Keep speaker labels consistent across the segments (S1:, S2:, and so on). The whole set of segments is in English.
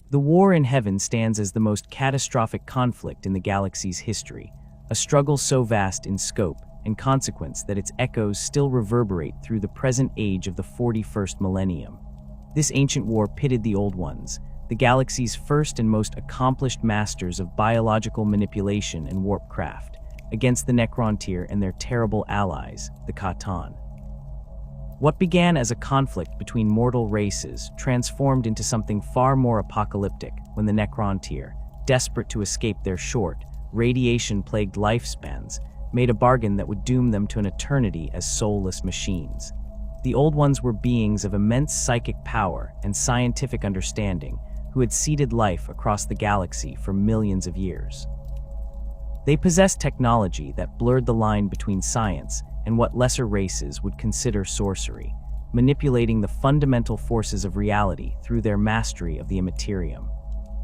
S1: The war in heaven stands as the most catastrophic conflict in the galaxy's history, a struggle so vast in scope and consequence that its echoes still reverberate through the present age of the 41st millennium. This ancient war pitted the Old Ones, the galaxy's first and most accomplished masters of biological manipulation and warp craft, against the Necrontyr and their terrible allies, the Katan. What began as a conflict between mortal races transformed into something far more apocalyptic when the Necrontyr, desperate to escape their short, radiation-plagued lifespans, made a bargain that would doom them to an eternity as soulless machines. The Old Ones were beings of immense psychic power and scientific understanding who had seeded life across the galaxy for millions of years. They possessed technology that blurred the line between science and what lesser races would consider sorcery, manipulating the fundamental forces of reality through their mastery of the Imperium.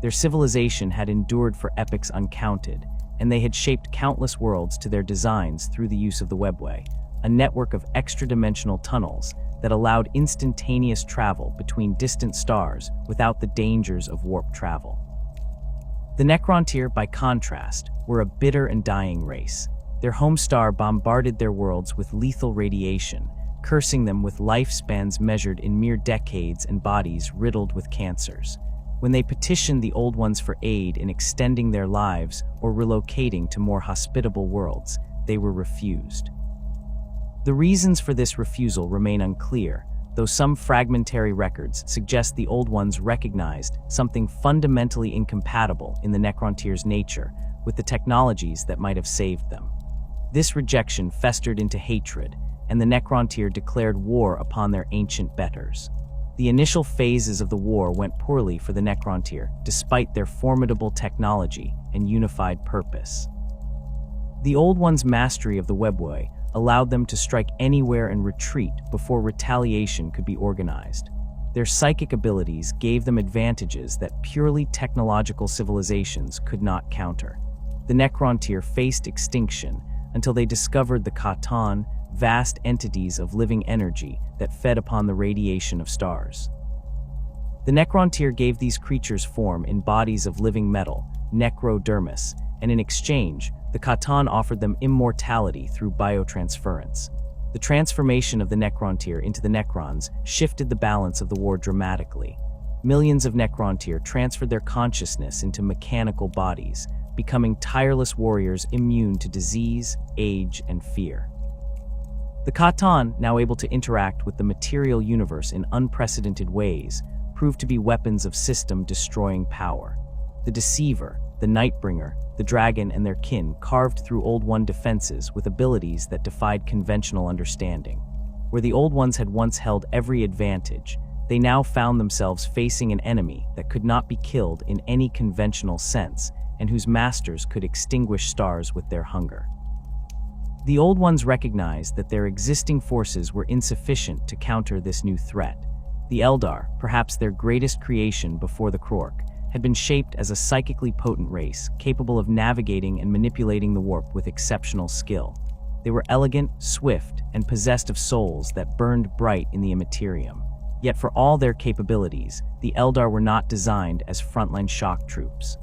S1: Their civilization had endured for epochs uncounted, and they had shaped countless worlds to their designs through the use of the webway, a network of extra-dimensional tunnels that allowed instantaneous travel between distant stars without the dangers of warp travel. The Necrontyr, by contrast, were a bitter and dying race. Their home star bombarded their worlds with lethal radiation, cursing them with lifespans measured in mere decades and bodies riddled with cancers. When they petitioned the Old Ones for aid in extending their lives or relocating to more hospitable worlds, they were refused. The reasons for this refusal remain unclear, though some fragmentary records suggest the Old Ones recognized something fundamentally incompatible in the Necrontyr's nature with the technologies that might have saved them. This rejection festered into hatred, and the Necrontyr declared war upon their ancient betters. The initial phases of the war went poorly for the Necrontyr, despite their formidable technology and unified purpose. The Old Ones' mastery of the webway allowed them to strike anywhere and retreat before retaliation could be organized. Their psychic abilities gave them advantages that purely technological civilizations could not counter. The Necrontyr faced extinction until they discovered the Katan, vast entities of living energy that fed upon the radiation of stars. The Necrontyr gave these creatures form in bodies of living metal, necrodermis, and in exchange, the Katan offered them immortality through biotransference. The transformation of the Necrontyr into the Necrons shifted the balance of the war dramatically. Millions of Necrontyr transferred their consciousness into mechanical bodies, becoming tireless warriors immune to disease, age, and fear. The Katan, now able to interact with the material universe in unprecedented ways, proved to be weapons of system-destroying power. The Deceiver, the Nightbringer, the Dragon, and their kin carved through Old One defenses with abilities that defied conventional understanding. Where the Old Ones had once held every advantage, they now found themselves facing an enemy that could not be killed in any conventional sense, and whose masters could extinguish stars with their hunger. The Old Ones recognized that their existing forces were insufficient to counter this new threat. The Eldar, perhaps their greatest creation before the Krork, had been shaped as a psychically potent race, capable of navigating and manipulating the warp with exceptional skill. They were elegant, swift, and possessed of souls that burned bright in the Imperium. Yet for all their capabilities, the Eldar were not designed as frontline shock troops.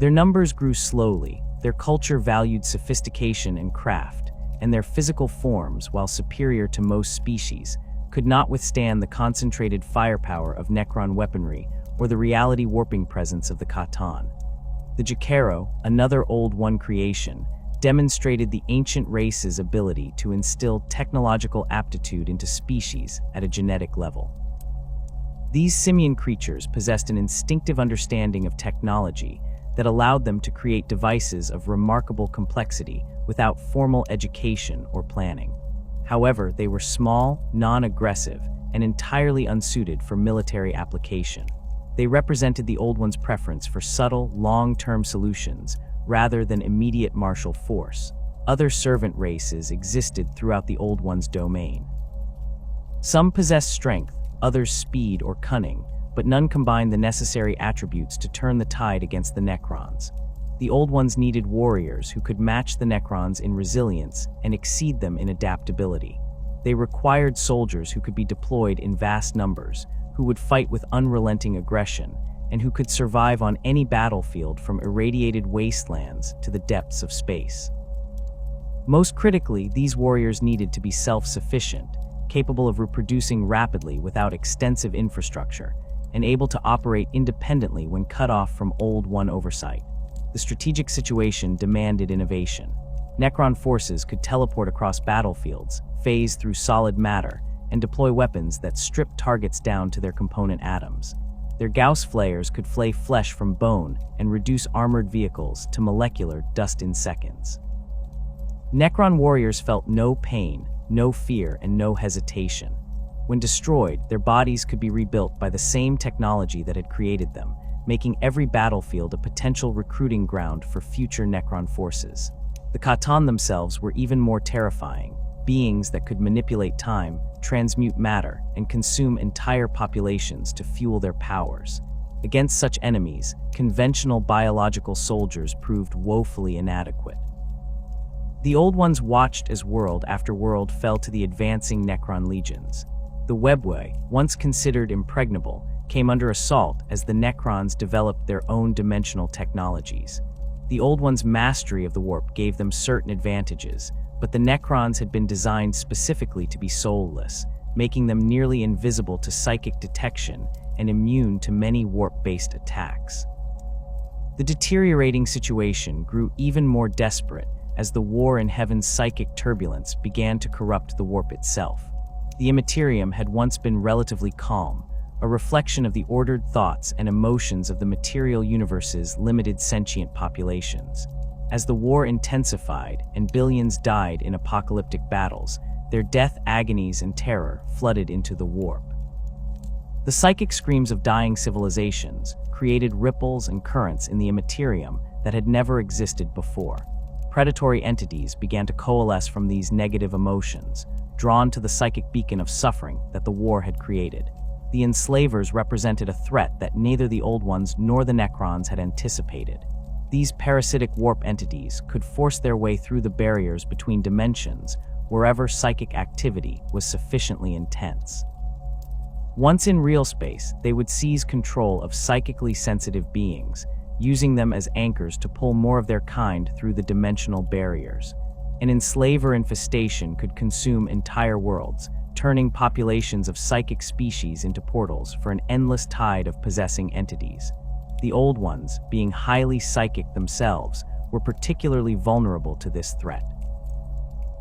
S1: Their numbers grew slowly, their culture valued sophistication and craft, and their physical forms, while superior to most species, could not withstand the concentrated firepower of Necron weaponry or the reality warping presence of the Katan. The Jakaro, another Old One creation, demonstrated the ancient race's ability to instill technological aptitude into species at a genetic level. These simian creatures possessed an instinctive understanding of technology that allowed them to create devices of remarkable complexity without formal education or planning. However, they were small, non-aggressive, and entirely unsuited for military application. They represented the Old One's preference for subtle, long-term solutions rather than immediate martial force. Other servant races existed throughout the Old One's domain. Some possessed strength, others speed or cunning, but none combined the necessary attributes to turn the tide against the Necrons. The Old Ones needed warriors who could match the Necrons in resilience and exceed them in adaptability. They required soldiers who could be deployed in vast numbers, who would fight with unrelenting aggression, and who could survive on any battlefield from irradiated wastelands to the depths of space. Most critically, these warriors needed to be self-sufficient, capable of reproducing rapidly without extensive infrastructure, and able to operate independently when cut off from Old One oversight. The strategic situation demanded innovation. Necron forces could teleport across battlefields, phase through solid matter, and deploy weapons that stripped targets down to their component atoms. Their Gauss flayers could flay flesh from bone and reduce armored vehicles to molecular dust in seconds. Necron warriors felt no pain, no fear, and no hesitation. When destroyed, their bodies could be rebuilt by the same technology that had created them, making every battlefield a potential recruiting ground for future Necron forces. The Khatan themselves were even more terrifying, beings that could manipulate time, transmute matter, and consume entire populations to fuel their powers. Against such enemies, conventional biological soldiers proved woefully inadequate. The Old Ones watched as world after world fell to the advancing Necron legions. The webway, once considered impregnable, came under assault as the Necrons developed their own dimensional technologies. The Old Ones' mastery of the warp gave them certain advantages, but the Necrons had been designed specifically to be soulless, making them nearly invisible to psychic detection and immune to many warp-based attacks. The deteriorating situation grew even more desperate as the war in Heaven's psychic turbulence began to corrupt the warp itself. The Imperium had once been relatively calm, a reflection of the ordered thoughts and emotions of the material universe's limited sentient populations. As the war intensified and billions died in apocalyptic battles, their death agonies and terror flooded into the warp. The psychic screams of dying civilizations created ripples and currents in the Imperium that had never existed before. Predatory entities began to coalesce from these negative emotions, drawn to the psychic beacon of suffering that the war had created. The Enslavers represented a threat that neither the Old Ones nor the Necrons had anticipated. These parasitic warp entities could force their way through the barriers between dimensions wherever psychic activity was sufficiently intense. Once in real space, they would seize control of psychically sensitive beings, using them as anchors to pull more of their kind through the dimensional barriers. An enslaver infestation could consume entire worlds, turning populations of psychic species into portals for an endless tide of possessing entities. The Old Ones, being highly psychic themselves, were particularly vulnerable to this threat.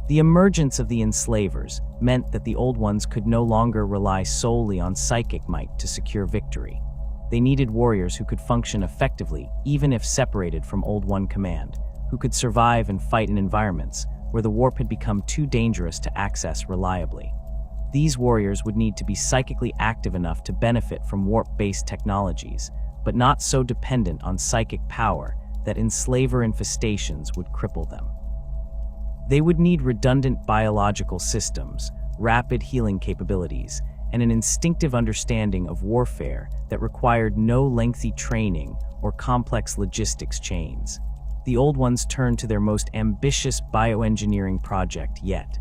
S1: The emergence of the Enslavers meant that the Old Ones could no longer rely solely on psychic might to secure victory. They needed warriors who could function effectively, even if separated from Old One command, who could survive and fight in environments where the warp had become too dangerous to access reliably. These warriors would need to be psychically active enough to benefit from warp-based technologies, but not so dependent on psychic power that enslaver infestations would cripple them. They would need redundant biological systems, rapid healing capabilities, and an instinctive understanding of warfare that required no lengthy training or complex logistics chains. The Old Ones turned to their most ambitious bioengineering project yet.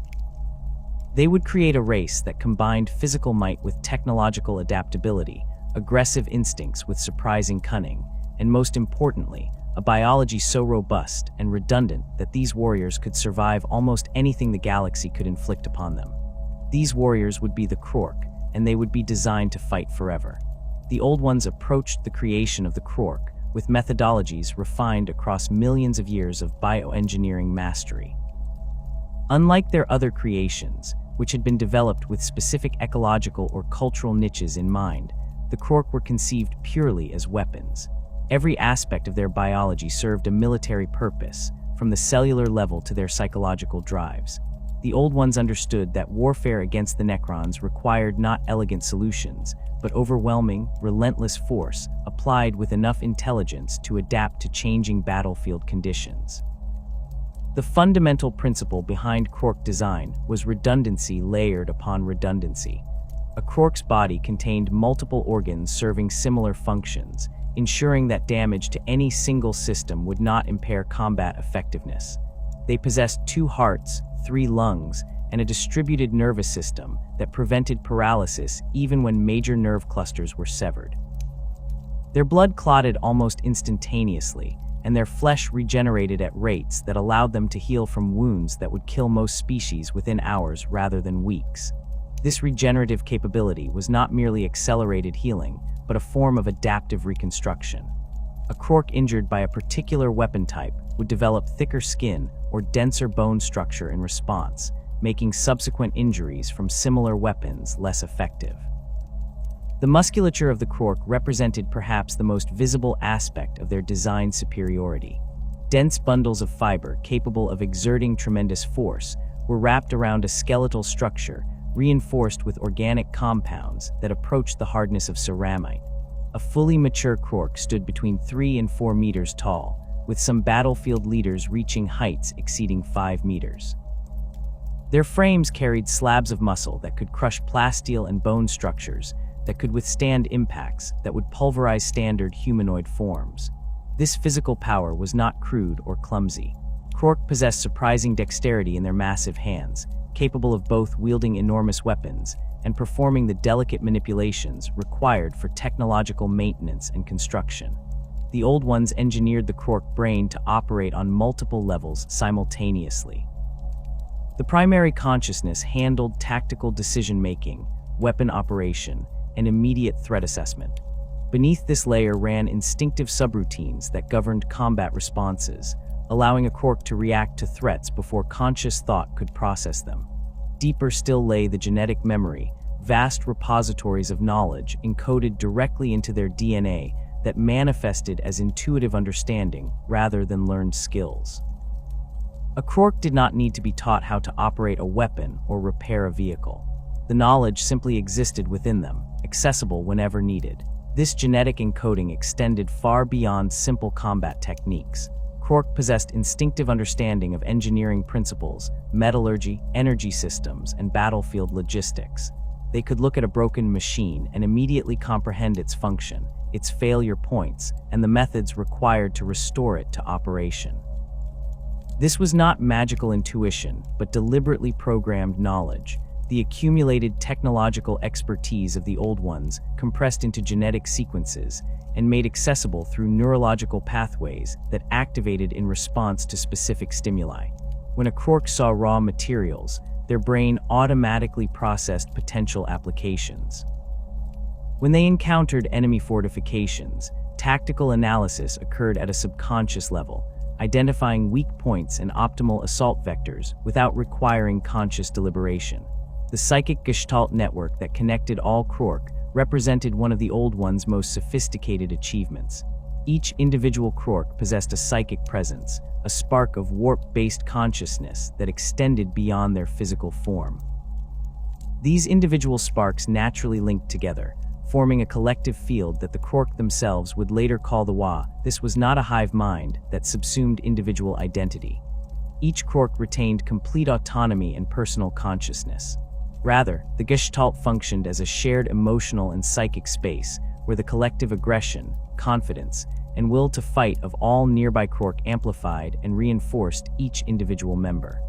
S1: They would create a race that combined physical might with technological adaptability, aggressive instincts with surprising cunning, and most importantly, a biology so robust and redundant that these warriors could survive almost anything the galaxy could inflict upon them. These warriors would be the Krork, and they would be designed to fight forever. The Old Ones approached the creation of the Krork with methodologies refined across millions of years of bioengineering mastery. Unlike their other creations, which had been developed with specific ecological or cultural niches in mind, the Krork were conceived purely as weapons. Every aspect of their biology served a military purpose, from the cellular level to their psychological drives. The Old Ones understood that warfare against the Necrons required not elegant solutions, but overwhelming, relentless force applied with enough intelligence to adapt to changing battlefield conditions. The fundamental principle behind Krork design was redundancy layered upon redundancy. A Krork's body contained multiple organs serving similar functions, ensuring that damage to any single system would not impair combat effectiveness. They possessed 2 hearts, 3 lungs, and a distributed nervous system that prevented paralysis even when major nerve clusters were severed. Their blood clotted almost instantaneously, and their flesh regenerated at rates that allowed them to heal from wounds that would kill most species within hours rather than weeks. This regenerative capability was not merely accelerated healing, but a form of adaptive reconstruction. A Krork injured by a particular weapon type would develop thicker skin or denser bone structure in response, making subsequent injuries from similar weapons less effective. The musculature of the Krork represented perhaps the most visible aspect of their design superiority. Dense bundles of fiber capable of exerting tremendous force were wrapped around a skeletal structure reinforced with organic compounds that approached the hardness of ceramite. A fully mature Krork stood between 3 and 4 meters tall, with some battlefield leaders reaching heights exceeding 5 meters. Their frames carried slabs of muscle that could crush plasteel and bone structures that could withstand impacts that would pulverize standard humanoid forms. This physical power was not crude or clumsy. Krork possessed surprising dexterity in their massive hands, capable of both wielding enormous weapons and performing the delicate manipulations required for technological maintenance and construction. The Old Ones engineered the Krork brain to operate on multiple levels simultaneously. The primary consciousness handled tactical decision-making, weapon operation, and immediate threat assessment. Beneath this layer ran instinctive subroutines that governed combat responses, allowing a Krork to react to threats before conscious thought could process them. Deeper still lay the genetic memory, vast repositories of knowledge encoded directly into their DNA that manifested as intuitive understanding rather than learned skills. A Krork did not need to be taught how to operate a weapon or repair a vehicle. The knowledge simply existed within them, accessible whenever needed. This genetic encoding extended far beyond simple combat techniques. Krork possessed instinctive understanding of engineering principles, metallurgy, energy systems, and battlefield logistics. They could look at a broken machine and immediately comprehend its function, its failure points, and the methods required to restore it to operation. This was not magical intuition, but deliberately programmed knowledge, the accumulated technological expertise of the Old Ones compressed into genetic sequences and made accessible through neurological pathways that activated in response to specific stimuli. When a Krork saw raw materials, their brain automatically processed potential applications. When they encountered enemy fortifications, tactical analysis occurred at a subconscious level, identifying weak points and optimal assault vectors without requiring conscious deliberation. The psychic gestalt network that connected all Krork represented one of the Old Ones' most sophisticated achievements. Each individual Krork possessed a psychic presence, a spark of warp-based consciousness that extended beyond their physical form. These individual sparks naturally linked together, forming a collective field that the Krork themselves would later call the Wa. This was not a hive mind that subsumed individual identity. Each Krork retained complete autonomy and personal consciousness. Rather, the Gestalt functioned as a shared emotional and psychic space where the collective aggression, confidence, and will to fight of all nearby Krork amplified and reinforced each individual member.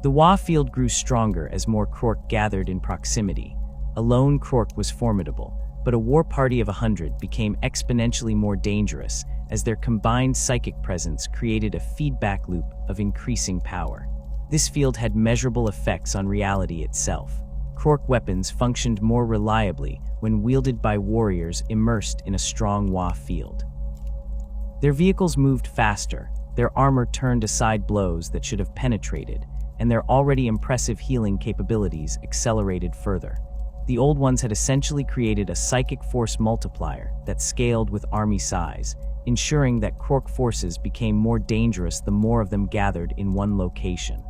S1: The Wa field grew stronger as more Krork gathered in proximity. A lone Krork was formidable, but a war party of 100 became exponentially more dangerous as their combined psychic presence created a feedback loop of increasing power. This field had measurable effects on reality itself. Krork weapons functioned more reliably when wielded by warriors immersed in a strong Wa field. Their vehicles moved faster, their armor turned aside blows that should have penetrated, and their already impressive healing capabilities accelerated further. The Old Ones had essentially created a psychic force multiplier that scaled with army size, ensuring that Krork forces became more dangerous the more of them gathered in one location.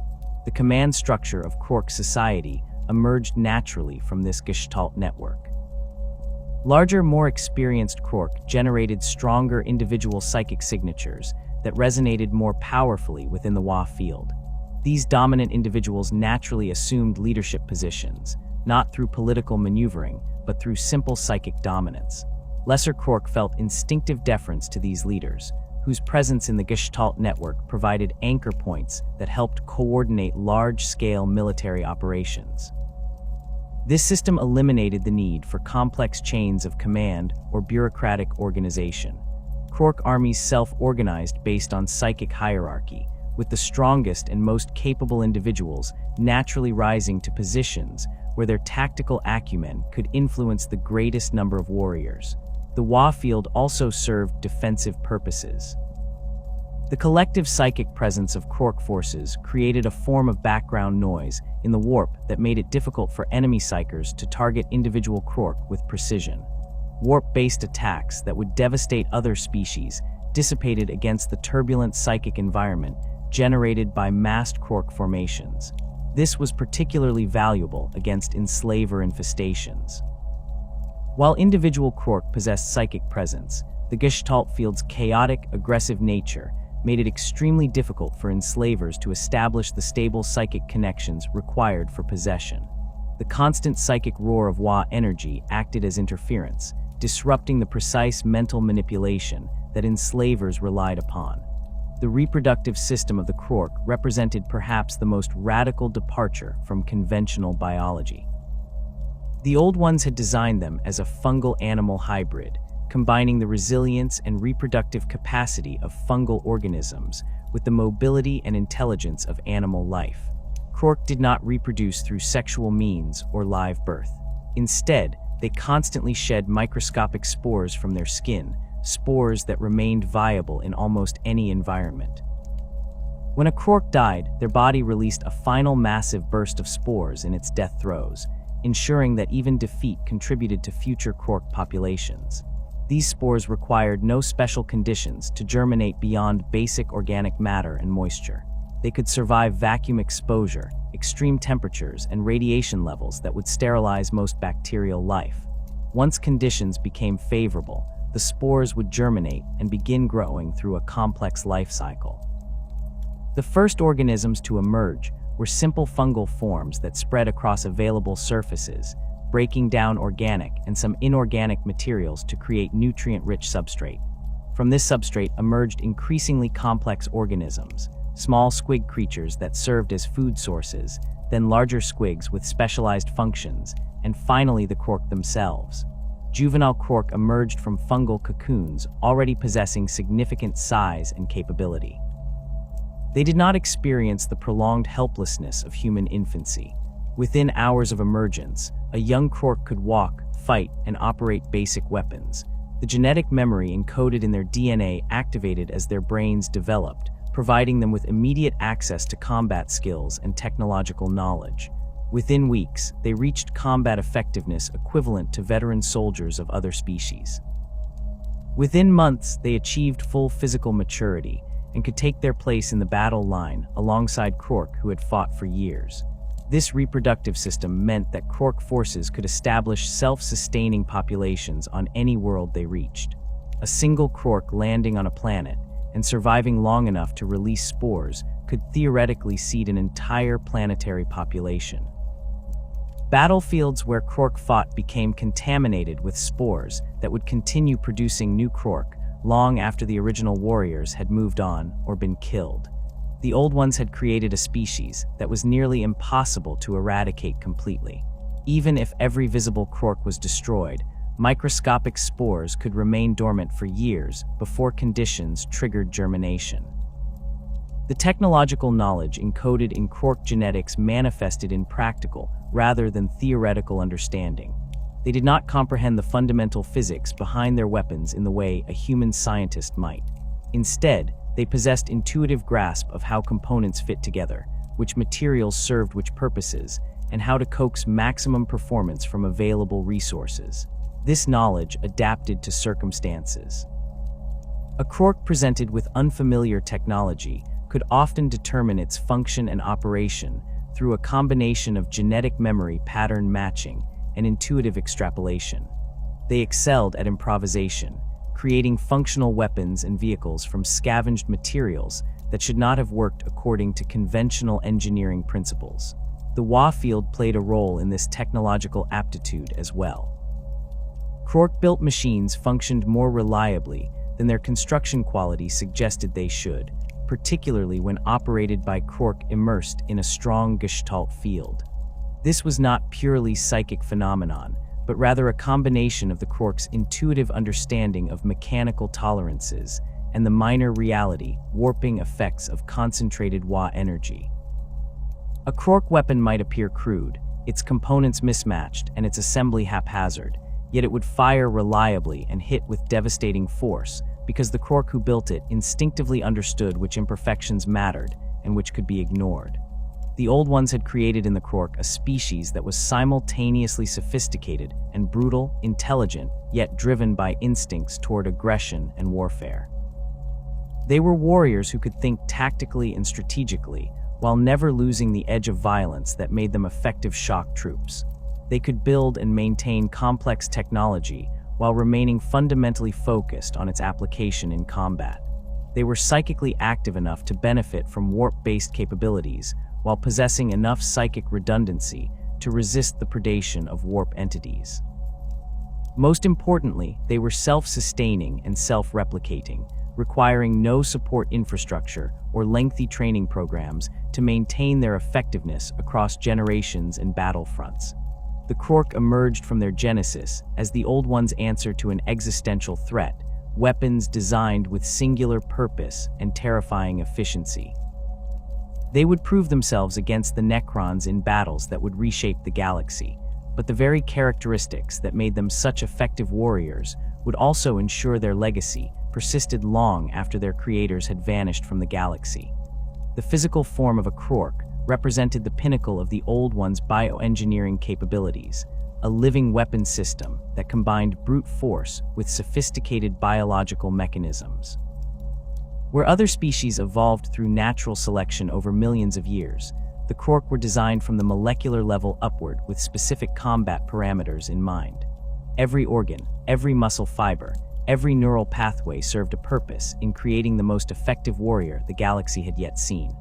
S1: The command structure of Krork society emerged naturally from this Gestalt network. Larger, more experienced Krork generated stronger individual psychic signatures that resonated more powerfully within the Wa field. These dominant individuals naturally assumed leadership positions, not through political maneuvering, but through simple psychic dominance. Lesser Krork felt instinctive deference to these leaders, whose presence in the Gestalt network provided anchor points that helped coordinate large-scale military operations. This system eliminated the need for complex chains of command or bureaucratic organization. Krork armies self-organized based on psychic hierarchy, with the strongest and most capable individuals naturally rising to positions where their tactical acumen could influence the greatest number of warriors. The Wa field also served defensive purposes. The collective psychic presence of Krork forces created a form of background noise in the warp that made it difficult for enemy psychers to target individual Krork with precision. Warp-based attacks that would devastate other species dissipated against the turbulent psychic environment generated by massed Krork formations. This was particularly valuable against enslaver infestations. While individual Krork possessed psychic presence, the Gestalt field's chaotic, aggressive nature made it extremely difficult for enslavers to establish the stable psychic connections required for possession. The constant psychic roar of Wa energy acted as interference, disrupting the precise mental manipulation that enslavers relied upon. The reproductive system of the Krork represented perhaps the most radical departure from conventional biology. The Old Ones had designed them as a fungal-animal hybrid, combining the resilience and reproductive capacity of fungal organisms with the mobility and intelligence of animal life. Krork did not reproduce through sexual means or live birth. Instead, they constantly shed microscopic spores from their skin, spores that remained viable in almost any environment. When a Krork died, their body released a final massive burst of spores in its death throes, ensuring that even defeat contributed to future Krork populations. These spores required no special conditions to germinate beyond basic organic matter and moisture. They could survive vacuum exposure, extreme temperatures, and radiation levels that would sterilize most bacterial life. Once conditions became favorable, the spores would germinate and begin growing through a complex life cycle. The first organisms to emerge were simple fungal forms that spread across available surfaces, breaking down organic and some inorganic materials to create nutrient-rich substrate. From this substrate emerged increasingly complex organisms, small squig creatures that served as food sources, then larger squigs with specialized functions, and finally the Krork themselves. Juvenile Krork emerged from fungal cocoons, already possessing significant size and capability. They did not experience the prolonged helplessness of human infancy. Within hours of emergence, a young Krork could walk, fight, and operate basic weapons. The genetic memory encoded in their DNA activated as their brains developed, providing them with immediate access to combat skills and technological knowledge. Within weeks, they reached combat effectiveness equivalent to veteran soldiers of other species. Within months, they achieved full physical maturity and could take their place in the battle line alongside Krork who had fought for years. This reproductive system meant that Krork forces could establish self-sustaining populations on any world they reached. A single Krork landing on a planet and surviving long enough to release spores could theoretically seed an entire planetary population. Battlefields where Krork fought became contaminated with spores that would continue producing new Krork long after the original warriors had moved on or been killed. The Old Ones had created a species that was nearly impossible to eradicate completely. Even if every visible Krork was destroyed, microscopic spores could remain dormant for years before conditions triggered germination. The technological knowledge encoded in Krork genetics manifested in practical rather than theoretical understanding. They did not comprehend the fundamental physics behind their weapons in the way a human scientist might. Instead, they possessed intuitive grasp of how components fit together, which materials served which purposes, and how to coax maximum performance from available resources. This knowledge adapted to circumstances. A Krork presented with unfamiliar technology could often determine its function and operation through a combination of genetic memory pattern matching and intuitive extrapolation. They excelled at improvisation, creating functional weapons and vehicles from scavenged materials that should not have worked according to conventional engineering principles. The Wa field played a role in this technological aptitude as well. Krork-built machines functioned more reliably than their construction quality suggested they should, particularly when operated by Krork immersed in a strong Gestalt field. This was not purely psychic phenomenon, but rather a combination of the Krorks' intuitive understanding of mechanical tolerances and the minor reality warping effects of concentrated Wa energy. A Krork weapon might appear crude, its components mismatched and its assembly haphazard, yet it would fire reliably and hit with devastating force because the Krork who built it instinctively understood which imperfections mattered and which could be ignored. The Old Ones had created in the Krork a species that was simultaneously sophisticated and brutal, intelligent, yet driven by instincts toward aggression and warfare. They were warriors who could think tactically and strategically, while never losing the edge of violence that made them effective shock troops. They could build and maintain complex technology while remaining fundamentally focused on its application in combat. They were psychically active enough to benefit from warp-based capabilities, while possessing enough psychic redundancy to resist the predation of warp entities. Most importantly, they were self-sustaining and self-replicating, requiring no support infrastructure or lengthy training programs to maintain their effectiveness across generations and battlefronts. The Krork emerged from their genesis as the Old Ones' answer to an existential threat, weapons designed with singular purpose and terrifying efficiency. They would prove themselves against the Necrons in battles that would reshape the galaxy, but the very characteristics that made them such effective warriors would also ensure their legacy persisted long after their creators had vanished from the galaxy. The physical form of a Krork represented the pinnacle of the Old Ones' bioengineering capabilities, a living weapon system that combined brute force with sophisticated biological mechanisms. Where other species evolved through natural selection over millions of years, the Krork were designed from the molecular level upward with specific combat parameters in mind. Every organ, every muscle fiber, every neural pathway served a purpose in creating the most effective warrior the galaxy had yet seen.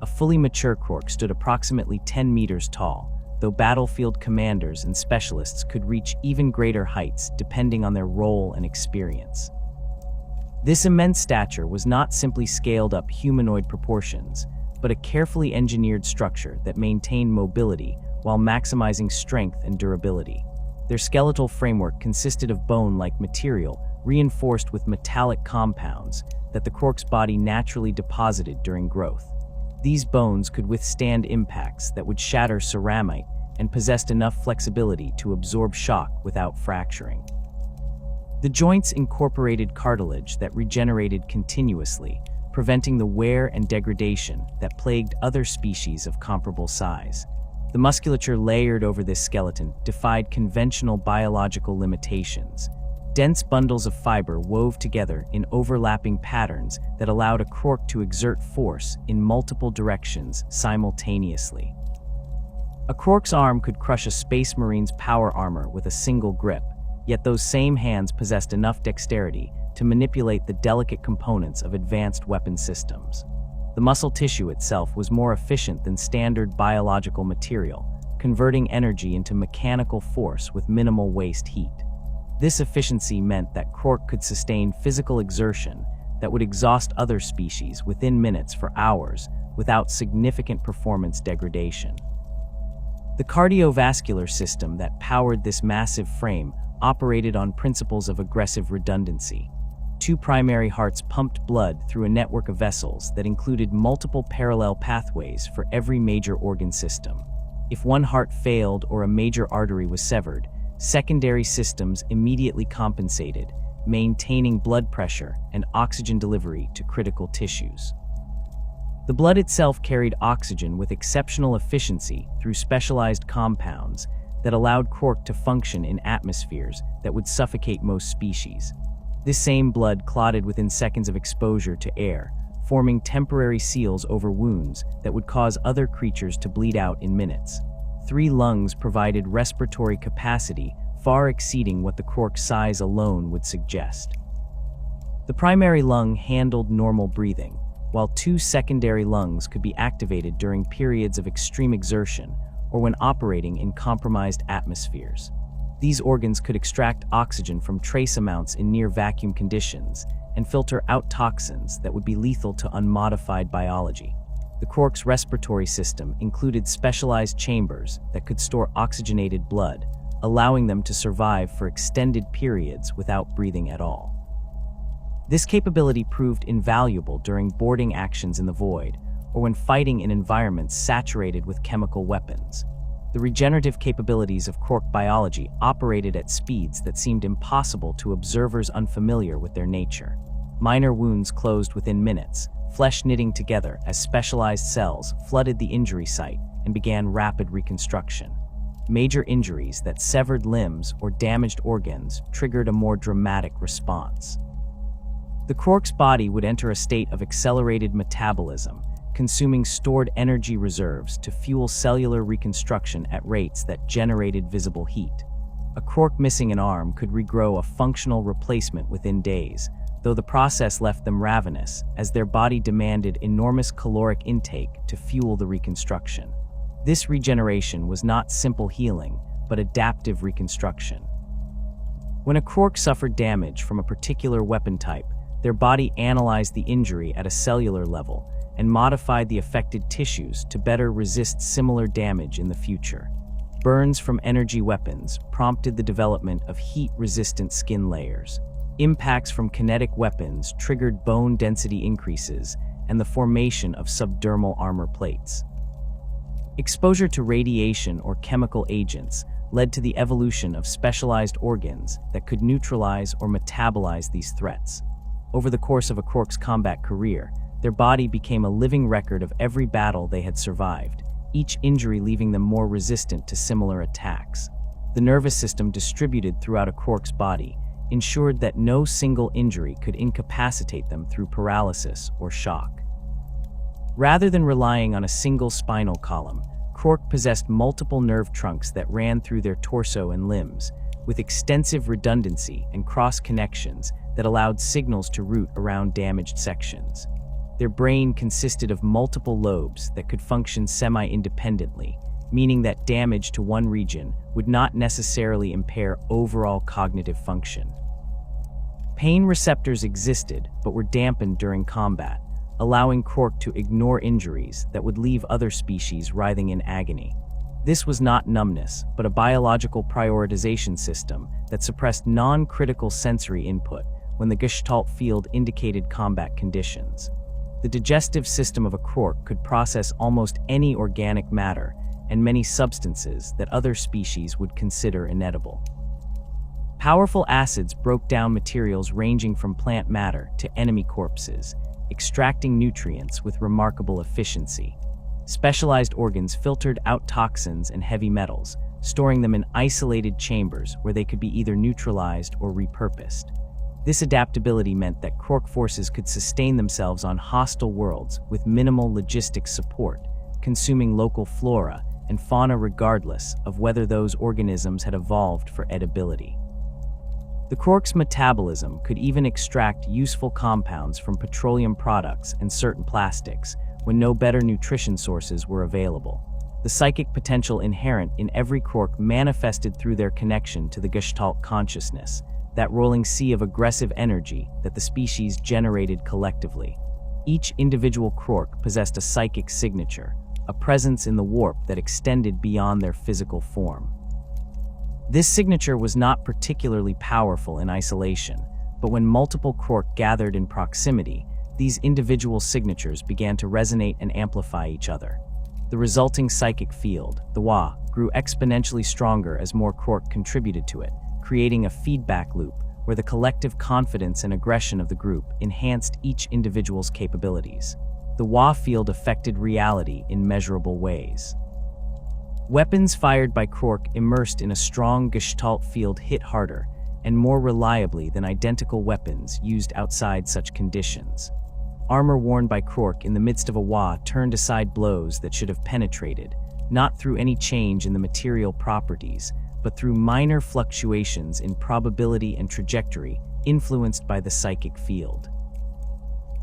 S1: A fully mature Krork stood approximately 10 meters tall, though battlefield commanders and specialists could reach even greater heights depending on their role and experience. This immense stature was not simply scaled-up humanoid proportions, but a carefully engineered structure that maintained mobility while maximizing strength and durability. Their skeletal framework consisted of bone-like material reinforced with metallic compounds that the Krork's body naturally deposited during growth. These bones could withstand impacts that would shatter ceramite and possessed enough flexibility to absorb shock without fracturing. The joints incorporated cartilage that regenerated continuously, preventing the wear and degradation that plagued other species of comparable size. The musculature layered over this skeleton defied conventional biological limitations. Dense bundles of fiber wove together in overlapping patterns that allowed a Krork to exert force in multiple directions simultaneously. A Krork's arm could crush a Space Marine's power armor with a single grip, yet those same hands possessed enough dexterity to manipulate the delicate components of advanced weapon systems. The muscle tissue itself was more efficient than standard biological material, converting energy into mechanical force with minimal waste heat. This efficiency meant that Krork could sustain physical exertion that would exhaust other species within minutes for hours without significant performance degradation. The cardiovascular system that powered this massive frame operated on principles of aggressive redundancy. Two primary hearts pumped blood through a network of vessels that included multiple parallel pathways for every major organ system. If one heart failed or a major artery was severed, secondary systems immediately compensated, maintaining blood pressure and oxygen delivery to critical tissues. The blood itself carried oxygen with exceptional efficiency through specialized compounds that allowed Krork to function in atmospheres that would suffocate most species. This same blood clotted within seconds of exposure to air, forming temporary seals over wounds that would cause other creatures to bleed out in minutes. 3 lungs provided respiratory capacity far exceeding what the Krork's size alone would suggest. The primary lung handled normal breathing, while 2 secondary lungs could be activated during periods of extreme exertion or when operating in compromised atmospheres. These organs could extract oxygen from trace amounts in near-vacuum conditions and filter out toxins that would be lethal to unmodified biology. The The Krorks' respiratory system included specialized chambers that could store oxygenated blood, allowing them to survive for extended periods without breathing at all. This capability proved invaluable during boarding actions in the void, or when fighting in environments saturated with chemical weapons. The regenerative capabilities of Krork biology operated at speeds that seemed impossible to observers unfamiliar with their nature. Minor wounds closed within minutes, flesh knitting together as specialized cells flooded the injury site and began rapid reconstruction. Major injuries that severed limbs or damaged organs triggered a more dramatic response. The Krork's body would enter a state of accelerated metabolism, consuming stored energy reserves to fuel cellular reconstruction at rates that generated visible heat. A Krork missing an arm could regrow a functional replacement within days, though the process left them ravenous, as their body demanded enormous caloric intake to fuel the reconstruction. This regeneration was not simple healing, but adaptive reconstruction. When a Krork suffered damage from a particular weapon type, their body analyzed the injury at a cellular level and modified the affected tissues to better resist similar damage in the future. Burns from energy weapons prompted the development of heat-resistant skin layers. Impacts from kinetic weapons triggered bone density increases and the formation of subdermal armor plates. Exposure to radiation or chemical agents led to the evolution of specialized organs that could neutralize or metabolize these threats. Over the course of a Krork's combat career, their body became a living record of every battle they had survived, each injury leaving them more resistant to similar attacks. The nervous system distributed throughout a Krork's body ensured that no single injury could incapacitate them through paralysis or shock. Rather than relying on a single spinal column, Krork possessed multiple nerve trunks that ran through their torso and limbs, with extensive redundancy and cross-connections that allowed signals to route around damaged sections. Their brain consisted of multiple lobes that could function semi-independently, meaning that damage to one region would not necessarily impair overall cognitive function. Pain receptors existed but were dampened during combat, allowing Krork to ignore injuries that would leave other species writhing in agony. This was not numbness, but a biological prioritization system that suppressed non-critical sensory input when the Gestalt field indicated combat conditions. The digestive system of a Krork could process almost any organic matter and many substances that other species would consider inedible. Powerful acids broke down materials ranging from plant matter to enemy corpses, extracting nutrients with remarkable efficiency. Specialized organs filtered out toxins and heavy metals, storing them in isolated chambers where they could be either neutralized or repurposed. This adaptability meant that Krork forces could sustain themselves on hostile worlds with minimal logistic support, consuming local flora and fauna regardless of whether those organisms had evolved for edibility. The Krork's metabolism could even extract useful compounds from petroleum products and certain plastics when no better nutrition sources were available. The psychic potential inherent in every Krork manifested through their connection to the Gestalt consciousness, that rolling sea of aggressive energy that the species generated collectively. Each individual Krork possessed a psychic signature, a presence in the warp that extended beyond their physical form. This signature was not particularly powerful in isolation, but when multiple Krork gathered in proximity, these individual signatures began to resonate and amplify each other. The resulting psychic field, the Wa, grew exponentially stronger as more Krork contributed to it, creating a feedback loop where the collective confidence and aggression of the group enhanced each individual's capabilities. The Wa field affected reality in measurable ways. Weapons fired by Krork immersed in a strong Gestalt field hit harder and more reliably than identical weapons used outside such conditions. Armor worn by Krork in the midst of a Wa turned aside blows that should have penetrated, not through any change in the material properties, but through minor fluctuations in probability and trajectory influenced by the psychic field.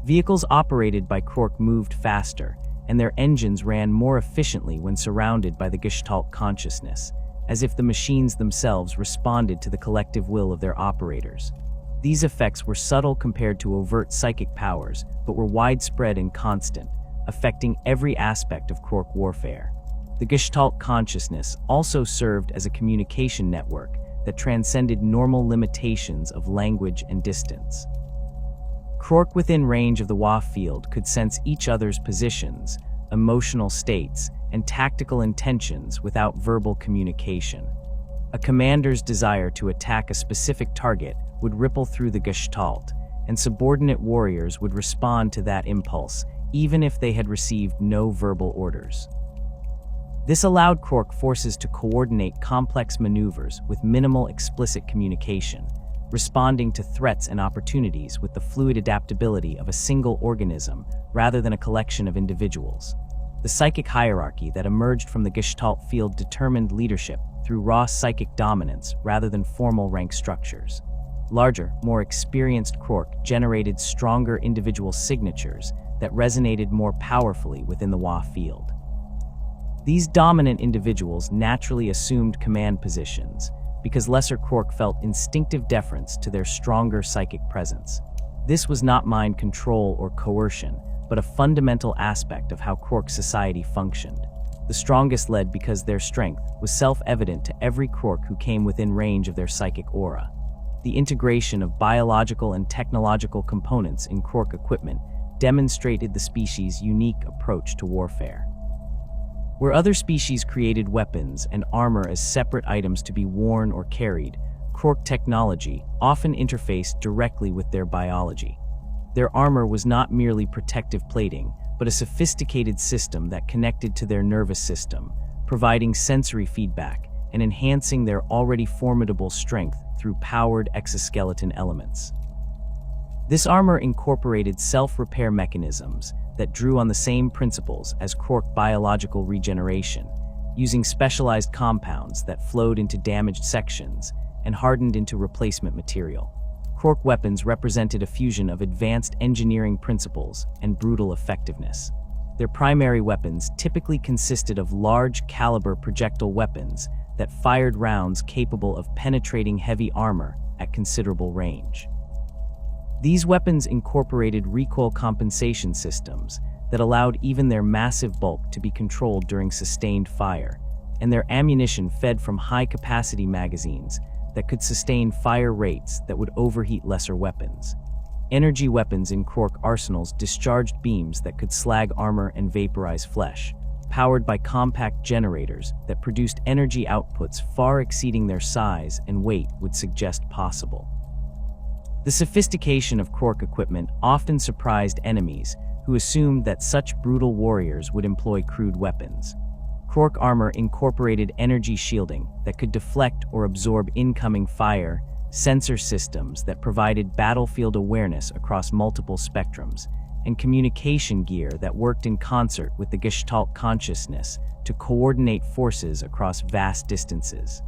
S1: Vehicles operated by Krork moved faster, and their engines ran more efficiently when surrounded by the Gestalt consciousness, as if the machines themselves responded to the collective will of their operators. These effects were subtle compared to overt psychic powers, but were widespread and constant, affecting every aspect of Krork warfare. The Gestalt consciousness also served as a communication network that transcended normal limitations of language and distance. Krork within range of the WA field could sense each other's positions, emotional states, and tactical intentions without verbal communication. A commander's desire to attack a specific target would ripple through the Gestalt, and subordinate warriors would respond to that impulse, even if they had received no verbal orders. This allowed Krork forces to coordinate complex maneuvers with minimal explicit communication, responding to threats and opportunities with the fluid adaptability of a single organism rather than a collection of individuals. The psychic hierarchy that emerged from the Gestalt field determined leadership through raw psychic dominance rather than formal rank structures. Larger, more experienced Krork generated stronger individual signatures that resonated more powerfully within the WA field. These dominant individuals naturally assumed command positions because lesser Krork felt instinctive deference to their stronger psychic presence. This was not mind control or coercion, but a fundamental aspect of how Krork society functioned. The strongest led because their strength was self-evident to every Krork who came within range of their psychic aura. The integration of biological and technological components in Krork equipment demonstrated the species' unique approach to warfare. Where other species created weapons and armor as separate items to be worn or carried, Krork technology often interfaced directly with their biology. Their armor was not merely protective plating, but a sophisticated system that connected to their nervous system, providing sensory feedback and enhancing their already formidable strength through powered exoskeleton elements. This armor incorporated self-repair mechanisms that drew on the same principles as Krork biological regeneration, using specialized compounds that flowed into damaged sections and hardened into replacement material. Krork weapons represented a fusion of advanced engineering principles and brutal effectiveness. Their primary weapons typically consisted of large-caliber projectile weapons that fired rounds capable of penetrating heavy armor at considerable range. These weapons incorporated recoil compensation systems that allowed even their massive bulk to be controlled during sustained fire, and their ammunition fed from high-capacity magazines that could sustain fire rates that would overheat lesser weapons. Energy weapons in Krork arsenals discharged beams that could slag armor and vaporize flesh, powered by compact generators that produced energy outputs far exceeding their size and weight would suggest possible. The sophistication of Krork equipment often surprised enemies who assumed that such brutal warriors would employ crude weapons. Krork armor incorporated energy shielding that could deflect or absorb incoming fire, sensor systems that provided battlefield awareness across multiple spectrums, and communication gear that worked in concert with the Gestalt consciousness to coordinate forces across vast distances.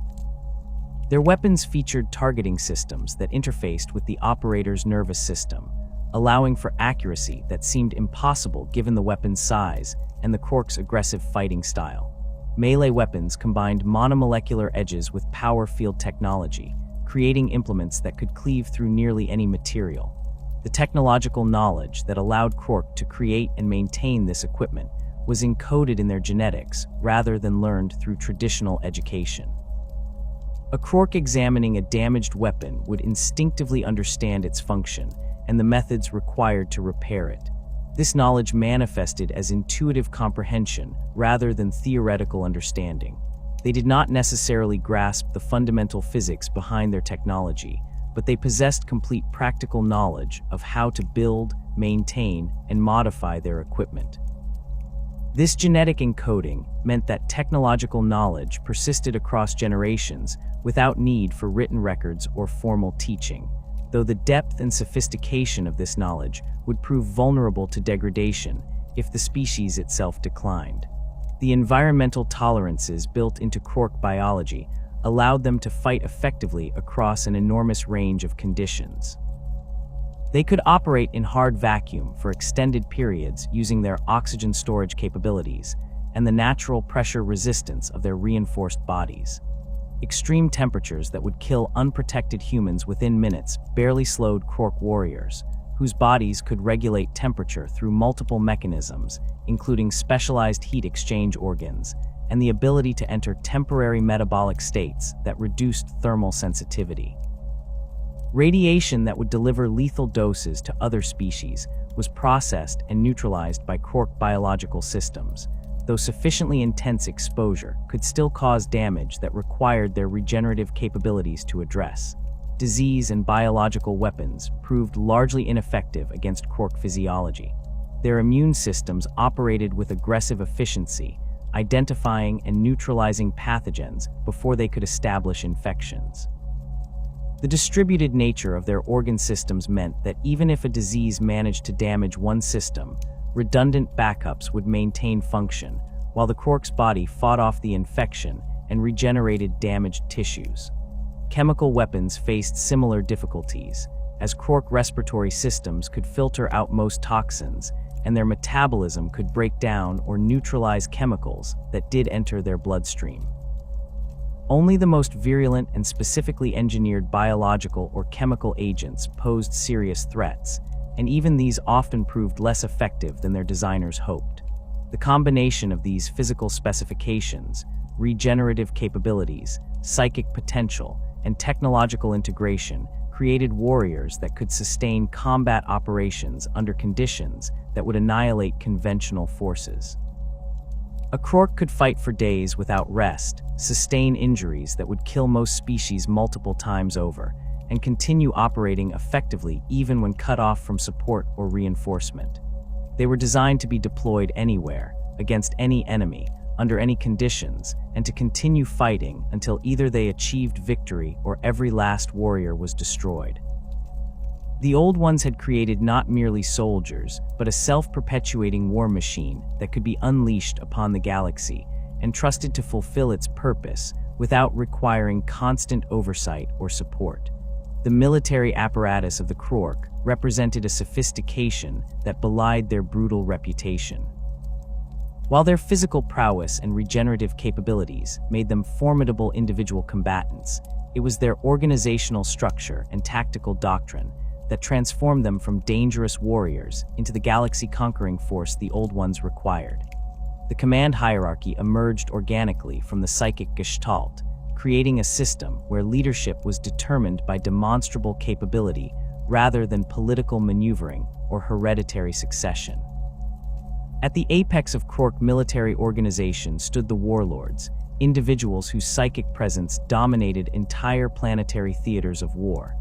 S1: Their weapons featured targeting systems that interfaced with the operator's nervous system, allowing for accuracy that seemed impossible given the weapon's size and the Krork's aggressive fighting style. Melee weapons combined monomolecular edges with power field technology, creating implements that could cleave through nearly any material. The technological knowledge that allowed Krork to create and maintain this equipment was encoded in their genetics rather than learned through traditional education. A Krork examining a damaged weapon would instinctively understand its function and the methods required to repair it. This knowledge manifested as intuitive comprehension rather than theoretical understanding. They did not necessarily grasp the fundamental physics behind their technology, but they possessed complete practical knowledge of how to build, maintain, and modify their equipment. This genetic encoding meant that technological knowledge persisted across generations without need for written records or formal teaching, though the depth and sophistication of this knowledge would prove vulnerable to degradation if the species itself declined. The environmental tolerances built into Krork biology allowed them to fight effectively across an enormous range of conditions. They could operate in hard vacuum for extended periods using their oxygen storage capabilities and the natural pressure resistance of their reinforced bodies. Extreme temperatures that would kill unprotected humans within minutes barely slowed Krork warriors, whose bodies could regulate temperature through multiple mechanisms, including specialized heat exchange organs, and the ability to enter temporary metabolic states that reduced thermal sensitivity. Radiation that would deliver lethal doses to other species was processed and neutralized by Krork biological systems, though sufficiently intense exposure could still cause damage that required their regenerative capabilities to address. Disease and biological weapons proved largely ineffective against Krork physiology. Their immune systems operated with aggressive efficiency, identifying and neutralizing pathogens before they could establish infections. The distributed nature of their organ systems meant that even if a disease managed to damage one system, redundant backups would maintain function, while the Krork's body fought off the infection and regenerated damaged tissues. Chemical weapons faced similar difficulties, as Krork respiratory systems could filter out most toxins, and their metabolism could break down or neutralize chemicals that did enter their bloodstream. Only the most virulent and specifically engineered biological or chemical agents posed serious threats, and even these often proved less effective than their designers hoped. The combination of these physical specifications, regenerative capabilities, psychic potential, and technological integration created warriors that could sustain combat operations under conditions that would annihilate conventional forces. A Krork could fight for days without rest, sustain injuries that would kill most species multiple times over, and continue operating effectively even when cut off from support or reinforcement. They were designed to be deployed anywhere, against any enemy, under any conditions, and to continue fighting until either they achieved victory or every last warrior was destroyed. The Old Ones had created not merely soldiers, but a self-perpetuating war machine that could be unleashed upon the galaxy and trusted to fulfill its purpose without requiring constant oversight or support. The military apparatus of the Krork represented a sophistication that belied their brutal reputation. While their physical prowess and regenerative capabilities made them formidable individual combatants, it was their organizational structure and tactical doctrine that transformed them from dangerous warriors into the galaxy-conquering force the Old Ones required. The command hierarchy emerged organically from the psychic gestalt, creating a system where leadership was determined by demonstrable capability rather than political maneuvering or hereditary succession. At the apex of Krork military organization stood the warlords, individuals whose psychic presence dominated entire planetary theaters of war.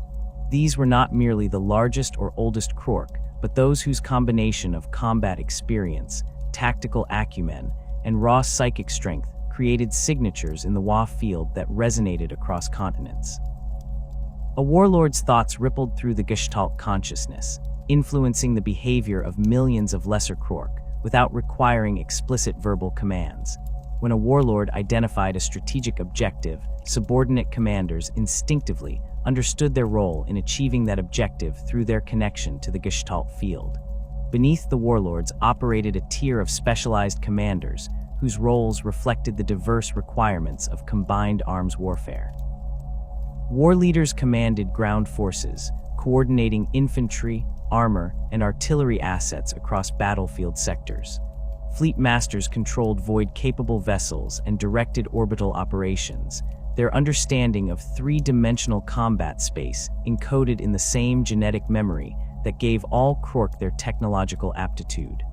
S1: These were not merely the largest or oldest Krork, but those whose combination of combat experience, tactical acumen, and raw psychic strength created signatures in the WoW field that resonated across continents. A warlord's thoughts rippled through the Gestalt consciousness, influencing the behavior of millions of lesser Krork without requiring explicit verbal commands. When a warlord identified a strategic objective, subordinate commanders instinctively understood their role in achieving that objective through their connection to the Gestalt field. Beneath the warlords operated a tier of specialized commanders whose roles reflected the diverse requirements of combined arms warfare. War leaders commanded ground forces, coordinating infantry, armor, and artillery assets across battlefield sectors. Fleet masters controlled void-capable vessels and directed orbital operations, their understanding of three-dimensional combat space encoded in the same genetic memory that gave all Krork their technological aptitude.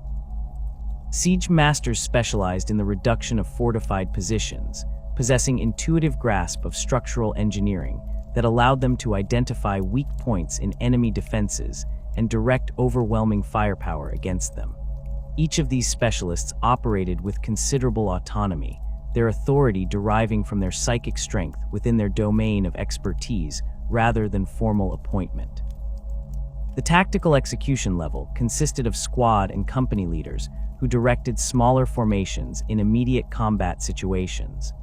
S1: Siege masters specialized in the reduction of fortified positions, possessing intuitive grasp of structural engineering that allowed them to identify weak points in enemy defenses and direct overwhelming firepower against them. Each of these specialists operated with considerable autonomy, their authority deriving from their psychic strength within their domain of expertise rather than formal appointment. The tactical execution level consisted of squad and company leaders who directed smaller formations in immediate combat situations.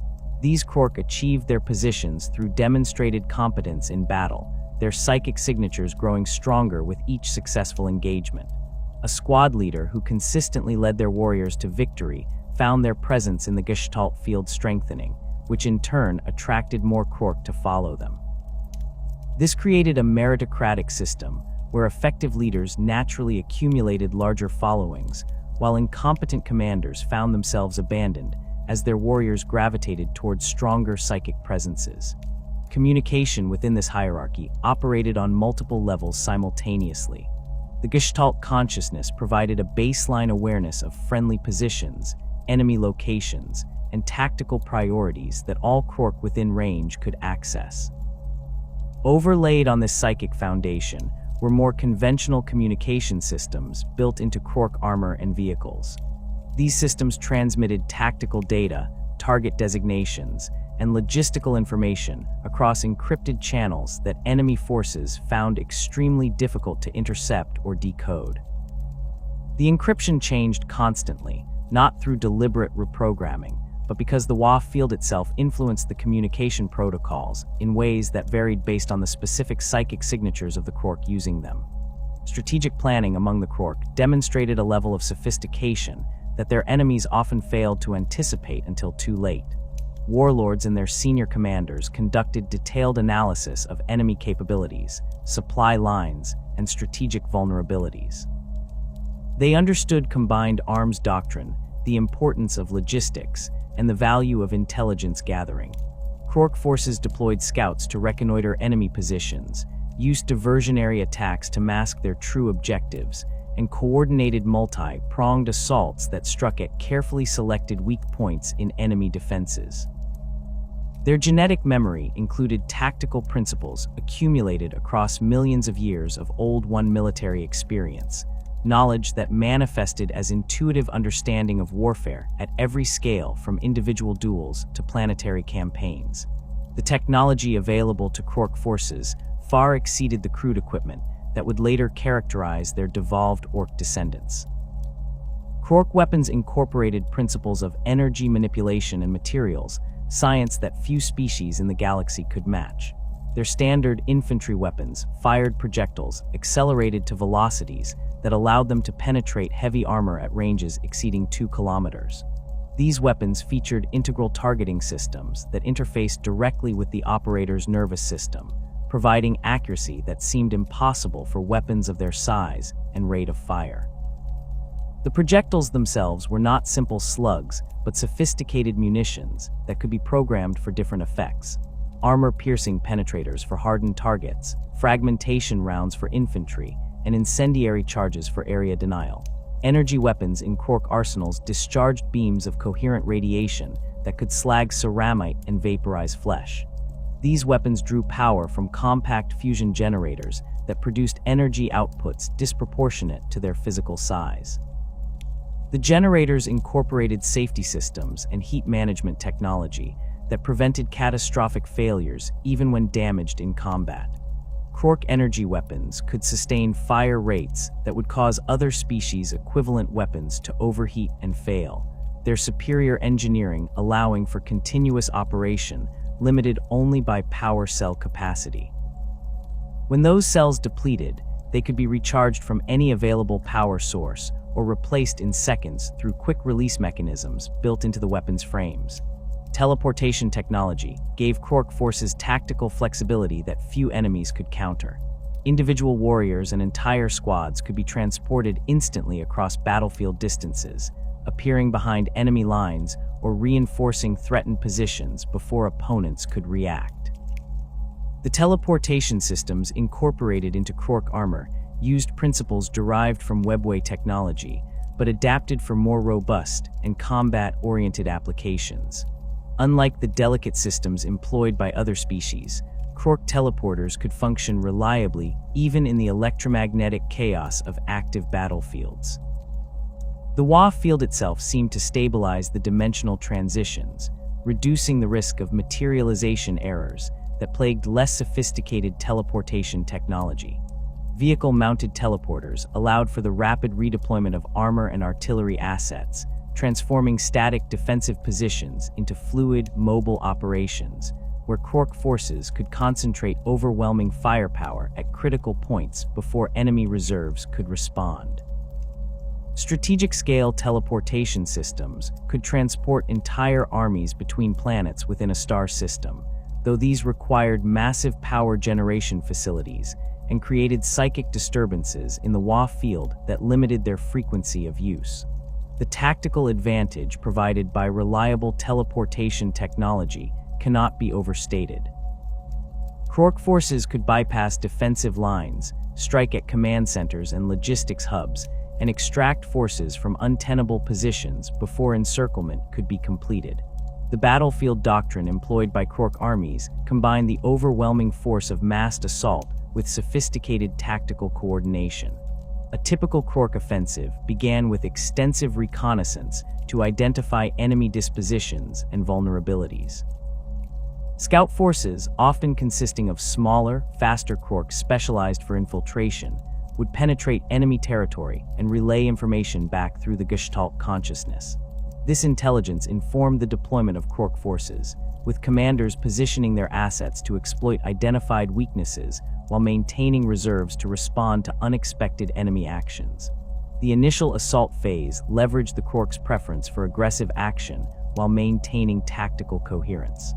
S1: These Krork achieved their positions through demonstrated competence in battle, their psychic signatures growing stronger with each successful engagement. A squad leader who consistently led their warriors to victory found their presence in the Gestalt field strengthening, which in turn attracted more Krork to follow them. This created a meritocratic system where effective leaders naturally accumulated larger followings, while incompetent commanders found themselves abandoned as their warriors gravitated towards stronger psychic presences. Communication within this hierarchy operated on multiple levels simultaneously. The Gestalt consciousness provided a baseline awareness of friendly positions, enemy locations, and tactical priorities that all Krork within range could access. Overlaid on this psychic foundation were more conventional communication systems built into Krork armor and vehicles. These systems transmitted tactical data, target designations, and logistical information across encrypted channels that enemy forces found extremely difficult to intercept or decode. The encryption changed constantly, not through deliberate reprogramming, but because the WA field itself influenced the communication protocols in ways that varied based on the specific psychic signatures of the Krork using them. Strategic planning among the Krork demonstrated a level of sophistication that their enemies often failed to anticipate until too late. Warlords and their senior commanders conducted detailed analysis of enemy capabilities, supply lines, and strategic vulnerabilities. They understood combined arms doctrine, the importance of logistics, and the value of intelligence gathering. Krork forces deployed scouts to reconnoiter enemy positions, used diversionary attacks to mask their true objectives, and coordinated multi-pronged assaults that struck at carefully selected weak points in enemy defenses. Their genetic memory included tactical principles accumulated across millions of years of Old One military experience, knowledge that manifested as intuitive understanding of warfare at every scale from individual duels to planetary campaigns. The technology available to Krork forces far exceeded the crude equipment that would later characterize their devolved Ork descendants. Krork weapons incorporated principles of energy manipulation and materials, science that few species in the galaxy could match. Their standard infantry weapons fired projectiles accelerated to velocities that allowed them to penetrate heavy armor at ranges exceeding 2 kilometers. These weapons featured integral targeting systems that interfaced directly with the operator's nervous system, providing accuracy that seemed impossible for weapons of their size and rate of fire. The projectiles themselves were not simple slugs, but sophisticated munitions that could be programmed for different effects. Armor-piercing penetrators for hardened targets, fragmentation rounds for infantry, and incendiary charges for area denial. Energy weapons in Krork arsenals discharged beams of coherent radiation that could slag ceramite and vaporize flesh. These weapons drew power from compact fusion generators that produced energy outputs disproportionate to their physical size. The generators incorporated safety systems and heat management technology that prevented catastrophic failures even when damaged in combat. Krork energy weapons could sustain fire rates that would cause other species' equivalent weapons to overheat and fail, their superior engineering allowing for continuous operation limited only by power cell capacity. When those cells depleted, they could be recharged from any available power source or replaced in seconds through quick-release mechanisms built into the weapon's frames. Teleportation technology gave Krork forces tactical flexibility that few enemies could counter. Individual warriors and entire squads could be transported instantly across battlefield distances, appearing behind enemy lines or reinforcing threatened positions before opponents could react. The teleportation systems incorporated into Krork armor used principles derived from webway technology, but adapted for more robust and combat-oriented applications. Unlike the delicate systems employed by other species, Krork teleporters could function reliably even in the electromagnetic chaos of active battlefields. The WA field itself seemed to stabilize the dimensional transitions, reducing the risk of materialization errors that plagued less sophisticated teleportation technology. Vehicle-mounted teleporters allowed for the rapid redeployment of armor and artillery assets, transforming static defensive positions into fluid, mobile operations, where Krork forces could concentrate overwhelming firepower at critical points before enemy reserves could respond. Strategic-scale teleportation systems could transport entire armies between planets within a star system, though these required massive power generation facilities and created psychic disturbances in the WA field that limited their frequency of use. The tactical advantage provided by reliable teleportation technology cannot be overstated. Krork forces could bypass defensive lines, strike at command centers and logistics hubs, and extract forces from untenable positions before encirclement could be completed. The battlefield doctrine employed by Krork armies combined the overwhelming force of massed assault with sophisticated tactical coordination. A typical Krork offensive began with extensive reconnaissance to identify enemy dispositions and vulnerabilities. Scout forces, often consisting of smaller, faster Krorks specialized for infiltration, would penetrate enemy territory and relay information back through the Gestalt consciousness. This intelligence informed the deployment of Krork forces, with commanders positioning their assets to exploit identified weaknesses while maintaining reserves to respond to unexpected enemy actions. The initial assault phase leveraged the Krork's preference for aggressive action while maintaining tactical coherence.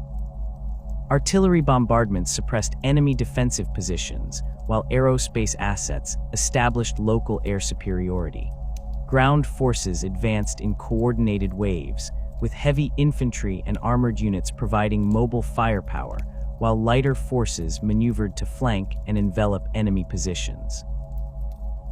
S1: Artillery bombardments suppressed enemy defensive positions, while aerospace assets established local air superiority. Ground forces advanced in coordinated waves, with heavy infantry and armored units providing mobile firepower, while lighter forces maneuvered to flank and envelop enemy positions.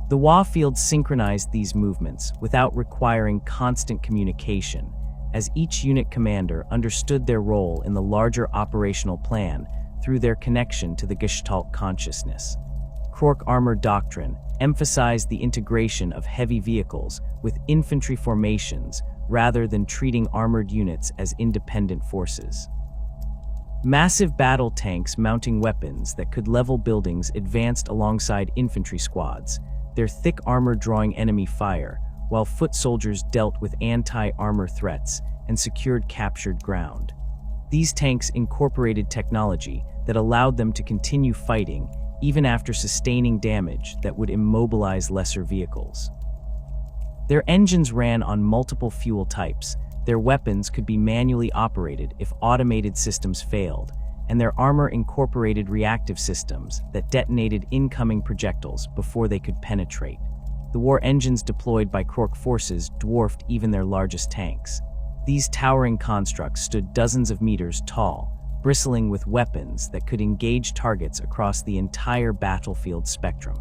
S1: The WA field synchronized these movements without requiring constant communication, as each unit commander understood their role in the larger operational plan through their connection to the Gestalt consciousness. Krork armor doctrine emphasized the integration of heavy vehicles with infantry formations rather than treating armored units as independent forces. Massive battle tanks mounting weapons that could level buildings advanced alongside infantry squads, their thick armor drawing enemy fire, while foot soldiers dealt with anti-armor threats and secured captured ground. These tanks incorporated technology that allowed them to continue fighting even after sustaining damage that would immobilize lesser vehicles. Their engines ran on multiple fuel types, their weapons could be manually operated if automated systems failed, and their armor incorporated reactive systems that detonated incoming projectiles before they could penetrate. The war engines deployed by Krork forces dwarfed even their largest tanks. These towering constructs stood dozens of meters tall, bristling with weapons that could engage targets across the entire battlefield spectrum.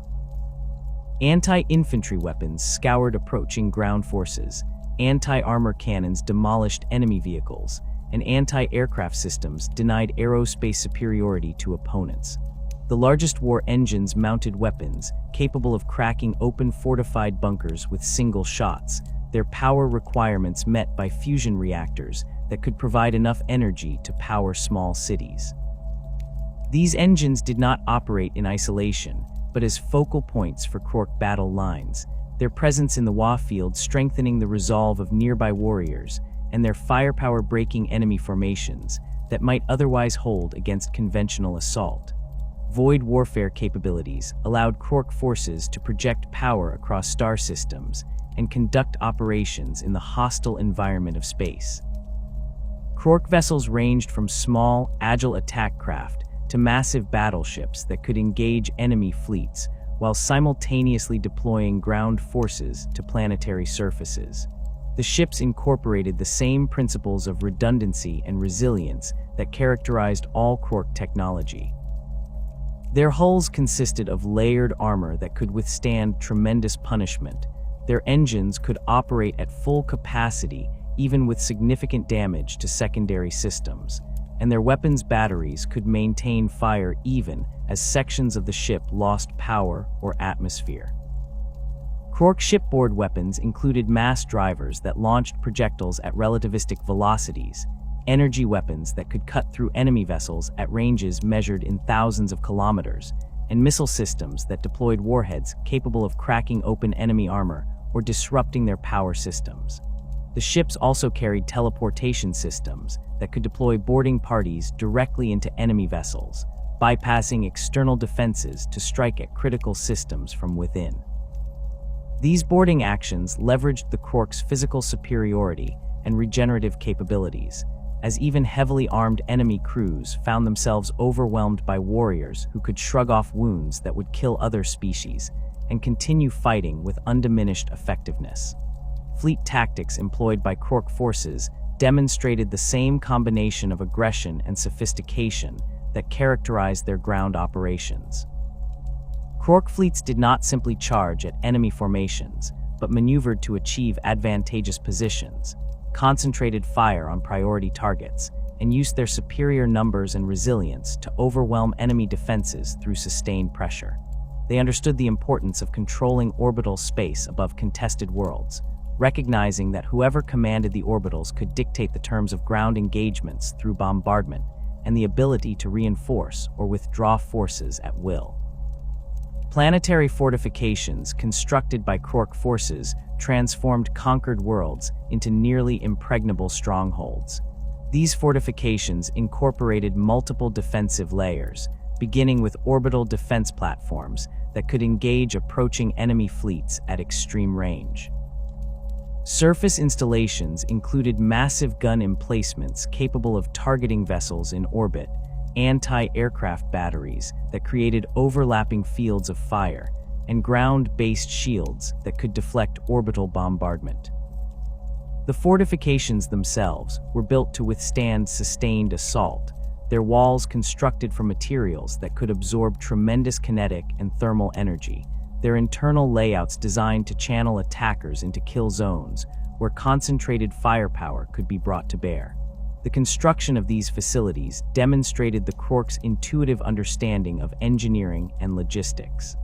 S1: Anti-infantry weapons scoured approaching ground forces, anti-armor cannons demolished enemy vehicles, and anti-aircraft systems denied aerospace superiority to opponents. The largest war engines mounted weapons capable of cracking open fortified bunkers with single shots, their power requirements met by fusion reactors that could provide enough energy to power small cities. These engines did not operate in isolation, but as focal points for Krork battle lines, their presence in the WA field strengthening the resolve of nearby warriors and their firepower breaking enemy formations that might otherwise hold against conventional assault. Void warfare capabilities allowed Krork forces to project power across star systems and conduct operations in the hostile environment of space. Krork vessels ranged from small, agile attack craft to massive battleships that could engage enemy fleets while simultaneously deploying ground forces to planetary surfaces. The ships incorporated the same principles of redundancy and resilience that characterized all Krork technology. Their hulls consisted of layered armor that could withstand tremendous punishment. Their engines could operate at full capacity even with significant damage to secondary systems, and their weapons batteries could maintain fire even as sections of the ship lost power or atmosphere. Krork shipboard weapons included mass drivers that launched projectiles at relativistic velocities, energy weapons that could cut through enemy vessels at ranges measured in thousands of kilometers, and missile systems that deployed warheads capable of cracking open enemy armor or disrupting their power systems. The ships also carried teleportation systems that could deploy boarding parties directly into enemy vessels, bypassing external defenses to strike at critical systems from within. These boarding actions leveraged the Krork's physical superiority and regenerative capabilities, as even heavily armed enemy crews found themselves overwhelmed by warriors who could shrug off wounds that would kill other species and continue fighting with undiminished effectiveness. Fleet tactics employed by Krork forces demonstrated the same combination of aggression and sophistication that characterized their ground operations. Krork fleets did not simply charge at enemy formations, but maneuvered to achieve advantageous positions, concentrated fire on priority targets, and used their superior numbers and resilience to overwhelm enemy defenses through sustained pressure. They understood the importance of controlling orbital space above contested worlds, recognizing that whoever commanded the orbitals could dictate the terms of ground engagements through bombardment and the ability to reinforce or withdraw forces at will. Planetary fortifications constructed by Krork forces transformed conquered worlds into nearly impregnable strongholds. These fortifications incorporated multiple defensive layers, beginning with orbital defense platforms that could engage approaching enemy fleets at extreme range. Surface installations included massive gun emplacements capable of targeting vessels in orbit, anti-aircraft batteries that created overlapping fields of fire, and ground-based shields that could deflect orbital bombardment. The fortifications themselves were built to withstand sustained assault, their walls constructed from materials that could absorb tremendous kinetic and thermal energy, their internal layouts designed to channel attackers into kill zones where concentrated firepower could be brought to bear. The construction of these facilities demonstrated the Krorks' intuitive understanding of engineering and logistics.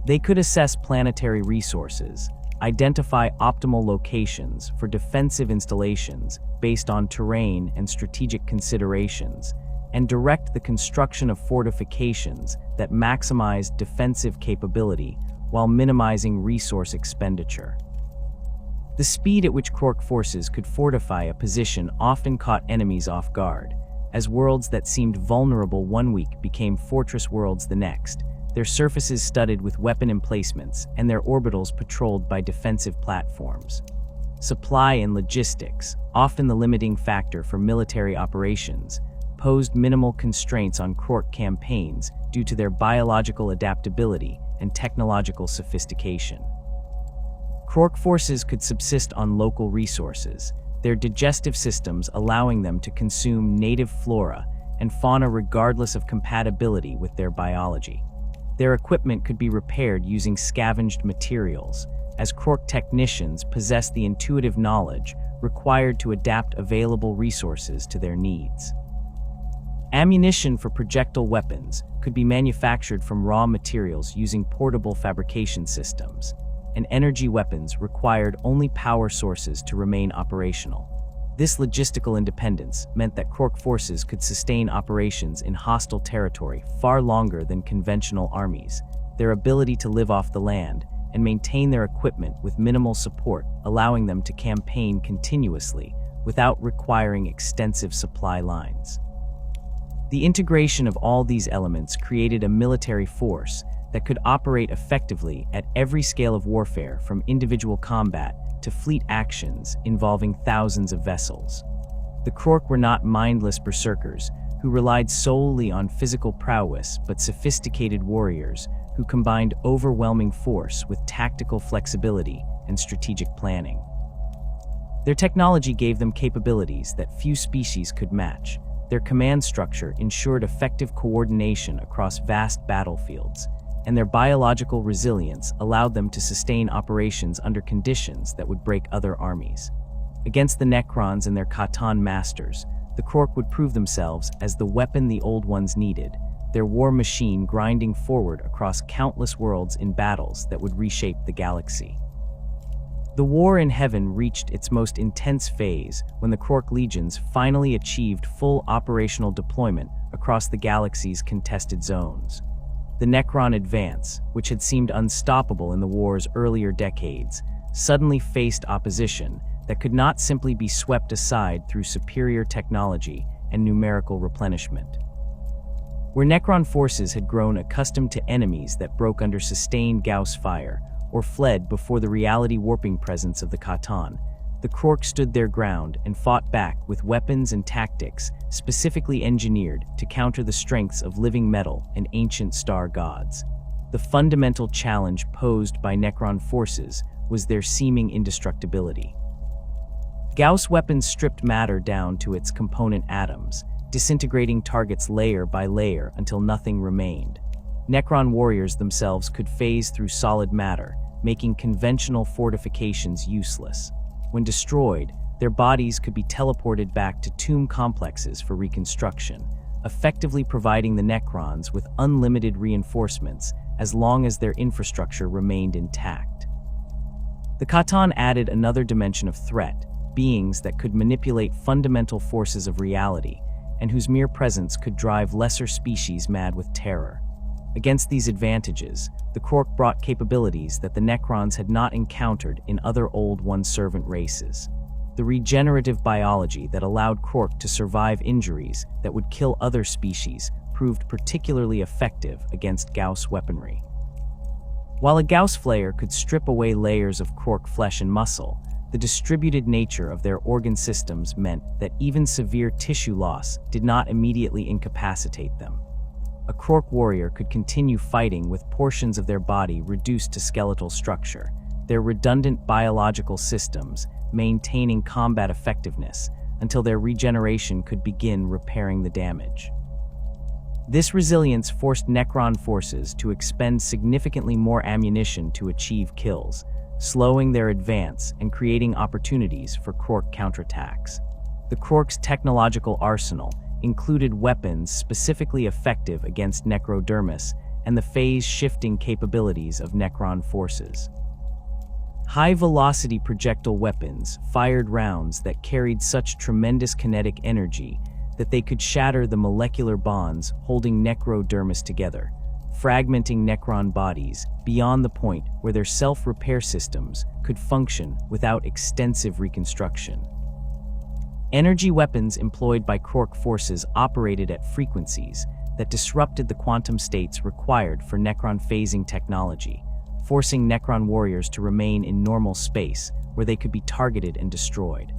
S1: They could assess planetary resources, identify optimal locations for defensive installations based on terrain and strategic considerations, and direct the construction of fortifications that maximized defensive capability while minimizing resource expenditure. The speed at which Krork forces could fortify a position often caught enemies off guard, as worlds that seemed vulnerable one week became fortress worlds the next, their surfaces studded with weapon emplacements and their orbitals patrolled by defensive platforms. Supply and logistics, often the limiting factor for military operations, posed minimal constraints on Krork campaigns due to their biological adaptability and technological sophistication. Krork forces could subsist on local resources, their digestive systems allowing them to consume native flora and fauna regardless of compatibility with their biology. Their equipment could be repaired using scavenged materials, as Krork technicians possessed the intuitive knowledge required to adapt available resources to their needs. Ammunition for projectile weapons could be manufactured from raw materials using portable fabrication systems, and energy weapons required only power sources to remain operational. This logistical independence meant that Krork forces could sustain operations in hostile territory far longer than conventional armies. Their ability to live off the land and maintain their equipment with minimal support, allowing them to campaign continuously without requiring extensive supply lines. The integration of all these elements created a military force that could operate effectively at every scale of warfare, from individual combat to fleet actions involving thousands of vessels. The Krork were not mindless berserkers who relied solely on physical prowess, but sophisticated warriors who combined overwhelming force with tactical flexibility and strategic planning. Their technology gave them capabilities that few species could match. Their command structure ensured effective coordination across vast battlefields, and their biological resilience allowed them to sustain operations under conditions that would break other armies. Against the Necrons and their Khatan masters, the Krork would prove themselves as the weapon the Old Ones needed, their war machine grinding forward across countless worlds in battles that would reshape the galaxy. The war in heaven reached its most intense phase when the Krork legions finally achieved full operational deployment across the galaxy's contested zones. The Necron advance, which had seemed unstoppable in the war's earlier decades, suddenly faced opposition that could not simply be swept aside through superior technology and numerical replenishment. Where Necron forces had grown accustomed to enemies that broke under sustained Gauss fire or fled before the reality-warping presence of the Khatan, The Krork stood their ground and fought back with weapons and tactics specifically engineered to counter the strengths of living metal and ancient star gods. The fundamental challenge posed by Necron forces was their seeming indestructibility. Gauss weapons stripped matter down to its component atoms, disintegrating targets layer by layer until nothing remained. Necron warriors themselves could phase through solid matter, making conventional fortifications useless. When destroyed, their bodies could be teleported back to tomb complexes for reconstruction, effectively providing the Necrons with unlimited reinforcements as long as their infrastructure remained intact. The Khatan added another dimension of threat, beings that could manipulate fundamental forces of reality, and whose mere presence could drive lesser species mad with terror. Against these advantages, the Krork brought capabilities that the Necrons had not encountered in other Old One-Servant races. The regenerative biology that allowed Krork to survive injuries that would kill other species proved particularly effective against Gauss weaponry. While a Gauss flayer could strip away layers of Krork flesh and muscle, the distributed nature of their organ systems meant that even severe tissue loss did not immediately incapacitate them. A Krork warrior could continue fighting with portions of their body reduced to skeletal structure, their redundant biological systems maintaining combat effectiveness until their regeneration could begin repairing the damage. This resilience forced Necron forces to expend significantly more ammunition to achieve kills, slowing their advance and creating opportunities for Krork counterattacks. The Krork's technological arsenal included weapons specifically effective against necrodermis and the phase-shifting capabilities of Necron forces. High-velocity projectile weapons fired rounds that carried such tremendous kinetic energy that they could shatter the molecular bonds holding necrodermis together, fragmenting Necron bodies beyond the point where their self-repair systems could function without extensive reconstruction. Energy weapons employed by Krork forces operated at frequencies that disrupted the quantum states required for Necron phasing technology, forcing Necron warriors to remain in normal space where they could be targeted and destroyed.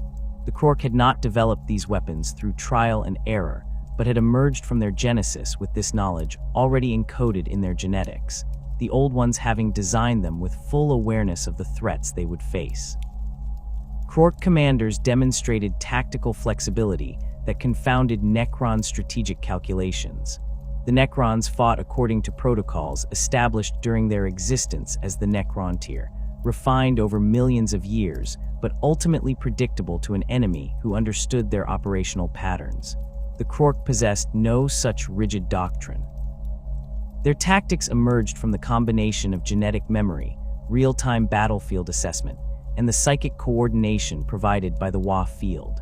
S1: The Krork had not developed these weapons through trial and error, but had emerged from their genesis with this knowledge already encoded in their genetics, the Old Ones having designed them with full awareness of the threats they would face. Krork commanders demonstrated tactical flexibility that confounded Necron strategic calculations. The Necrons fought according to protocols established during their existence as the Necron tier, refined over millions of years, but ultimately predictable to an enemy who understood their operational patterns. The Krork possessed no such rigid doctrine. Their tactics emerged from the combination of genetic memory, real-time battlefield assessment, and the psychic coordination provided by the Wa field.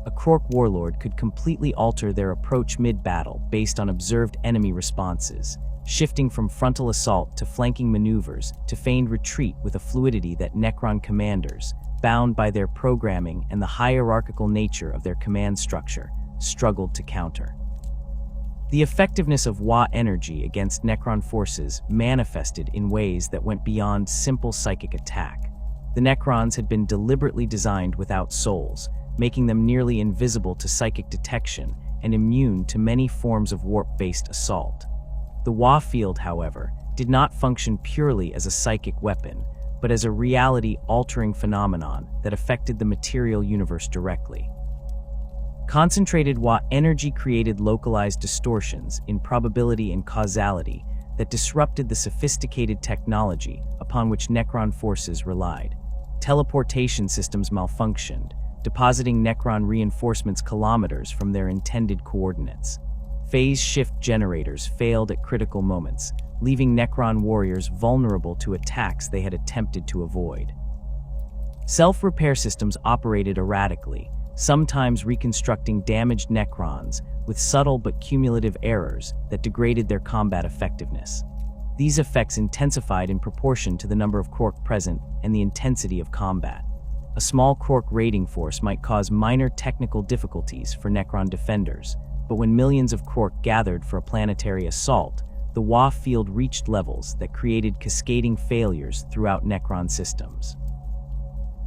S1: A Krork warlord could completely alter their approach mid-battle based on observed enemy responses, shifting from frontal assault to flanking maneuvers to feigned retreat with a fluidity that Necron commanders, bound by their programming and the hierarchical nature of their command structure, struggled to counter. The effectiveness of Wa energy against Necron forces manifested in ways that went beyond simple psychic attack. The Necrons had been deliberately designed without souls, making them nearly invisible to psychic detection and immune to many forms of warp-based assault. The Wa field, however, did not function purely as a psychic weapon, but as a reality-altering phenomenon that affected the material universe directly. Concentrated Wa energy created localized distortions in probability and causality that disrupted the sophisticated technology upon which Necron forces relied. Teleportation systems malfunctioned, depositing Necron reinforcements kilometers from their intended coordinates. Phase shift generators failed at critical moments, leaving Necron warriors vulnerable to attacks they had attempted to avoid. Self-repair systems operated erratically, sometimes reconstructing damaged Necrons with subtle but cumulative errors that degraded their combat effectiveness. These effects intensified in proportion to the number of Krork present and the intensity of combat. A small Krork raiding force might cause minor technical difficulties for Necron defenders, but when millions of Krork gathered for a planetary assault, the Wa field reached levels that created cascading failures throughout Necron systems.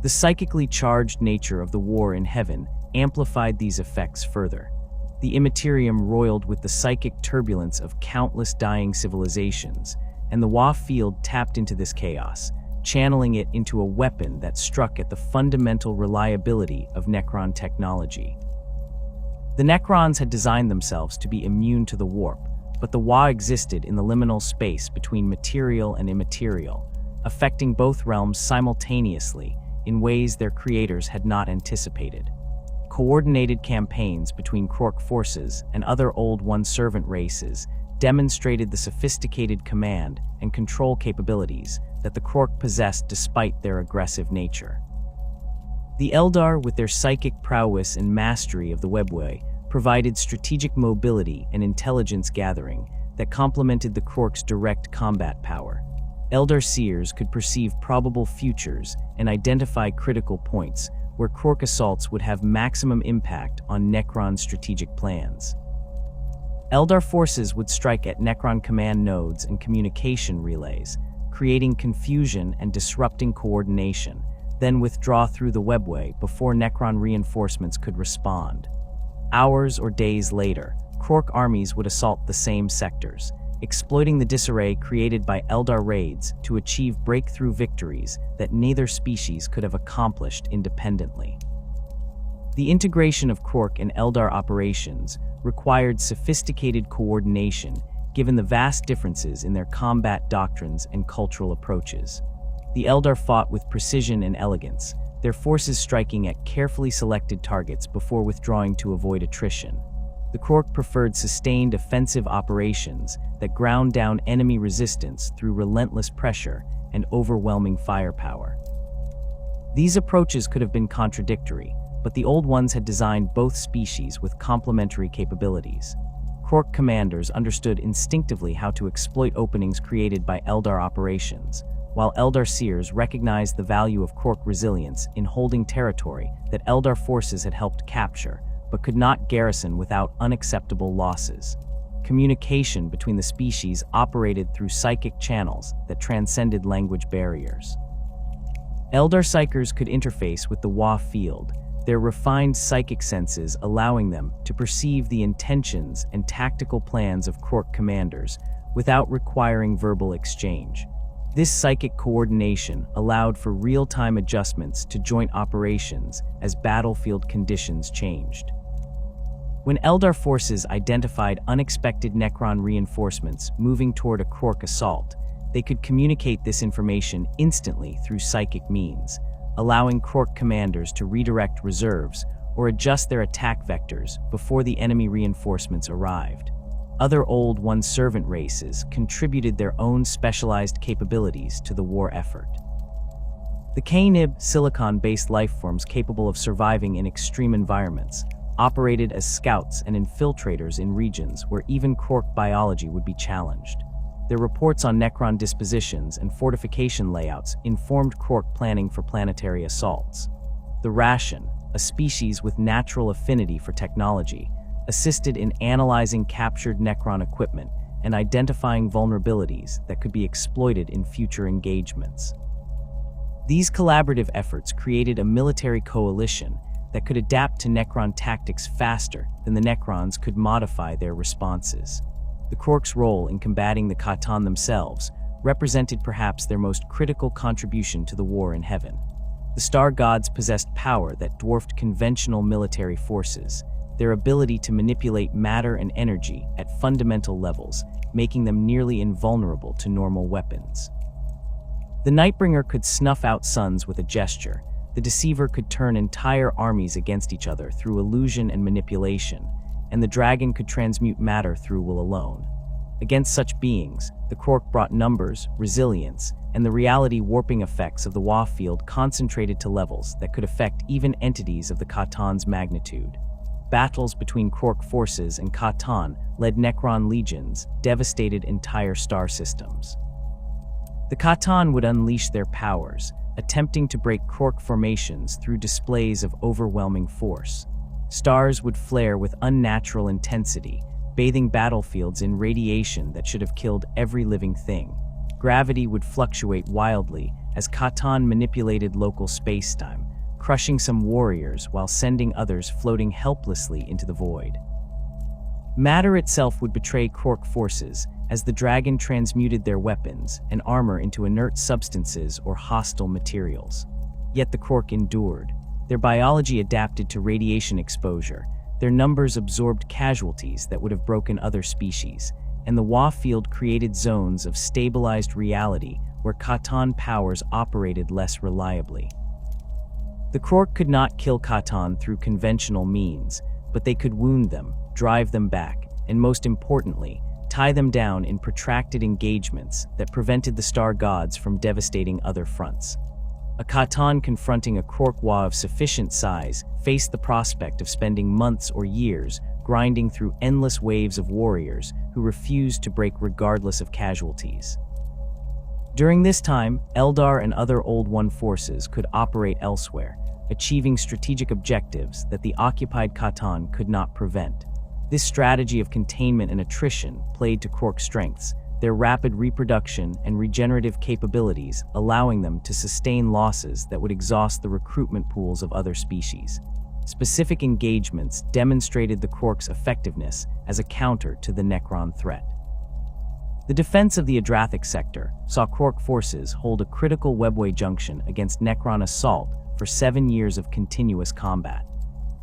S1: The psychically charged nature of the war in heaven amplified these effects further. The Imperium roiled with the psychic turbulence of countless dying civilizations, and the WoW field tapped into this chaos, channeling it into a weapon that struck at the fundamental reliability of Necron technology. The Necrons had designed themselves to be immune to the warp, but the WoW existed in the liminal space between material and immaterial, affecting both realms simultaneously in ways their creators had not anticipated. Coordinated campaigns between Krork forces and other Old One servant races demonstrated the sophisticated command and control capabilities that the Krork possessed despite their aggressive nature. The Eldar, with their psychic prowess and mastery of the webway, provided strategic mobility and intelligence gathering that complemented the Krork's direct combat power. Eldar seers could perceive probable futures and identify critical points where Krork assaults would have maximum impact on Necron's strategic plans. Eldar forces would strike at Necron command nodes and communication relays, creating confusion and disrupting coordination, then withdraw through the webway before Necron reinforcements could respond. Hours or days later, Krork armies would assault the same sectors, exploiting the disarray created by Eldar raids to achieve breakthrough victories that neither species could have accomplished independently. The integration of Krork and Eldar operations required sophisticated coordination given the vast differences in their combat doctrines and cultural approaches. The Eldar fought with precision and elegance, their forces striking at carefully selected targets before withdrawing to avoid attrition. The Krork preferred sustained offensive operations that ground down enemy resistance through relentless pressure and overwhelming firepower. These approaches could have been contradictory, but the Old Ones had designed both species with complementary capabilities. Krork commanders understood instinctively how to exploit openings created by Eldar operations, while Eldar seers recognized the value of Krork resilience in holding territory that Eldar forces had helped capture, but could not garrison without unacceptable losses. Communication between the species operated through psychic channels that transcended language barriers. Eldar psychers could interface with the WoW field, their refined psychic senses allowing them to perceive the intentions and tactical plans of Krork commanders without requiring verbal exchange. This psychic coordination allowed for real-time adjustments to joint operations as battlefield conditions changed. When Eldar forces identified unexpected Necron reinforcements moving toward a Krork assault, they could communicate this information instantly through psychic means, allowing Krork commanders to redirect reserves or adjust their attack vectors before the enemy reinforcements arrived. Other Old One servant races contributed their own specialized capabilities to the war effort. The K-nib, silicon-based lifeforms capable of surviving in extreme environments, operated as scouts and infiltrators in regions where even Krork biology would be challenged. Their reports on Necron dispositions and fortification layouts informed Krork planning for planetary assaults. The Ration, a species with natural affinity for technology, assisted in analyzing captured Necron equipment and identifying vulnerabilities that could be exploited in future engagements. These collaborative efforts created a military coalition that could adapt to Necron tactics faster than the Necrons could modify their responses. The Krork's role in combating the Khatan themselves represented perhaps their most critical contribution to the war in heaven. The star gods possessed power that dwarfed conventional military forces, their ability to manipulate matter and energy at fundamental levels, making them nearly invulnerable to normal weapons. The Nightbringer could snuff out suns with a gesture. The Deceiver could turn entire armies against each other through illusion and manipulation, and the Dragon could transmute matter through will alone. Against such beings, the Krork brought numbers, resilience, and the reality-warping effects of the WoW field concentrated to levels that could affect even entities of the Khatan's magnitude. Battles between Krork forces and Khatan led Necron legions, devastated entire star systems. The Khatan would unleash their powers, attempting to break Krork formations through displays of overwhelming force. Stars would flare with unnatural intensity, bathing battlefields in radiation that should have killed every living thing. Gravity would fluctuate wildly as Catan manipulated local space-time, crushing some warriors while sending others floating helplessly into the void. Matter itself would betray Krork forces as the dragon transmuted their weapons and armor into inert substances or hostile materials. Yet the Krork endured. Their biology adapted to radiation exposure, their numbers absorbed casualties that would have broken other species, and the Wa field created zones of stabilized reality where Catan powers operated less reliably. The Krork could not kill Catan through conventional means, but they could wound them, drive them back, and most importantly, tie them down in protracted engagements that prevented the star gods from devastating other fronts. A Catan confronting a Krork Wa of sufficient size faced the prospect of spending months or years grinding through endless waves of warriors who refused to break regardless of casualties. During this time, Eldar and other Old One forces could operate elsewhere, achieving strategic objectives that the occupied Catan could not prevent. This strategy of containment and attrition played to Krork's strengths, their rapid reproduction and regenerative capabilities allowing them to sustain losses that would exhaust the recruitment pools of other species. Specific engagements demonstrated the Krork's effectiveness as a counter to the Necron threat. The defense of the Adrathic sector saw Krork forces hold a critical webway junction against Necron assault for 7 years of continuous combat.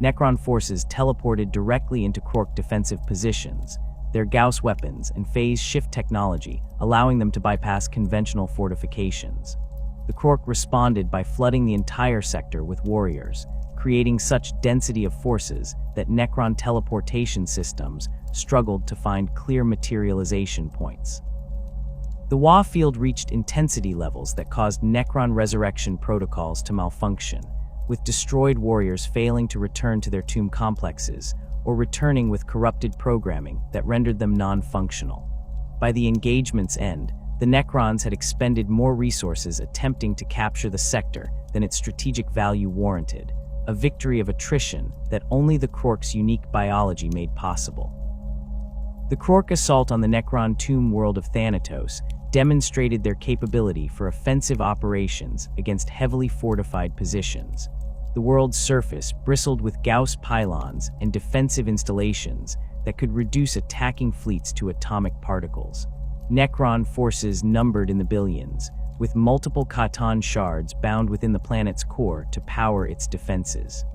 S1: Necron forces teleported directly into Krork defensive positions, their Gauss weapons and phase shift technology allowing them to bypass conventional fortifications. The Krork responded by flooding the entire sector with warriors, creating such density of forces that Necron teleportation systems struggled to find clear materialization points. The Wa field reached intensity levels that caused Necron resurrection protocols to malfunction, with destroyed warriors failing to return to their tomb complexes or returning with corrupted programming that rendered them non-functional. By the engagement's end, the Necrons had expended more resources attempting to capture the sector than its strategic value warranted, a victory of attrition that only the Krork's unique biology made possible. The Krork assault on the Necron tomb world of Thanatos demonstrated their capability for offensive operations against heavily fortified positions. The world's surface bristled with Gauss pylons and defensive installations that could reduce attacking fleets to atomic particles. Necron forces numbered in the billions, with multiple Catan shards bound within the planet's core to power its defenses.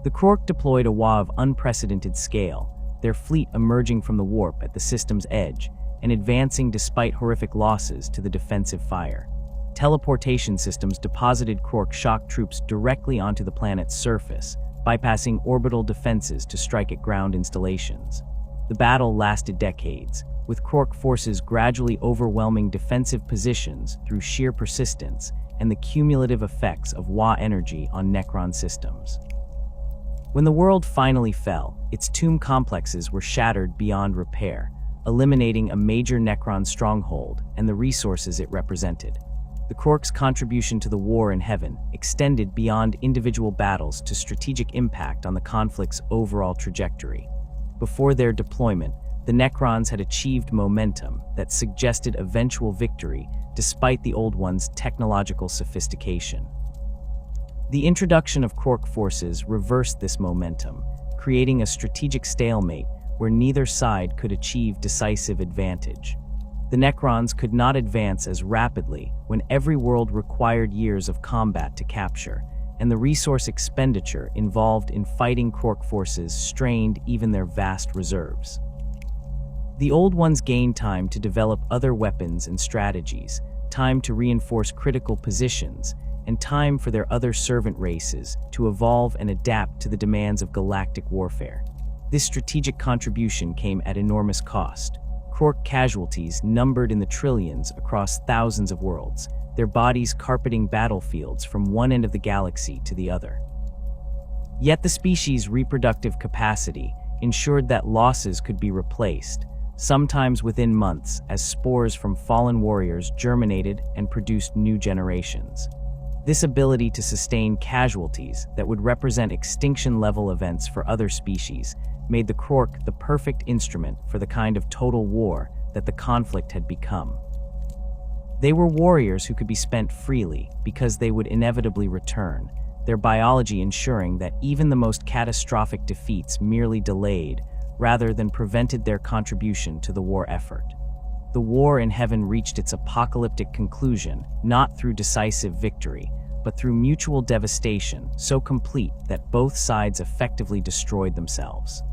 S1: The Krork deployed a Wa of unprecedented scale, their fleet emerging from the warp at the system's edge and advancing despite horrific losses to the defensive fire. Teleportation systems deposited Krork shock troops directly onto the planet's surface, bypassing orbital defenses to strike at ground installations. The battle lasted decades, with Krork forces gradually overwhelming defensive positions through sheer persistence and the cumulative effects of Wa energy on Necron systems. When the world finally fell, its tomb complexes were shattered beyond repair, eliminating a major Necron stronghold and the resources it represented. The Krork's contribution to the war in heaven extended beyond individual battles to strategic impact on the conflict's overall trajectory. Before their deployment, the Necrons had achieved momentum that suggested eventual victory despite the Old One's technological sophistication. The introduction of Krork forces reversed this momentum, creating a strategic stalemate where neither side could achieve decisive advantage. The Necrons could not advance as rapidly when every world required years of combat to capture, and the resource expenditure involved in fighting Krork forces strained even their vast reserves. The Old Ones gained time to develop other weapons and strategies, time to reinforce critical positions, and time for their other servant races to evolve and adapt to the demands of galactic warfare. This strategic contribution came at enormous cost. Krork casualties numbered in the trillions across thousands of worlds, their bodies carpeting battlefields from one end of the galaxy to the other. Yet the species' reproductive capacity ensured that losses could be replaced, sometimes within months, as spores from fallen warriors germinated and produced new generations. This ability to sustain casualties that would represent extinction-level events for other species made the Krork the perfect instrument for the kind of total war that the conflict had become. They were warriors who could be spent freely because they would inevitably return, their biology ensuring that even the most catastrophic defeats merely delayed rather than prevented their contribution to the war effort. The war in heaven reached its apocalyptic conclusion not through decisive victory, but through mutual devastation so complete that both sides effectively destroyed themselves.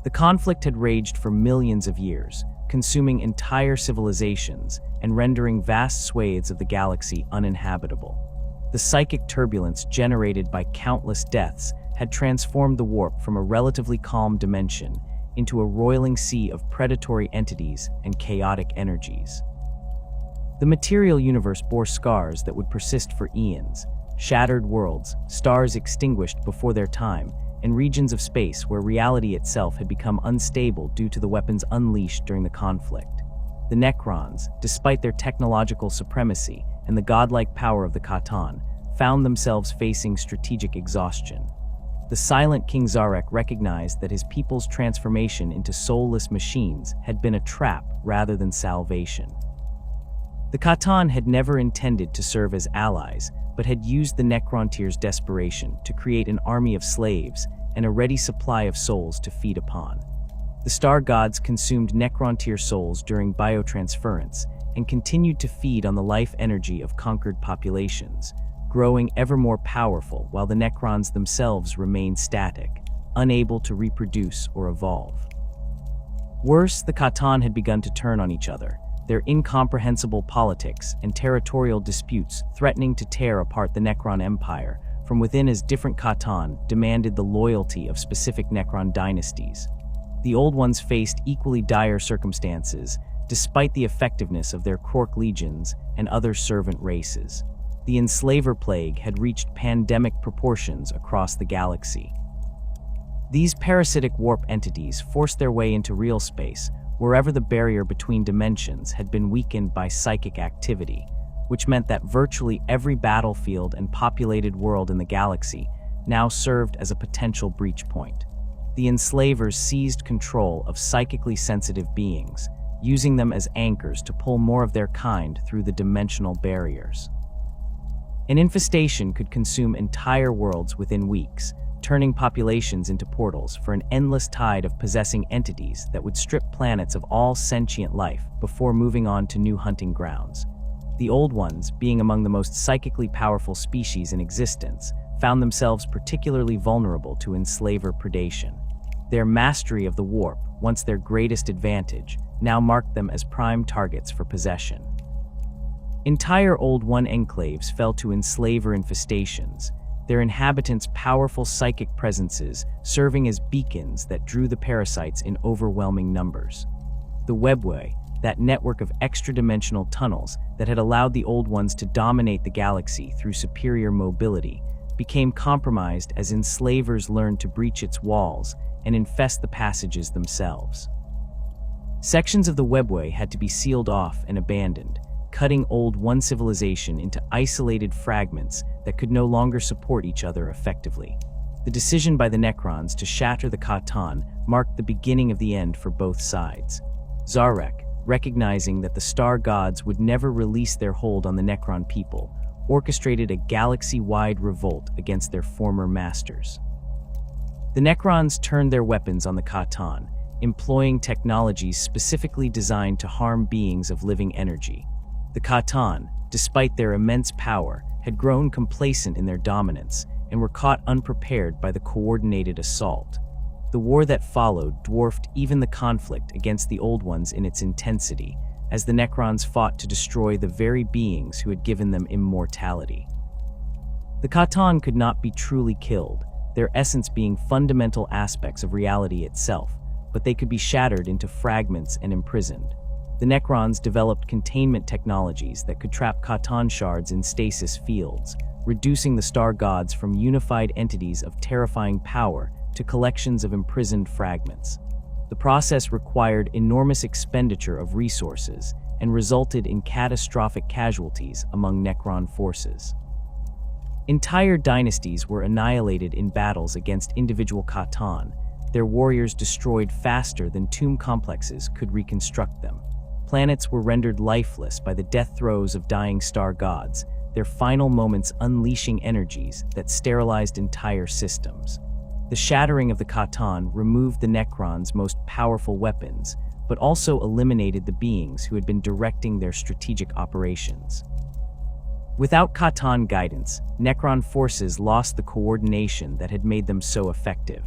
S1: The conflict had raged for millions of years, consuming entire civilizations and rendering vast swathes of the galaxy uninhabitable. The psychic turbulence generated by countless deaths had transformed the warp from a relatively calm dimension into a roiling sea of predatory entities and chaotic energies. The material universe bore scars that would persist for eons: shattered worlds, stars extinguished before their time, and regions of space where reality itself had become unstable due to the weapons unleashed during the conflict. The Necrons, despite their technological supremacy and the godlike power of the Khatan, found themselves facing strategic exhaustion. The silent King Zarek recognized that his people's transformation into soulless machines had been a trap rather than salvation. The Khatan had never intended to serve as allies, but had used the Necrontyrs' desperation to create an army of slaves and a ready supply of souls to feed upon. The star gods consumed Necrontyr souls during biotransference and continued to feed on the life energy of conquered populations, growing ever more powerful while the Necrons themselves remained static, unable to reproduce or evolve. Worse, the Khatan had begun to turn on each other, their incomprehensible politics and territorial disputes threatening to tear apart the Necron Empire from within as different Khatan demanded the loyalty of specific Necron dynasties. The Old Ones faced equally dire circumstances, despite the effectiveness of their Krork legions and other servant races. The Enslaver Plague had reached pandemic proportions across the galaxy. These parasitic warp entities forced their way into real space, wherever the barrier between dimensions had been weakened by psychic activity, which meant that virtually every battlefield and populated world in the galaxy now served as a potential breach point. The Enslavers seized control of psychically sensitive beings, using them as anchors to pull more of their kind through the dimensional barriers. An infestation could consume entire worlds within weeks, turning populations into portals for an endless tide of possessing entities that would strip planets of all sentient life before moving on to new hunting grounds. The Old Ones, being among the most psychically powerful species in existence, found themselves particularly vulnerable to enslaver predation. Their mastery of the warp, once their greatest advantage, now marked them as prime targets for possession. Entire Old One enclaves fell to enslaver infestations, their inhabitants' powerful psychic presences serving as beacons that drew the parasites in overwhelming numbers. The Webway, that network of extra-dimensional tunnels that had allowed the Old Ones to dominate the galaxy through superior mobility, became compromised as enslavers learned to breach its walls and infest the passages themselves. Sections of the Webway had to be sealed off and abandoned, cutting Old One civilization into isolated fragments that could no longer support each other effectively. The decision by the Necrons to shatter the Khatan marked the beginning of the end for both sides. Zarek, recognizing that the star gods would never release their hold on the Necron people, orchestrated a galaxy-wide revolt against their former masters. The Necrons turned their weapons on the Khatan, employing technologies specifically designed to harm beings of living energy. The Khatan, despite their immense power, had grown complacent in their dominance and were caught unprepared by the coordinated assault. The war that followed dwarfed even the conflict against the Old Ones in its intensity, as the Necrons fought to destroy the very beings who had given them immortality. The Khatan could not be truly killed, their essence being fundamental aspects of reality itself, but they could be shattered into fragments and imprisoned. The Necrons developed containment technologies that could trap Khatan shards in stasis fields, reducing the star gods from unified entities of terrifying power to collections of imprisoned fragments. The process required enormous expenditure of resources and resulted in catastrophic casualties among Necron forces. Entire dynasties were annihilated in battles against individual Khatan, their warriors destroyed faster than tomb complexes could reconstruct them. Planets were rendered lifeless by the death throes of dying star gods, their final moments unleashing energies that sterilized entire systems. The shattering of the Khatan removed the Necrons' most powerful weapons, but also eliminated the beings who had been directing their strategic operations. Without Khatan guidance, Necron forces lost the coordination that had made them so effective.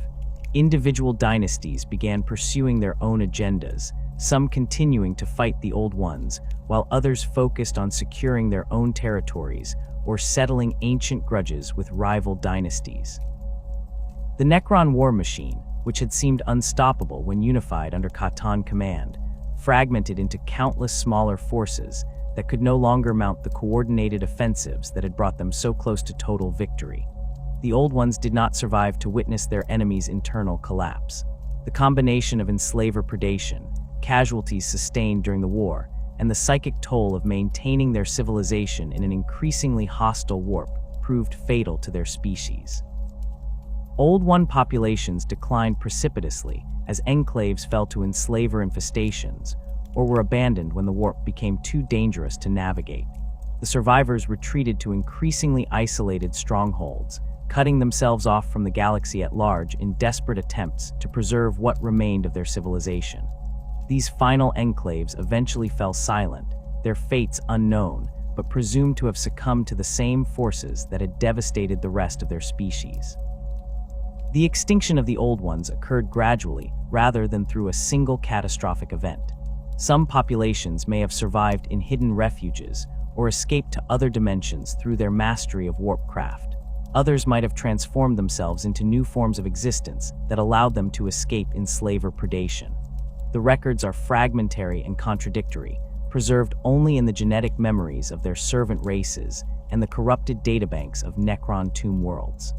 S1: Individual dynasties began pursuing their own agendas, some continuing to fight the Old Ones, while others focused on securing their own territories or settling ancient grudges with rival dynasties. The Necron war machine, which had seemed unstoppable when unified under Khatan command, fragmented into countless smaller forces that could no longer mount the coordinated offensives that had brought them so close to total victory. The Old Ones did not survive to witness their enemy's internal collapse. The combination of enslaver predation, casualties sustained during the war, and the psychic toll of maintaining their civilization in an increasingly hostile warp proved fatal to their species. Old One populations declined precipitously as enclaves fell to enslaver infestations, or were abandoned when the warp became too dangerous to navigate. The survivors retreated to increasingly isolated strongholds, cutting themselves off from the galaxy at large in desperate attempts to preserve what remained of their civilization. These final enclaves eventually fell silent, their fates unknown, but presumed to have succumbed to the same forces that had devastated the rest of their species. The extinction of the Old Ones occurred gradually, rather than through a single catastrophic event. Some populations may have survived in hidden refuges or escaped to other dimensions through their mastery of warp craft. Others might have transformed themselves into new forms of existence that allowed them to escape enslaver predation. The records are fragmentary and contradictory, preserved only in the genetic memories of their servant races and the corrupted databanks of Necron tomb worlds.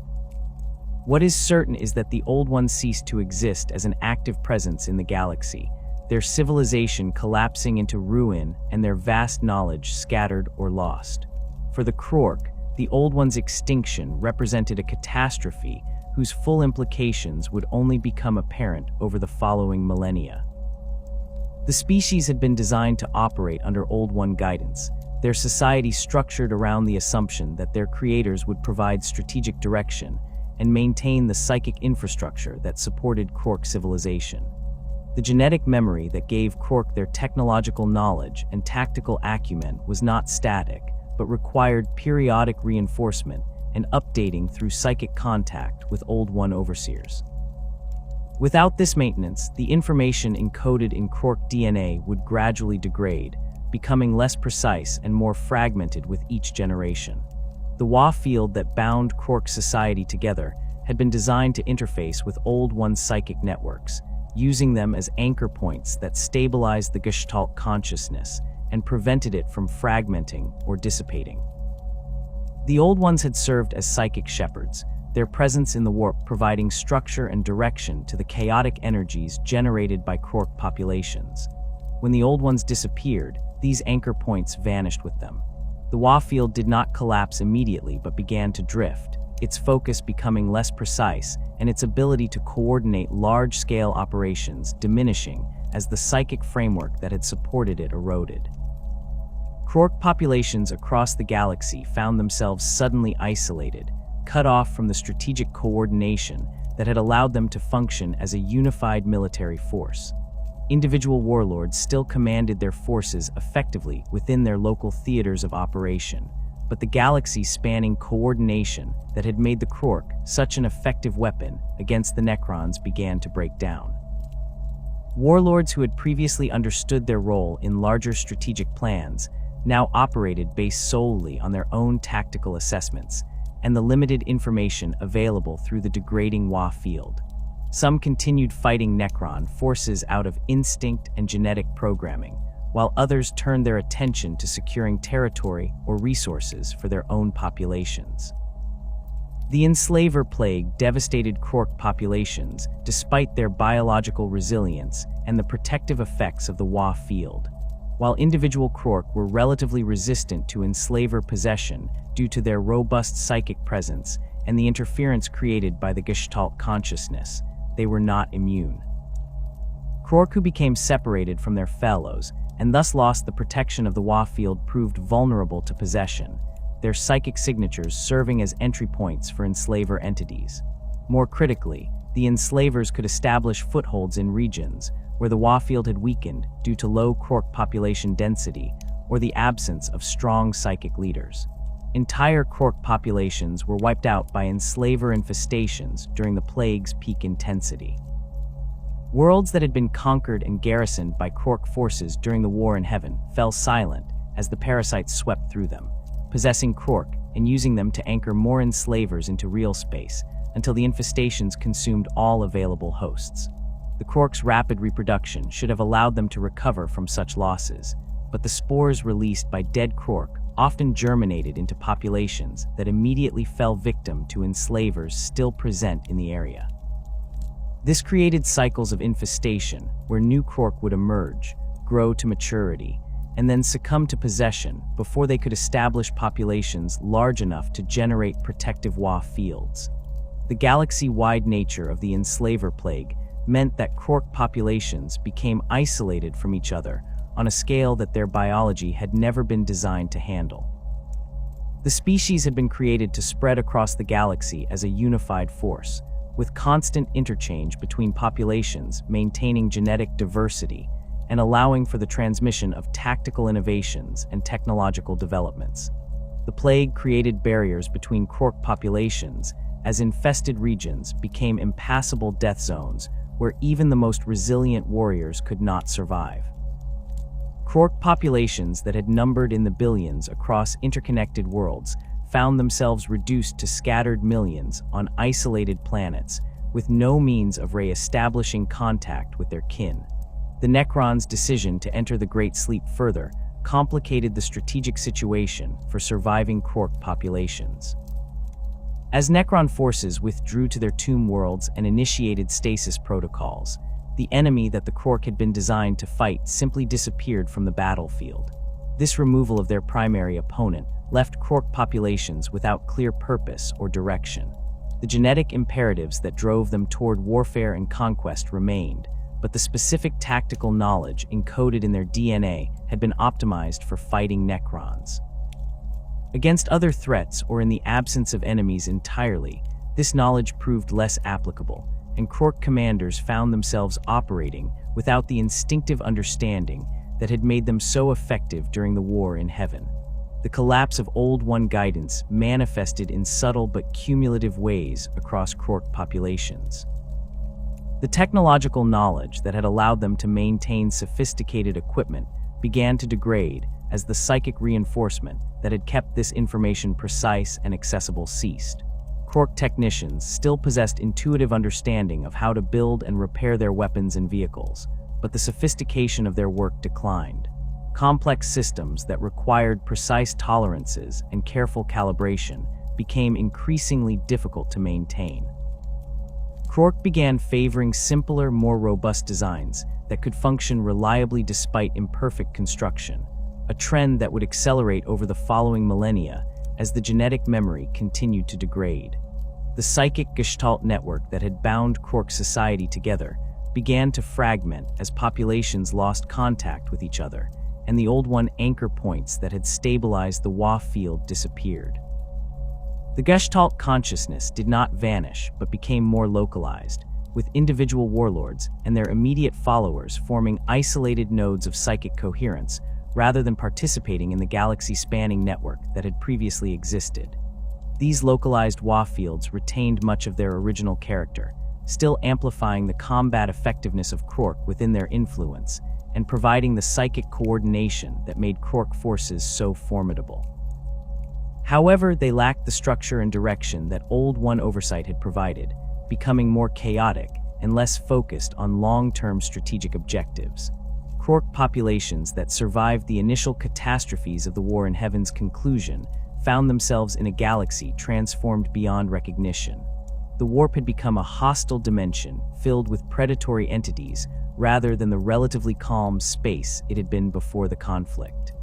S1: What is certain is that the Old Ones ceased to exist as an active presence in the galaxy, their civilization collapsing into ruin and their vast knowledge scattered or lost. For the Krork, the Old Ones' extinction represented a catastrophe whose full implications would only become apparent over the following millennia. The species had been designed to operate under Old One guidance, their society structured around the assumption that their creators would provide strategic direction and maintain the psychic infrastructure that supported Krork civilization. The genetic memory that gave Krork their technological knowledge and tactical acumen was not static, but required periodic reinforcement and updating through psychic contact with Old One overseers. Without this maintenance, the information encoded in Krork DNA would gradually degrade, becoming less precise and more fragmented with each generation. The Wa field that bound Krork society together had been designed to interface with Old One's psychic networks, using them as anchor points that stabilized the Gestalt consciousness and prevented it from fragmenting or dissipating. The Old Ones had served as psychic shepherds, their presence in the warp providing structure and direction to the chaotic energies generated by Krork populations. When the Old Ones disappeared, these anchor points vanished with them. The Wa field did not collapse immediately but began to drift, its focus becoming less precise and its ability to coordinate large-scale operations diminishing as the psychic framework that had supported it eroded. Krork populations across the galaxy found themselves suddenly isolated, cut off from the strategic coordination that had allowed them to function as a unified military force. Individual warlords still commanded their forces effectively within their local theaters of operation, but the galaxy-spanning coordination that had made the Krork such an effective weapon against the Necrons began to break down. Warlords who had previously understood their role in larger strategic plans now operated based solely on their own tactical assessments and the limited information available through the degrading Wa field. Some continued fighting Necron forces out of instinct and genetic programming, while others turned their attention to securing territory or resources for their own populations. The Enslaver Plague devastated Krork populations despite their biological resilience and the protective effects of the Wa field, while individual Krork were relatively resistant to enslaver possession due to their robust psychic presence and the interference created by the Gestalt consciousness. They were not immune. Krork who became separated from their fellows and thus lost the protection of the WA field, proved vulnerable to possession, their psychic signatures serving as entry points for enslaver entities. More critically, the enslavers could establish footholds in regions where the WA field had weakened due to low Krork population density or the absence of strong psychic leaders. Entire Krork populations were wiped out by enslaver infestations during the plague's peak intensity. Worlds that had been conquered and garrisoned by Krork forces during the War in Heaven fell silent as the parasites swept through them, possessing Krork and using them to anchor more enslavers into real space until the infestations consumed all available hosts. The Krork's rapid reproduction should have allowed them to recover from such losses, but the spores released by dead Krork often germinated into populations that immediately fell victim to enslavers still present in the area. This created cycles of infestation where new Krork would emerge, grow to maturity, and then succumb to possession before they could establish populations large enough to generate protective WA fields. The galaxy-wide nature of the Enslaver Plague meant that Krork populations became isolated from each other on a scale that their biology had never been designed to handle. The species had been created to spread across the galaxy as a unified force, with constant interchange between populations maintaining genetic diversity and allowing for the transmission of tactical innovations and technological developments. The plague created barriers between Krork populations as infested regions became impassable death zones where even the most resilient warriors could not survive. Krork populations that had numbered in the billions across interconnected worlds found themselves reduced to scattered millions on isolated planets, with no means of re-establishing contact with their kin. The Necrons' decision to enter the Great Sleep further complicated the strategic situation for surviving Krork populations. As Necron forces withdrew to their tomb worlds and initiated stasis protocols, the enemy that the Krork had been designed to fight simply disappeared from the battlefield. This removal of their primary opponent left Krork populations without clear purpose or direction. The genetic imperatives that drove them toward warfare and conquest remained, but the specific tactical knowledge encoded in their DNA had been optimized for fighting Necrons. Against other threats or in the absence of enemies entirely, this knowledge proved less applicable, and Krork commanders found themselves operating without the instinctive understanding that had made them so effective during the War in Heaven. The collapse of Old One guidance manifested in subtle but cumulative ways across Krork populations. The technological knowledge that had allowed them to maintain sophisticated equipment began to degrade as the psychic reinforcement that had kept this information precise and accessible ceased. Krork technicians still possessed intuitive understanding of how to build and repair their weapons and vehicles, but the sophistication of their work declined. Complex systems that required precise tolerances and careful calibration became increasingly difficult to maintain. Krork began favoring simpler, more robust designs that could function reliably despite imperfect construction, a trend that would accelerate over the following millennia as the genetic memory continued to degrade. The psychic gestalt network that had bound Krork society together began to fragment as populations lost contact with each other, and the Old One anchor points that had stabilized the WA field disappeared. The Gestalt consciousness did not vanish but became more localized, with individual warlords and their immediate followers forming isolated nodes of psychic coherence rather than participating in the galaxy-spanning network that had previously existed. These localized WA fields retained much of their original character, still amplifying the combat effectiveness of Krork within their influence and providing the psychic coordination that made Krork forces so formidable. However, they lacked the structure and direction that Old One oversight had provided, becoming more chaotic and less focused on long-term strategic objectives. Krork populations that survived the initial catastrophes of the War in Heaven's conclusion found themselves in a galaxy transformed beyond recognition. The warp had become a hostile dimension filled with predatory entities rather than the relatively calm space it had been before the conflict.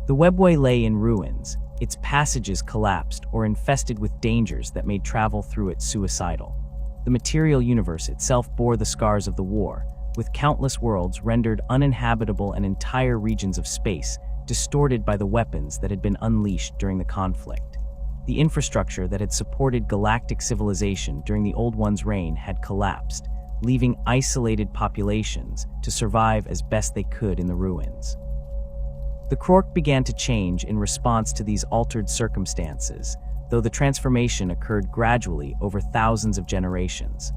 S1: The webway lay in ruins, its passages collapsed or infested with dangers that made travel through it suicidal. The material universe itself bore the scars of the war, with countless worlds rendered uninhabitable and entire regions of space distorted by the weapons that had been unleashed during the conflict. The infrastructure that had supported galactic civilization during the Old One's reign had collapsed, leaving isolated populations to survive as best they could in the ruins. The Krork began to change in response to these altered circumstances, though the transformation occurred gradually over thousands of generations.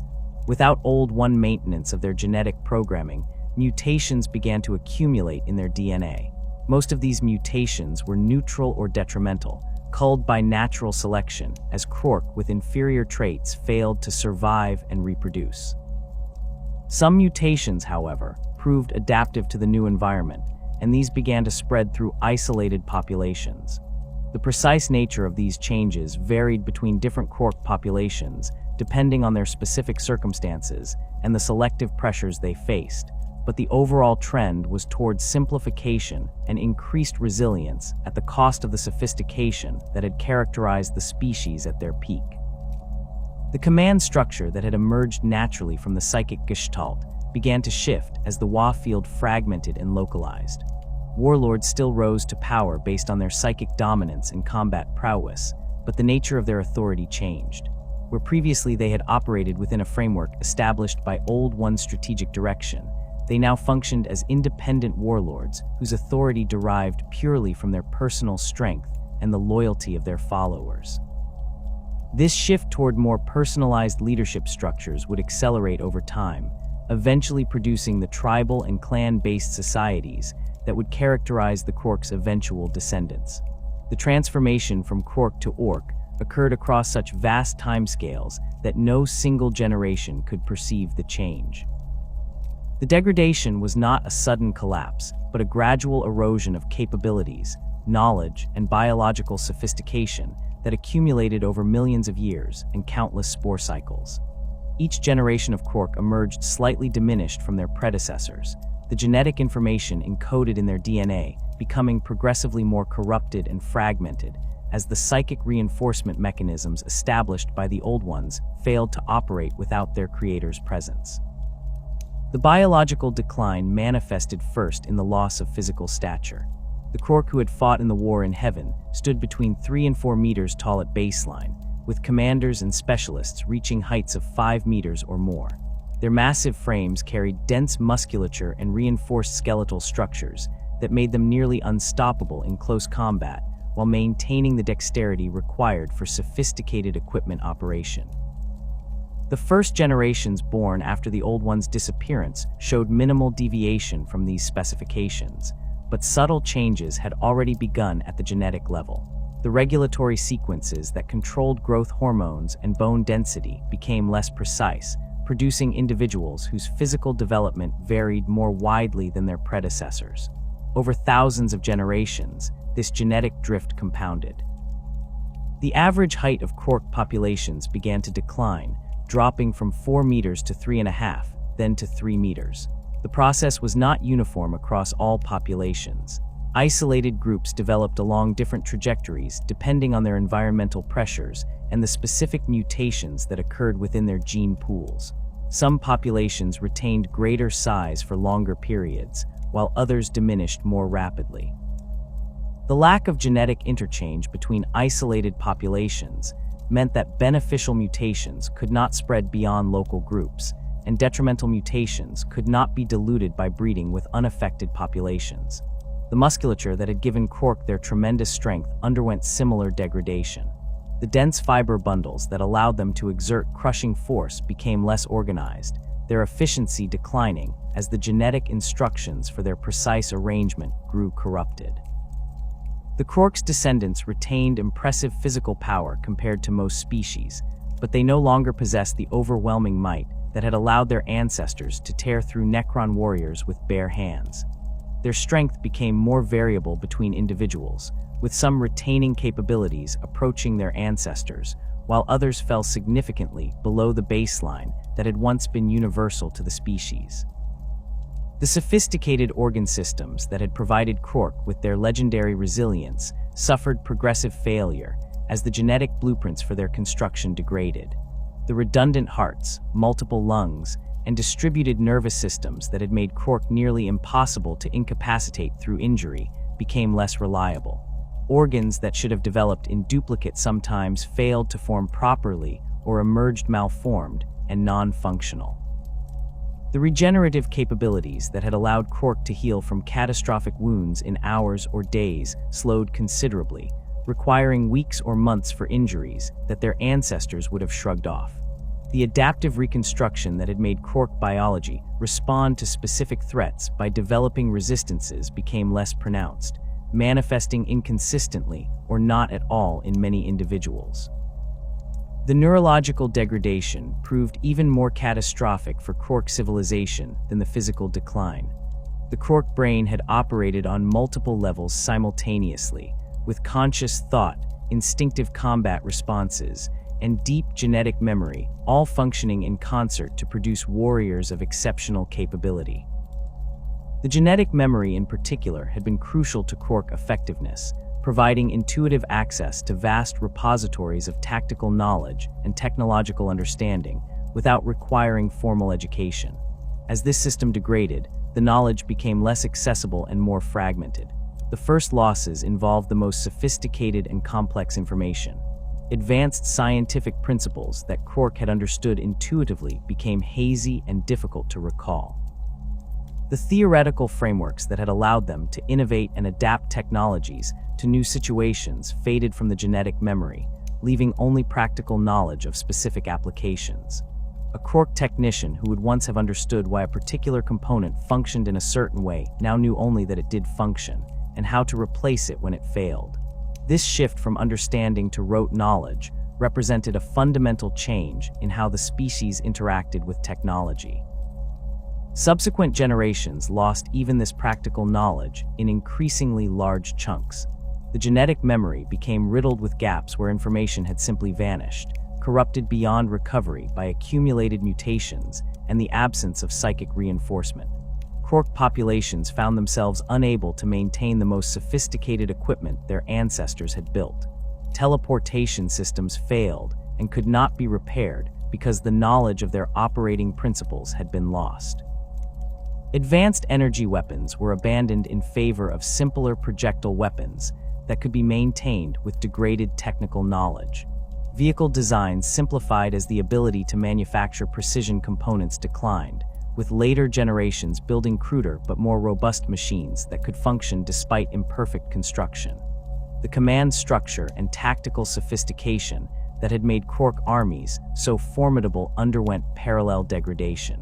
S1: Without Old One maintenance of their genetic programming, mutations began to accumulate in their DNA. Most of these mutations were neutral or detrimental, culled by natural selection, as Krork with inferior traits failed to survive and reproduce. Some mutations, however, proved adaptive to the new environment, and these began to spread through isolated populations. The precise nature of these changes varied between different Krork populations, depending on their specific circumstances and the selective pressures they faced, but the overall trend was towards simplification and increased resilience at the cost of the sophistication that had characterized the species at their peak. The command structure that had emerged naturally from the psychic gestalt began to shift as the Wa field fragmented and localized. Warlords still rose to power based on their psychic dominance and combat prowess, but the nature of their authority changed. Where previously they had operated within a framework established by Old One's strategic direction, they now functioned as independent warlords whose authority derived purely from their personal strength and the loyalty of their followers. This shift toward more personalized leadership structures would accelerate over time, eventually producing the tribal and clan-based societies that would characterize the Krork's eventual descendants. The transformation from Krork to Ork occurred across such vast timescales that no single generation could perceive the change. The degradation was not a sudden collapse, but a gradual erosion of capabilities, knowledge, and biological sophistication that accumulated over millions of years and countless spore cycles. Each generation of Krork emerged slightly diminished from their predecessors, the genetic information encoded in their DNA becoming progressively more corrupted and fragmented as the psychic reinforcement mechanisms established by the Old Ones failed to operate without their creator's presence. The biological decline manifested first in the loss of physical stature. The Krork who had fought in the war in heaven stood between 3 and 4 meters tall at baseline, with commanders and specialists reaching heights of 5 meters or more. Their massive frames carried dense musculature and reinforced skeletal structures that made them nearly unstoppable in close combat while maintaining the dexterity required for sophisticated equipment operation. The first generations born after the Old One's disappearance showed minimal deviation from these specifications, but subtle changes had already begun at the genetic level. The regulatory sequences that controlled growth hormones and bone density became less precise, producing individuals whose physical development varied more widely than their predecessors. Over thousands of generations, this genetic drift compounded. The average height of Krork populations began to decline, dropping from 4 meters to 3.5, then to 3 meters. The process was not uniform across all populations. Isolated groups developed along different trajectories depending on their environmental pressures and the specific mutations that occurred within their gene pools. Some populations retained greater size for longer periods, while others diminished more rapidly. The lack of genetic interchange between isolated populations meant that beneficial mutations could not spread beyond local groups, and detrimental mutations could not be diluted by breeding with unaffected populations. The musculature that had given Krork their tremendous strength underwent similar degradation. The dense fiber bundles that allowed them to exert crushing force became less organized, their efficiency declining as the genetic instructions for their precise arrangement grew corrupted. The Krork's descendants retained impressive physical power compared to most species, but they no longer possessed the overwhelming might that had allowed their ancestors to tear through Necron warriors with bare hands. Their strength became more variable between individuals, with some retaining capabilities approaching their ancestors, while others fell significantly below the baseline that had once been universal to the species. The sophisticated organ systems that had provided Krork with their legendary resilience suffered progressive failure as the genetic blueprints for their construction degraded. The redundant hearts, multiple lungs, and distributed nervous systems that had made Krork nearly impossible to incapacitate through injury became less reliable. Organs that should have developed in duplicate sometimes failed to form properly or emerged malformed and non-functional. The regenerative capabilities that had allowed Krork to heal from catastrophic wounds in hours or days slowed considerably, requiring weeks or months for injuries that their ancestors would have shrugged off. The adaptive reconstruction that had made Krork biology respond to specific threats by developing resistances became less pronounced, manifesting inconsistently or not at all in many individuals. The neurological degradation proved even more catastrophic for Krork civilization than the physical decline. The Krork brain had operated on multiple levels simultaneously, with conscious thought, instinctive combat responses, and deep genetic memory, all functioning in concert to produce warriors of exceptional capability. The genetic memory in particular had been crucial to Krork effectiveness, providing intuitive access to vast repositories of tactical knowledge and technological understanding without requiring formal education. As this system degraded, the knowledge became less accessible and more fragmented. The first losses involved the most sophisticated and complex information. Advanced scientific principles that Krork had understood intuitively became hazy and difficult to recall. The theoretical frameworks that had allowed them to innovate and adapt technologies to new situations faded from the genetic memory, leaving only practical knowledge of specific applications. A Krork technician who would once have understood why a particular component functioned in a certain way now knew only that it did function, and how to replace it when it failed. This shift from understanding to rote knowledge represented a fundamental change in how the species interacted with technology. Subsequent generations lost even this practical knowledge in increasingly large chunks. The genetic memory became riddled with gaps where information had simply vanished, corrupted beyond recovery by accumulated mutations and the absence of psychic reinforcement. Krork populations found themselves unable to maintain the most sophisticated equipment their ancestors had built. Teleportation systems failed and could not be repaired because the knowledge of their operating principles had been lost. Advanced energy weapons were abandoned in favor of simpler projectile weapons that could be maintained with degraded technical knowledge. Vehicle designs simplified as the ability to manufacture precision components declined, with later generations building cruder but more robust machines that could function despite imperfect construction. The command structure and tactical sophistication that had made Krork armies so formidable underwent parallel degradation.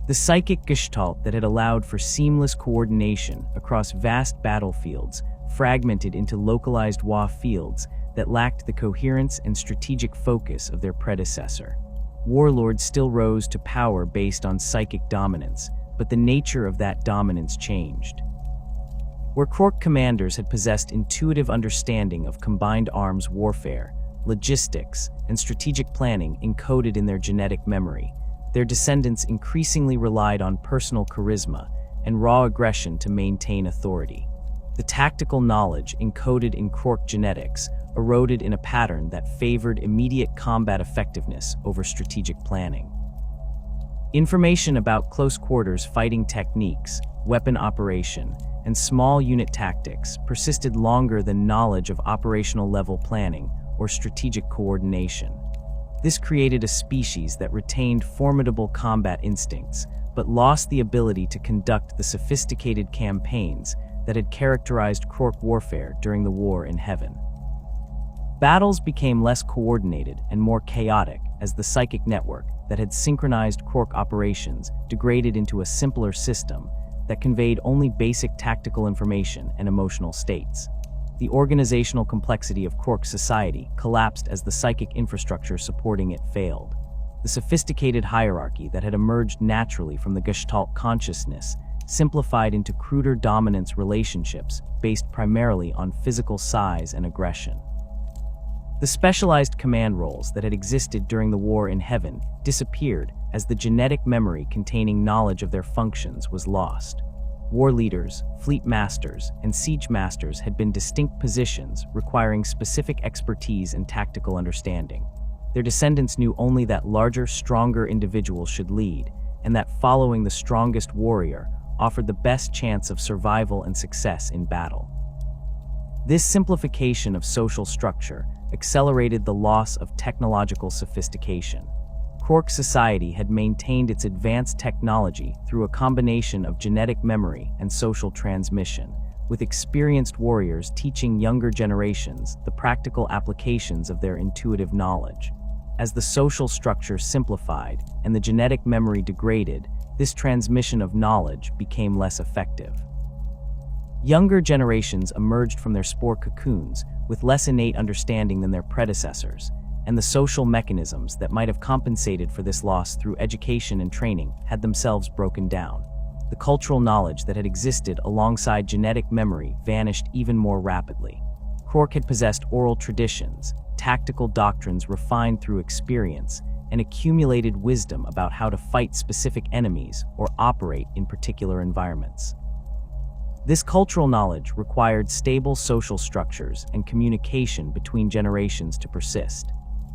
S1: The psychic gestalt that had allowed for seamless coordination across vast battlefields fragmented into localized war fields that lacked the coherence and strategic focus of their predecessor. Warlords still rose to power based on psychic dominance, but the nature of that dominance changed. Where Krork commanders had possessed intuitive understanding of combined arms warfare, logistics, and strategic planning encoded in their genetic memory, their descendants increasingly relied on personal charisma and raw aggression to maintain authority. The tactical knowledge encoded in Krork genetics eroded in a pattern that favored immediate combat effectiveness over strategic planning. Information about close-quarters fighting techniques, weapon operation, and small unit tactics persisted longer than knowledge of operational-level planning or strategic coordination. This created a species that retained formidable combat instincts, but lost the ability to conduct the sophisticated campaigns that had characterized Krork warfare during the War in Heaven. Battles became less coordinated and more chaotic as the psychic network that had synchronized Krork operations degraded into a simpler system that conveyed only basic tactical information and emotional states. The organizational complexity of Krork society collapsed as the psychic infrastructure supporting it failed. The sophisticated hierarchy that had emerged naturally from the Gestalt consciousness simplified into cruder dominance relationships based primarily on physical size and aggression. The specialized command roles that had existed during the War in Heaven disappeared as the genetic memory containing knowledge of their functions was lost. War leaders, fleet masters, and siege masters had been distinct positions requiring specific expertise and tactical understanding. Their descendants knew only that larger, stronger individuals should lead, and that following the strongest warrior offered the best chance of survival and success in battle. This simplification of social structure accelerated the loss of technological sophistication. Krork society had maintained its advanced technology through a combination of genetic memory and social transmission, with experienced warriors teaching younger generations the practical applications of their intuitive knowledge. As the social structure simplified and the genetic memory degraded, this transmission of knowledge became less effective. Younger generations emerged from their spore cocoons with less innate understanding than their predecessors, and the social mechanisms that might have compensated for this loss through education and training had themselves broken down. The cultural knowledge that had existed alongside genetic memory vanished even more rapidly. Krork had possessed oral traditions, tactical doctrines refined through experience, and accumulated wisdom about how to fight specific enemies or operate in particular environments. This cultural knowledge required stable social structures and communication between generations to persist.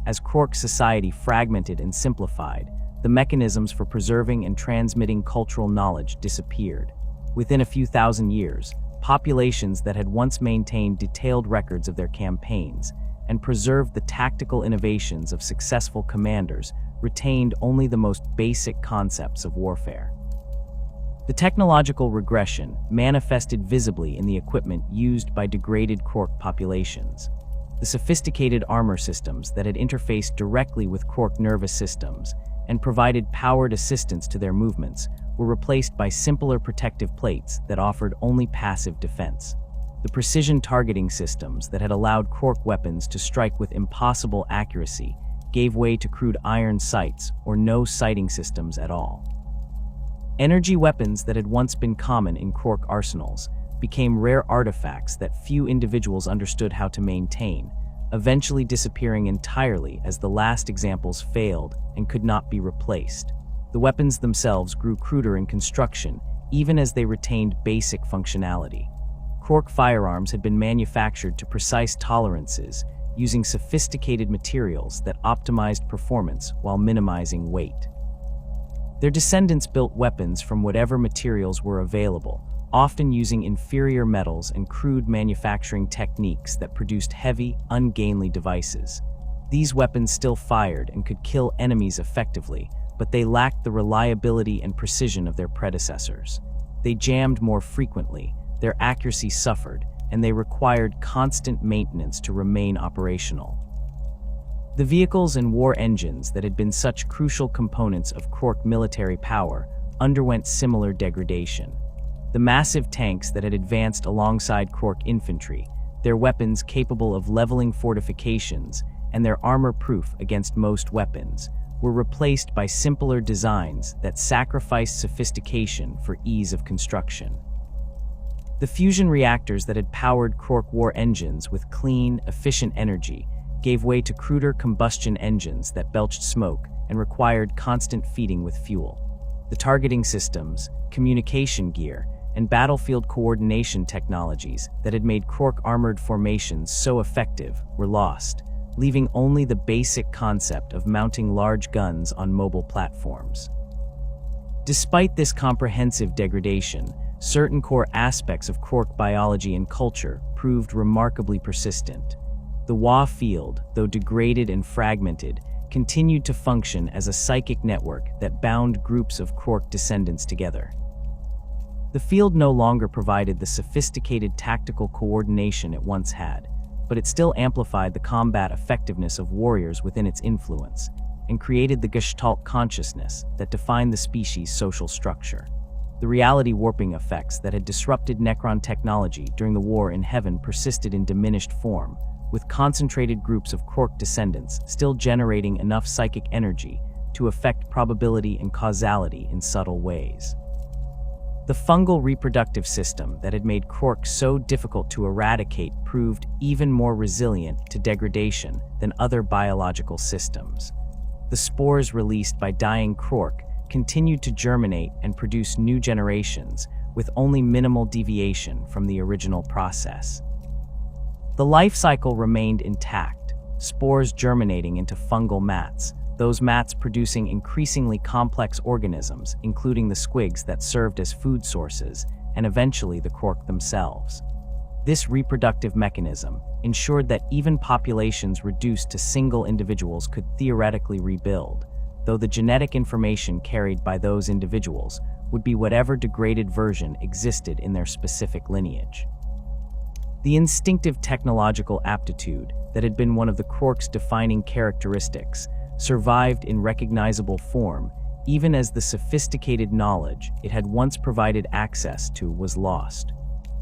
S1: As Krork society fragmented and simplified, the mechanisms for preserving and transmitting cultural knowledge disappeared. Within a few thousand years, populations that had once maintained detailed records of their campaigns and preserved the tactical innovations of successful commanders retained only the most basic concepts of warfare. The technological regression manifested visibly in the equipment used by degraded Krork populations. The sophisticated armor systems that had interfaced directly with Krork nervous systems and provided powered assistance to their movements were replaced by simpler protective plates that offered only passive defense. The precision targeting systems that had allowed Krork weapons to strike with impossible accuracy gave way to crude iron sights or no sighting systems at all. Energy weapons that had once been common in Krork arsenals became rare artifacts that few individuals understood how to maintain, eventually disappearing entirely as the last examples failed and could not be replaced. The weapons themselves grew cruder in construction, even as they retained basic functionality. Krork firearms had been manufactured to precise tolerances, using sophisticated materials that optimized performance while minimizing weight. Their descendants built weapons from whatever materials were available, often using inferior metals and crude manufacturing techniques that produced heavy, ungainly devices. These weapons still fired and could kill enemies effectively, but they lacked the reliability and precision of their predecessors. They jammed more frequently, their accuracy suffered, and they required constant maintenance to remain operational. The vehicles and war engines that had been such crucial components of Krork military power underwent similar degradation. The massive tanks that had advanced alongside Krork infantry, their weapons capable of leveling fortifications, and their armor-proof against most weapons, were replaced by simpler designs that sacrificed sophistication for ease of construction. The fusion reactors that had powered Krork war engines with clean, efficient energy gave way to cruder combustion engines that belched smoke and required constant feeding with fuel. The targeting systems, communication gear, and battlefield coordination technologies that had made Krork armored formations so effective were lost, leaving only the basic concept of mounting large guns on mobile platforms. Despite this comprehensive degradation, certain core aspects of Krork biology and culture proved remarkably persistent. The Wa field, though degraded and fragmented, continued to function as a psychic network that bound groups of Krork descendants together. The field no longer provided the sophisticated tactical coordination it once had, but it still amplified the combat effectiveness of warriors within its influence, and created the Gestalt consciousness that defined the species' social structure. The reality warping effects that had disrupted Necron technology during the War in Heaven persisted in diminished form, with concentrated groups of Krork descendants still generating enough psychic energy to affect probability and causality in subtle ways. The fungal reproductive system that had made Krork so difficult to eradicate proved even more resilient to degradation than other biological systems. The spores released by dying Krork continued to germinate and produce new generations with only minimal deviation from the original process. The life cycle remained intact, spores germinating into fungal mats, those mats producing increasingly complex organisms, including the squigs that served as food sources, and eventually the Krork themselves. This reproductive mechanism ensured that even populations reduced to single individuals could theoretically rebuild, though the genetic information carried by those individuals would be whatever degraded version existed in their specific lineage. The instinctive technological aptitude that had been one of the Krork's defining characteristics survived in recognizable form, even as the sophisticated knowledge it had once provided access to was lost.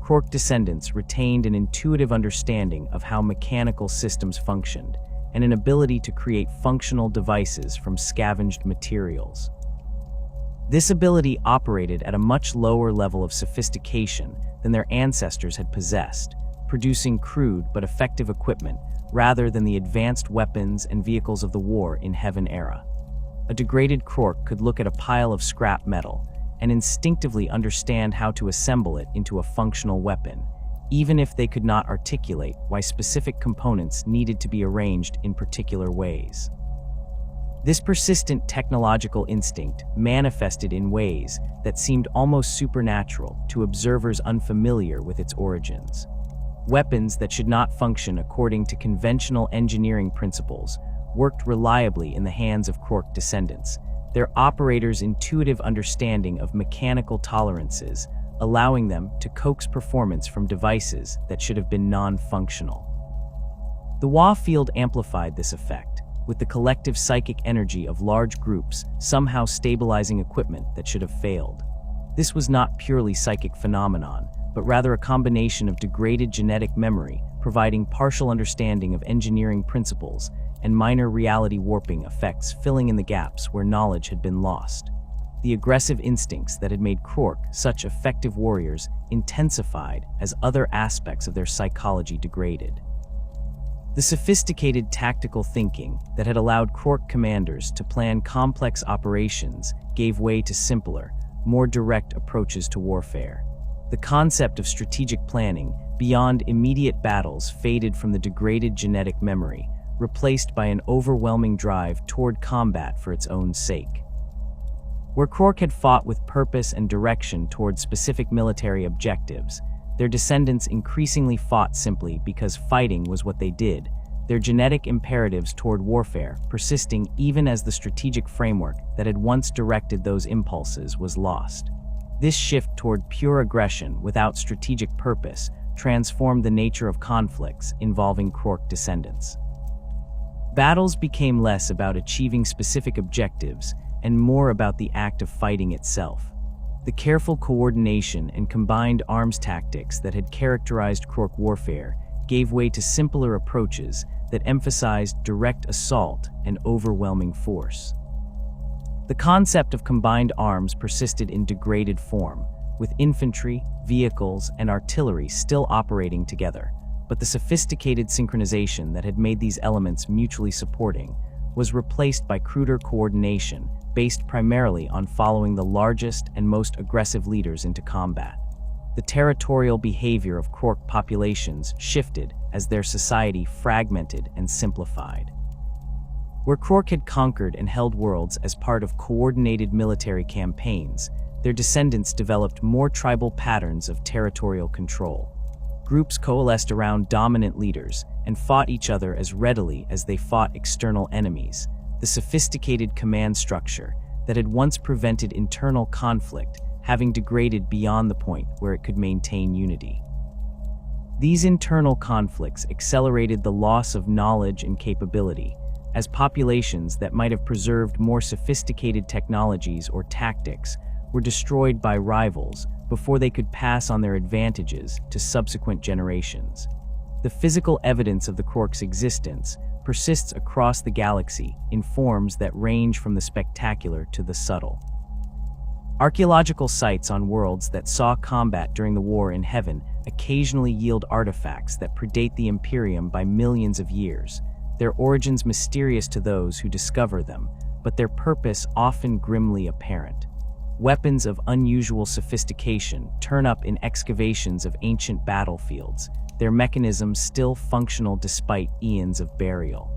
S1: Krork descendants retained an intuitive understanding of how mechanical systems functioned, and an ability to create functional devices from scavenged materials. This ability operated at a much lower level of sophistication than their ancestors had possessed, producing crude but effective equipment rather than the advanced weapons and vehicles of the War in Heaven era. A degraded Krork could look at a pile of scrap metal and instinctively understand how to assemble it into a functional weapon, even if they could not articulate why specific components needed to be arranged in particular ways. This persistent technological instinct manifested in ways that seemed almost supernatural to observers unfamiliar with its origins. Weapons that should not function according to conventional engineering principles worked reliably in the hands of Krork descendants, their operators' intuitive understanding of mechanical tolerances, allowing them to coax performance from devices that should have been non-functional. The Wa field amplified this effect, with the collective psychic energy of large groups somehow stabilizing equipment that should have failed. This was not purely psychic phenomenon, but rather a combination of degraded genetic memory, providing partial understanding of engineering principles, and minor reality warping effects filling in the gaps where knowledge had been lost. The aggressive instincts that had made Krork such effective warriors intensified as other aspects of their psychology degraded. The sophisticated tactical thinking that had allowed Krork commanders to plan complex operations gave way to simpler, more direct approaches to warfare. The concept of strategic planning beyond immediate battles faded from the degraded genetic memory, replaced by an overwhelming drive toward combat for its own sake. Where Krork had fought with purpose and direction toward specific military objectives, their descendants increasingly fought simply because fighting was what they did, their genetic imperatives toward warfare persisting even as the strategic framework that had once directed those impulses was lost. This shift toward pure aggression without strategic purpose transformed the nature of conflicts involving Krork descendants. Battles became less about achieving specific objectives and more about the act of fighting itself. The careful coordination and combined arms tactics that had characterized Krork warfare gave way to simpler approaches that emphasized direct assault and overwhelming force. The concept of combined arms persisted in degraded form, with infantry, vehicles, and artillery still operating together, but the sophisticated synchronization that had made these elements mutually supporting was replaced by cruder coordination based primarily on following the largest and most aggressive leaders into combat. The territorial behavior of Krork populations shifted as their society fragmented and simplified. Where Krork had conquered and held worlds as part of coordinated military campaigns, their descendants developed more tribal patterns of territorial control. Groups coalesced around dominant leaders and fought each other as readily as they fought external enemies. The sophisticated command structure that had once prevented internal conflict having degraded beyond the point where it could maintain unity. These internal conflicts accelerated the loss of knowledge and capability, as populations that might have preserved more sophisticated technologies or tactics were destroyed by rivals before they could pass on their advantages to subsequent generations. The physical evidence of the Krork's existence persists across the galaxy in forms that range from the spectacular to the subtle. Archaeological sites on worlds that saw combat during the War in Heaven occasionally yield artifacts that predate the Imperium by millions of years, their origins mysterious to those who discover them, but their purpose often grimly apparent. Weapons of unusual sophistication turn up in excavations of ancient battlefields, their mechanisms still functional despite eons of burial.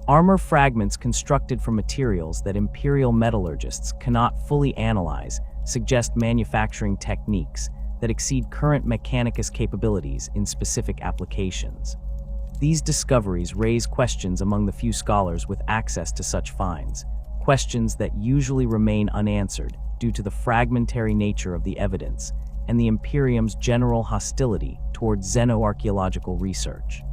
S1: Armor fragments constructed from materials that Imperial metallurgists cannot fully analyze suggest manufacturing techniques that exceed current Mechanicus capabilities in specific applications. These discoveries raise questions among the few scholars with access to such finds, questions that usually remain unanswered due to the fragmentary nature of the evidence and the Imperium's general hostility toward xenoarchaeological research.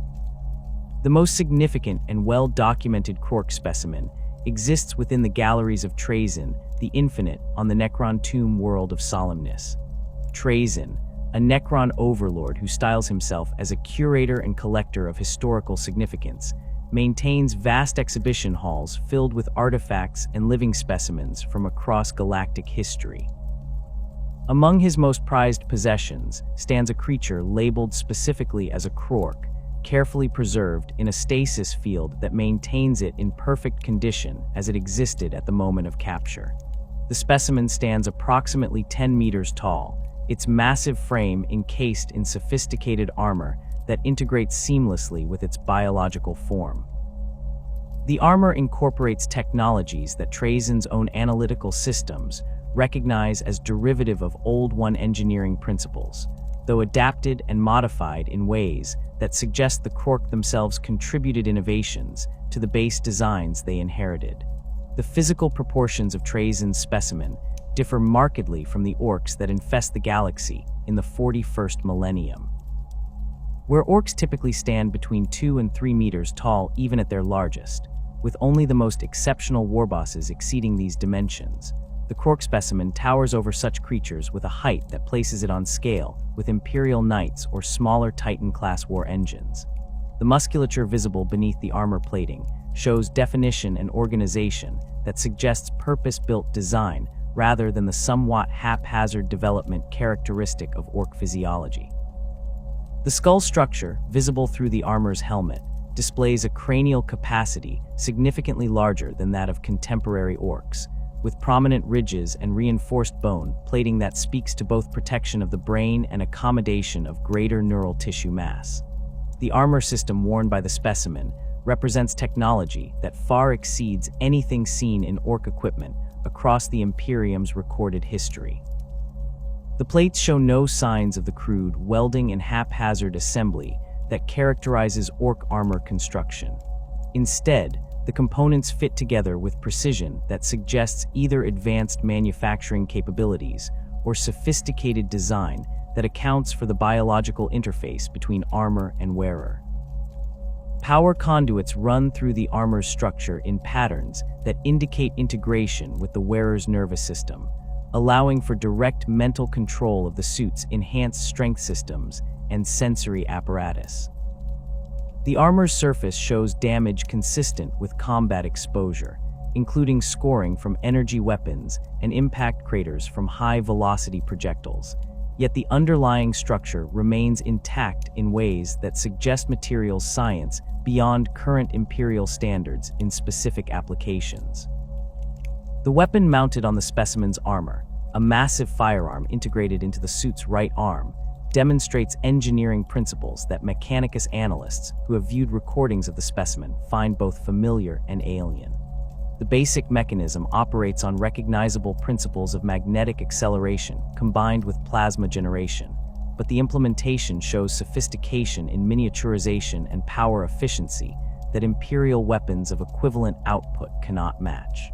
S1: The most significant and well-documented Krork specimen exists within the galleries of Trazyn, the Infinite, on the Necron tomb world of Solemnis. Trazyn, a Necron overlord who styles himself as a curator and collector of historical significance, maintains vast exhibition halls filled with artifacts and living specimens from across galactic history. Among his most prized possessions stands a creature labeled specifically as a Krork, carefully preserved in a stasis field that maintains it in perfect condition as it existed at the moment of capture. The specimen stands approximately 10 meters tall, its massive frame encased in sophisticated armor that integrates seamlessly with its biological form. The armor incorporates technologies that Trazyn's own analytical systems recognize as derivative of Old One engineering principles, though adapted and modified in ways that suggest the Krork themselves contributed innovations to the base designs they inherited. The physical proportions of Trazyn's specimen differ markedly from the Orks that infest the galaxy in the 41st millennium. Where Orks typically stand between 2 and 3 meters tall even at their largest, with only the most exceptional warbosses exceeding these dimensions, the Krork specimen towers over such creatures with a height that places it on scale with Imperial Knights or smaller Titan-class war engines. The musculature visible beneath the armor plating shows definition and organization that suggests purpose-built design rather than the somewhat haphazard development characteristic of Ork physiology. The skull structure, visible through the armor's helmet, displays a cranial capacity significantly larger than that of contemporary Orks, with prominent ridges and reinforced bone plating that speaks to both protection of the brain and accommodation of greater neural tissue mass. The armor system worn by the specimen represents technology that far exceeds anything seen in Ork equipment across the Imperium's recorded history. The plates show no signs of the crude welding and haphazard assembly that characterizes Ork armor construction. Instead, the components fit together with precision that suggests either advanced manufacturing capabilities or sophisticated design that accounts for the biological interface between armor and wearer. Power conduits run through the armor's structure in patterns that indicate integration with the wearer's nervous system, allowing for direct mental control of the suit's enhanced strength systems and sensory apparatus. The armor's surface shows damage consistent with combat exposure, including scoring from energy weapons and impact craters from high-velocity projectiles, yet the underlying structure remains intact in ways that suggest materials science beyond current Imperial standards in specific applications. The weapon mounted on the specimen's armor, a massive firearm integrated into the suit's right arm, demonstrates engineering principles that Mechanicus analysts who have viewed recordings of the specimen find both familiar and alien. The basic mechanism operates on recognizable principles of magnetic acceleration combined with plasma generation, but the implementation shows sophistication in miniaturization and power efficiency that Imperial weapons of equivalent output cannot match.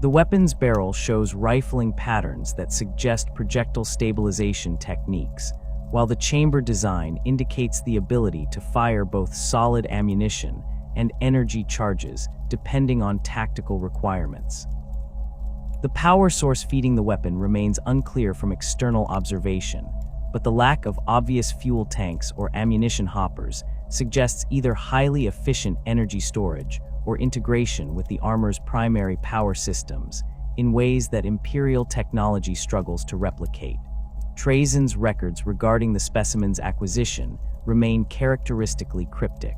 S1: The weapon's barrel shows rifling patterns that suggest projectile stabilization techniques, while the chamber design indicates the ability to fire both solid ammunition and energy charges depending on tactical requirements. The power source feeding the weapon remains unclear from external observation, but the lack of obvious fuel tanks or ammunition hoppers suggests either highly efficient energy storage or integration with the armor's primary power systems in ways that Imperial technology struggles to replicate. Trazyn's records regarding the specimen's acquisition remain characteristically cryptic.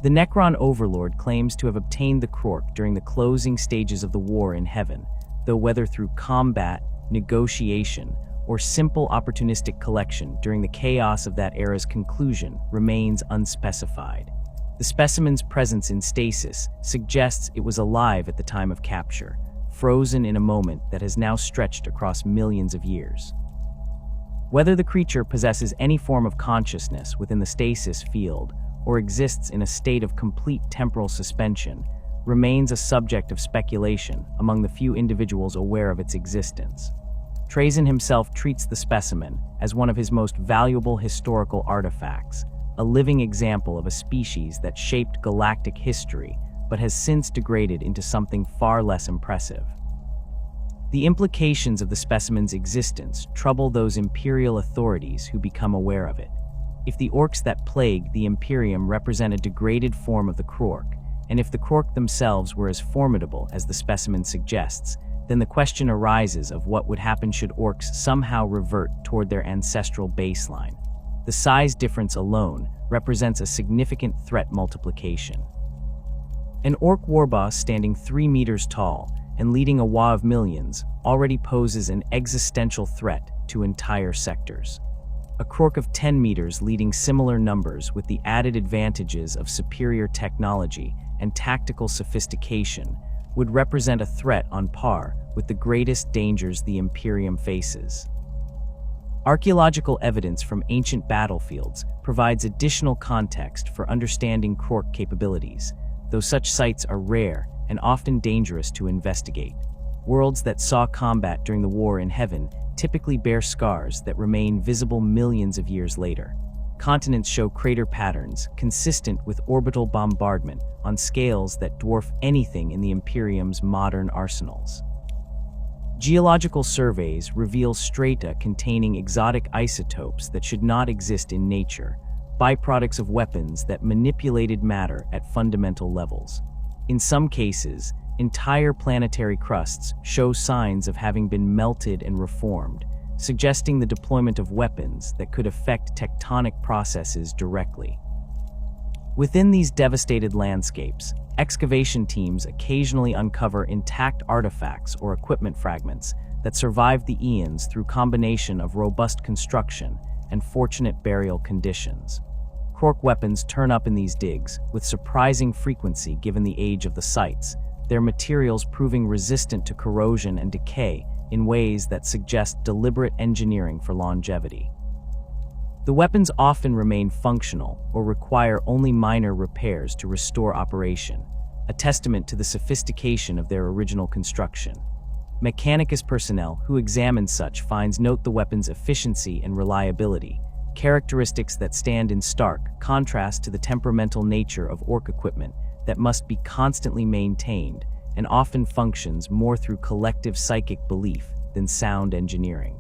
S1: The Necron overlord claims to have obtained the Krork during the closing stages of the war in Heaven, though whether through combat, negotiation, or simple opportunistic collection during the chaos of that era's conclusion remains unspecified. The specimen's presence in stasis suggests it was alive at the time of capture, frozen in a moment that has now stretched across millions of years. Whether the creature possesses any form of consciousness within the stasis field or exists in a state of complete temporal suspension remains a subject of speculation among the few individuals aware of its existence. Trazen himself treats the specimen as one of his most valuable historical artifacts, a living example of a species that shaped galactic history but has since degraded into something far less impressive. The implications of the specimen's existence trouble those Imperial authorities who become aware of it. If the Orks that plague the Imperium represent a degraded form of the Krork, and if the Krork themselves were as formidable as the specimen suggests, then the question arises of what would happen should Orks somehow revert toward their ancestral baseline. The size difference alone represents a significant threat multiplication. An Ork warboss standing 3 meters tall and leading a wa of millions already poses an existential threat to entire sectors. A Krork of 10 meters leading similar numbers with the added advantages of superior technology and tactical sophistication would represent a threat on par with the greatest dangers the Imperium faces. Archaeological evidence from ancient battlefields provides additional context for understanding Krork capabilities, though such sites are rare and often dangerous to investigate. Worlds that saw combat during the war in heaven typically bear scars that remain visible millions of years later. Continents show crater patterns consistent with orbital bombardment on scales that dwarf anything in the Imperium's modern arsenals. Geological surveys reveal strata containing exotic isotopes that should not exist in nature, byproducts of weapons that manipulated matter at fundamental levels. In some cases, entire planetary crusts show signs of having been melted and reformed, suggesting the deployment of weapons that could affect tectonic processes directly. Within these devastated landscapes, excavation teams occasionally uncover intact artifacts or equipment fragments that survived the eons through combination of robust construction and fortunate burial conditions. Krork weapons turn up in these digs with surprising frequency given the age of the sites, their materials proving resistant to corrosion and decay in ways that suggest deliberate engineering for longevity. The weapons often remain functional or require only minor repairs to restore operation, a testament to the sophistication of their original construction. Mechanicus personnel who examine such finds note the weapon's efficiency and reliability, characteristics that stand in stark contrast to the temperamental nature of Ork equipment that must be constantly maintained and often functions more through collective psychic belief than sound engineering.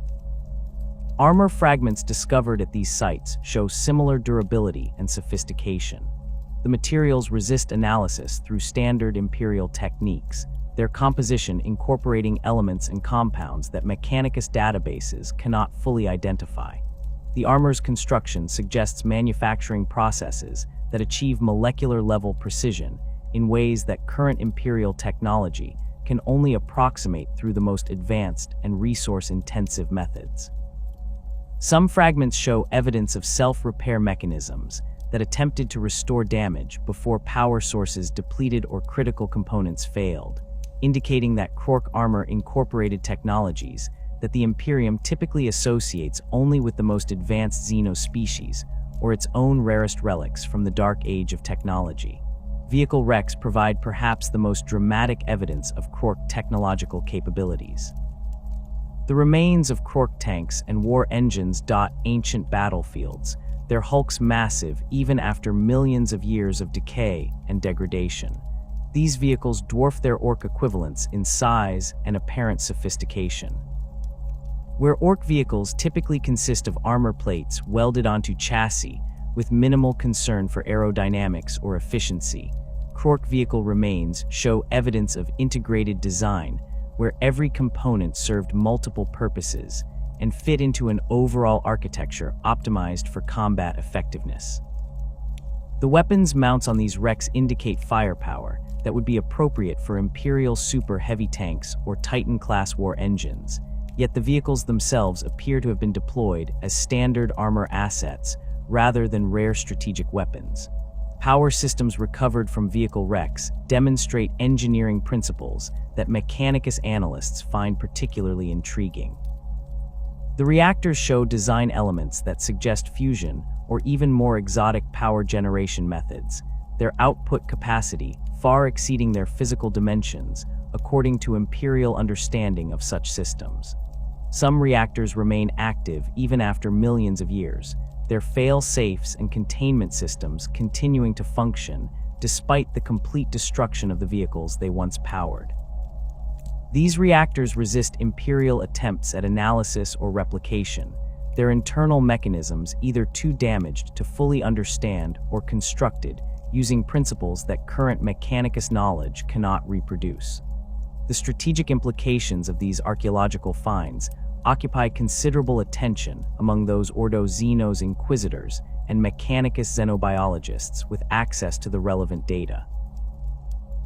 S1: Armor fragments discovered at these sites show similar durability and sophistication. The materials resist analysis through standard Imperial techniques, their composition incorporating elements and compounds that Mechanicus databases cannot fully identify. The armor's construction suggests manufacturing processes that achieve molecular-level precision in ways that current Imperial technology can only approximate through the most advanced and resource-intensive methods. Some fragments show evidence of self-repair mechanisms that attempted to restore damage before power sources depleted or critical components failed, indicating that Krork armor incorporated technologies that the Imperium typically associates only with the most advanced xenospecies or its own rarest relics from the dark age of technology. Vehicle wrecks provide perhaps the most dramatic evidence of Krork technological capabilities. The remains of Krork tanks and war engines dot ancient battlefields, their hulks massive even after millions of years of decay and degradation. These vehicles dwarf their Ork equivalents in size and apparent sophistication. Where Ork vehicles typically consist of armor plates welded onto chassis with minimal concern for aerodynamics or efficiency, Krork vehicle remains show evidence of integrated design where every component served multiple purposes and fit into an overall architecture optimized for combat effectiveness. The weapons mounts on these wrecks indicate firepower that would be appropriate for Imperial super heavy tanks or Titan-class war engines, yet the vehicles themselves appear to have been deployed as standard armor assets rather than rare strategic weapons. Power systems recovered from vehicle wrecks demonstrate engineering principles that Mechanicus analysts find particularly intriguing. The reactors show design elements that suggest fusion or even more exotic power generation methods, their output capacity far exceeding their physical dimensions, according to Imperial understanding of such systems. Some reactors remain active even after millions of years, their fail-safes and containment systems continuing to function despite the complete destruction of the vehicles they once powered. These reactors resist Imperial attempts at analysis or replication, their internal mechanisms either too damaged to fully understand or constructed using principles that current Mechanicus knowledge cannot reproduce. The strategic implications of these archaeological finds occupy considerable attention among those Ordo Xenos inquisitors and Mechanicus xenobiologists with access to the relevant data.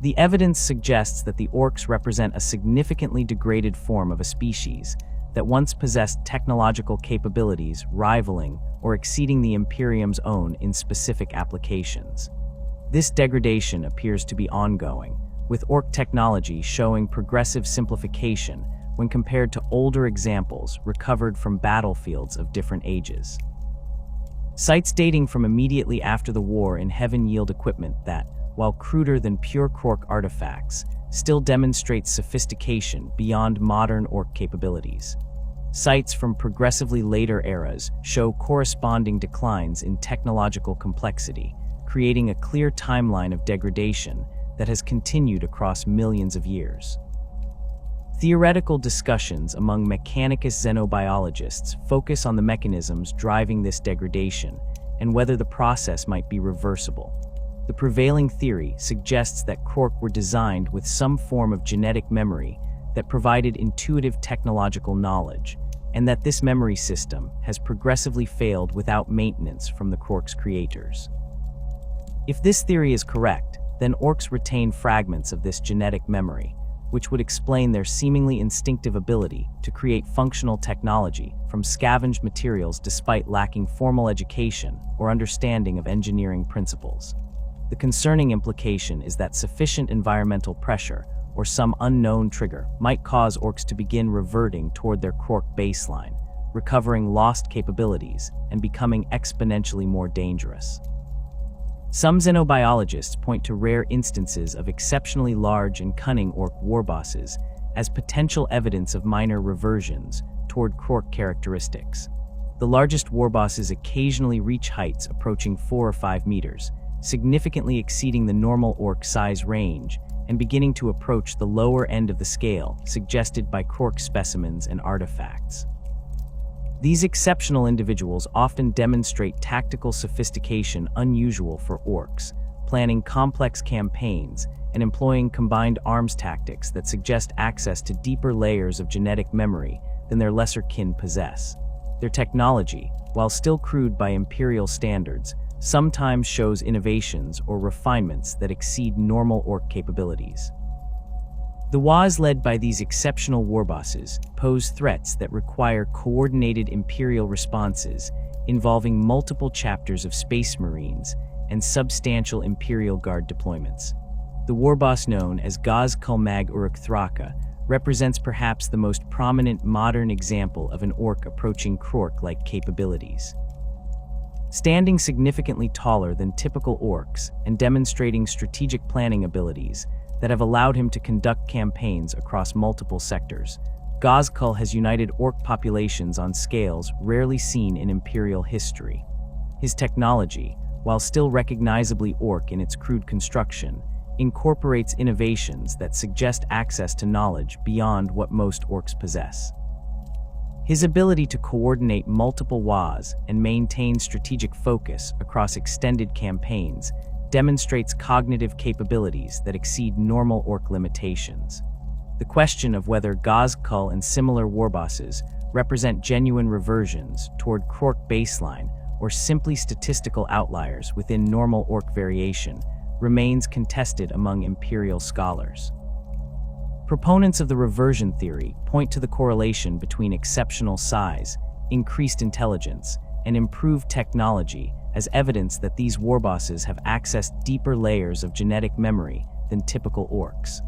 S1: The evidence suggests that the Orks represent a significantly degraded form of a species that once possessed technological capabilities rivaling or exceeding the Imperium's own in specific applications. This degradation appears to be ongoing, with Ork technology showing progressive simplification when compared to older examples recovered from battlefields of different ages. Sites dating from immediately after the war in Heaven yield equipment that, while cruder than pure Krork artifacts, still demonstrates sophistication beyond modern Ork capabilities. Sites from progressively later eras show corresponding declines in technological complexity, creating a clear timeline of degradation that has continued across millions of years. Theoretical discussions among Mechanicus xenobiologists focus on the mechanisms driving this degradation and whether the process might be reversible. The prevailing theory suggests that Krork were designed with some form of genetic memory that provided intuitive technological knowledge, and that this memory system has progressively failed without maintenance from the Krork's creators. If this theory is correct, then Orks retain fragments of this genetic memory, which would explain their seemingly instinctive ability to create functional technology from scavenged materials despite lacking formal education or understanding of engineering principles. The concerning implication is that sufficient environmental pressure or some unknown trigger might cause Orks to begin reverting toward their Krork baseline, recovering lost capabilities and becoming exponentially more dangerous. Some xenobiologists point to rare instances of exceptionally large and cunning Ork warbosses as potential evidence of minor reversions toward Krork characteristics. The largest warbosses occasionally reach heights approaching 4 or 5 meters, significantly exceeding the normal Ork size range and beginning to approach the lower end of the scale suggested by Krork specimens and artifacts. These exceptional individuals often demonstrate tactical sophistication unusual for Orks, planning complex campaigns and employing combined arms tactics that suggest access to deeper layers of genetic memory than their lesser kin possess. Their technology, while still crude by Imperial standards, sometimes shows innovations or refinements that exceed normal Ork capabilities. The Waz led by these exceptional warbosses pose threats that require coordinated Imperial responses involving multiple chapters of Space Marines and substantial Imperial Guard deployments. The warboss known as Gaz-Kul Mag Uruk Thraka represents perhaps the most prominent modern example of an Ork approaching Krork-like capabilities. Standing significantly taller than typical Orks and demonstrating strategic planning abilities that have allowed him to conduct campaigns across multiple sectors, Gaz-Kul has united Ork populations on scales rarely seen in Imperial history. His technology, while still recognizably Ork in its crude construction, incorporates innovations that suggest access to knowledge beyond what most Orks possess. His ability to coordinate multiple Waz and maintain strategic focus across extended campaigns demonstrates cognitive capabilities that exceed normal Ork limitations. The question of whether Gaz-Kul and similar warbosses represent genuine reversions toward Krork baseline or simply statistical outliers within normal Ork variation remains contested among Imperial scholars. Proponents of the reversion theory point to the correlation between exceptional size, increased intelligence, and improved technology as evidence that these warbosses have accessed deeper layers of genetic memory than typical orcs.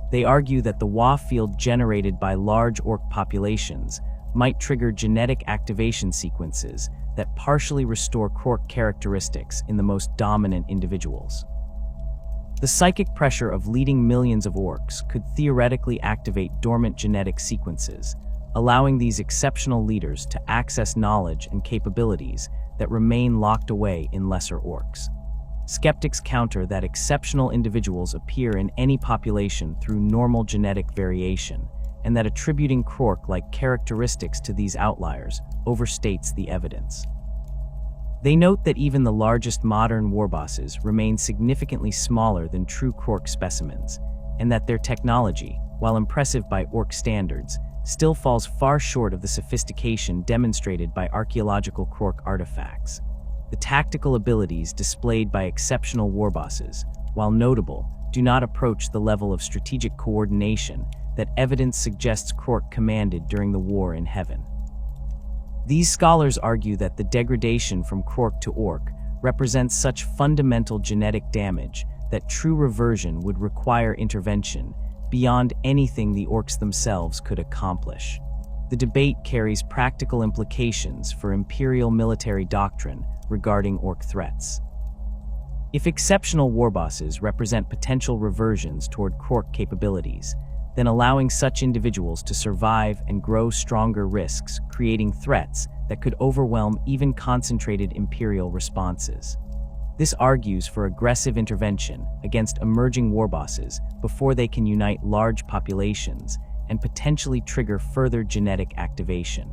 S1: They argue that the WA field generated by large orc populations might trigger genetic activation sequences that partially restore Krork characteristics in the most dominant individuals. The psychic pressure of leading millions of orcs could theoretically activate dormant genetic sequences, allowing these exceptional leaders to access knowledge and capabilities that remain locked away in lesser orcs. Skeptics counter that exceptional individuals appear in any population through normal genetic variation, and that attributing Krork-like characteristics to these outliers overstates the evidence. They note that even the largest modern warbosses remain significantly smaller than true Krork specimens, and that their technology, while impressive by orc standards, still falls far short of the sophistication demonstrated by archaeological Krork artifacts. The tactical abilities displayed by exceptional warbosses, while notable, do not approach the level of strategic coordination that evidence suggests Krork commanded during the war in heaven. These scholars argue that the degradation from Krork to orc represents such fundamental genetic damage that true reversion would require intervention beyond anything the orcs themselves could accomplish. The debate carries practical implications for Imperial military doctrine regarding orc threats. If exceptional warbosses represent potential reversions toward Krork capabilities, then allowing such individuals to survive and grow stronger risks, creating threats that could overwhelm even concentrated Imperial responses. This argues for aggressive intervention against emerging warbosses before they can unite large populations and potentially trigger further genetic activation.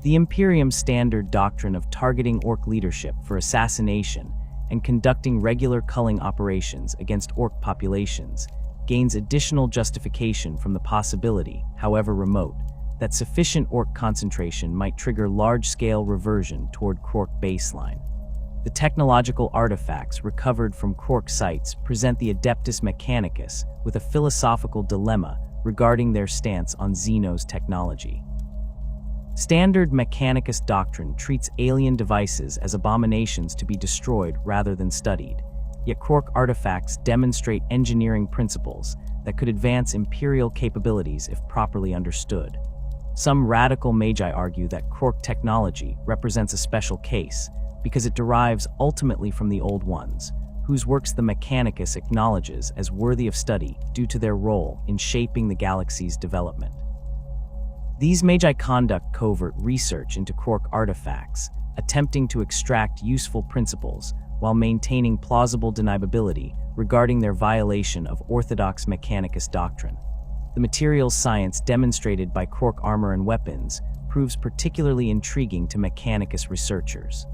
S1: The Imperium standard doctrine of targeting orc leadership for assassination and conducting regular culling operations against orc populations gains additional justification from the possibility, however remote, that sufficient orc concentration might trigger large-scale reversion toward Krork baseline. The technological artifacts recovered from Krork sites present the Adeptus Mechanicus with a philosophical dilemma regarding their stance on Xenos technology. Standard Mechanicus doctrine treats alien devices as abominations to be destroyed rather than studied, yet Krork artifacts demonstrate engineering principles that could advance Imperial capabilities if properly understood. Some radical magi argue that Krork technology represents a special case because it derives ultimately from the Old Ones, whose works the Mechanicus acknowledges as worthy of study due to their role in shaping the galaxy's development. These magi conduct covert research into Krork artifacts, attempting to extract useful principles while maintaining plausible deniability regarding their violation of orthodox Mechanicus doctrine. The materials science demonstrated by Krork armor and weapons proves particularly intriguing to Mechanicus researchers.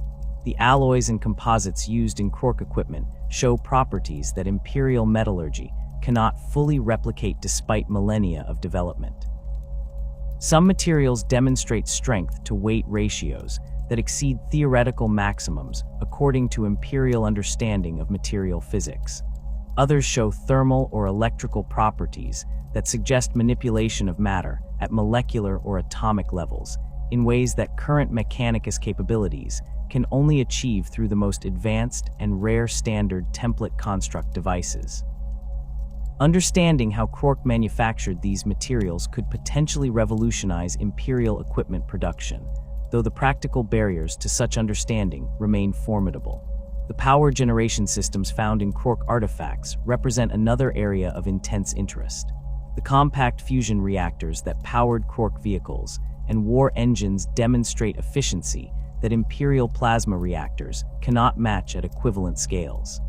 S1: The alloys and composites used in Krork equipment show properties that Imperial metallurgy cannot fully replicate despite millennia of development. Some materials demonstrate strength to weight ratios that exceed theoretical maximums according to Imperial understanding of material physics. Others show thermal or electrical properties that suggest manipulation of matter at molecular or atomic levels in ways that current Mechanicus capabilities can only achieve through the most advanced and rare standard template construct devices. Understanding how Krork manufactured these materials could potentially revolutionize Imperial equipment production, though the practical barriers to such understanding remain formidable. The power generation systems found in Krork artifacts represent another area of intense interest. The compact fusion reactors that powered Krork vehicles and war engines demonstrate efficiency that Imperial plasma reactors cannot match at equivalent scales.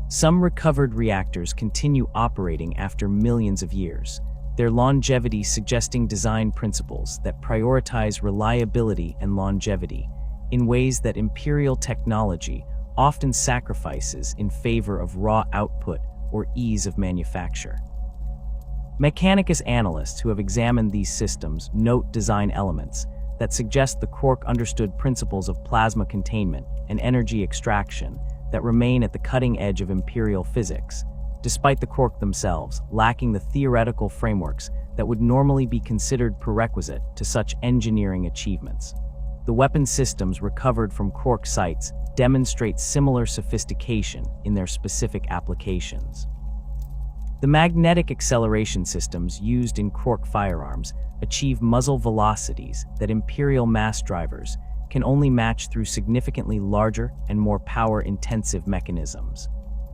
S1: Some recovered reactors continue operating after millions of years, their longevity suggesting design principles that prioritize reliability and longevity in ways that Imperial technology often sacrifices in favor of raw output or ease of manufacture. Mechanicus analysts who have examined these systems note design elements that suggest the Krork understood principles of plasma containment and energy extraction that remain at the cutting edge of Imperial physics, despite the Krork themselves lacking the theoretical frameworks that would normally be considered prerequisite to such engineering achievements. The weapon systems recovered from Krork sites demonstrate similar sophistication in their specific applications. The magnetic acceleration systems used in Krork firearms achieve muzzle velocities that Imperial mass drivers can only match through significantly larger and more power-intensive mechanisms.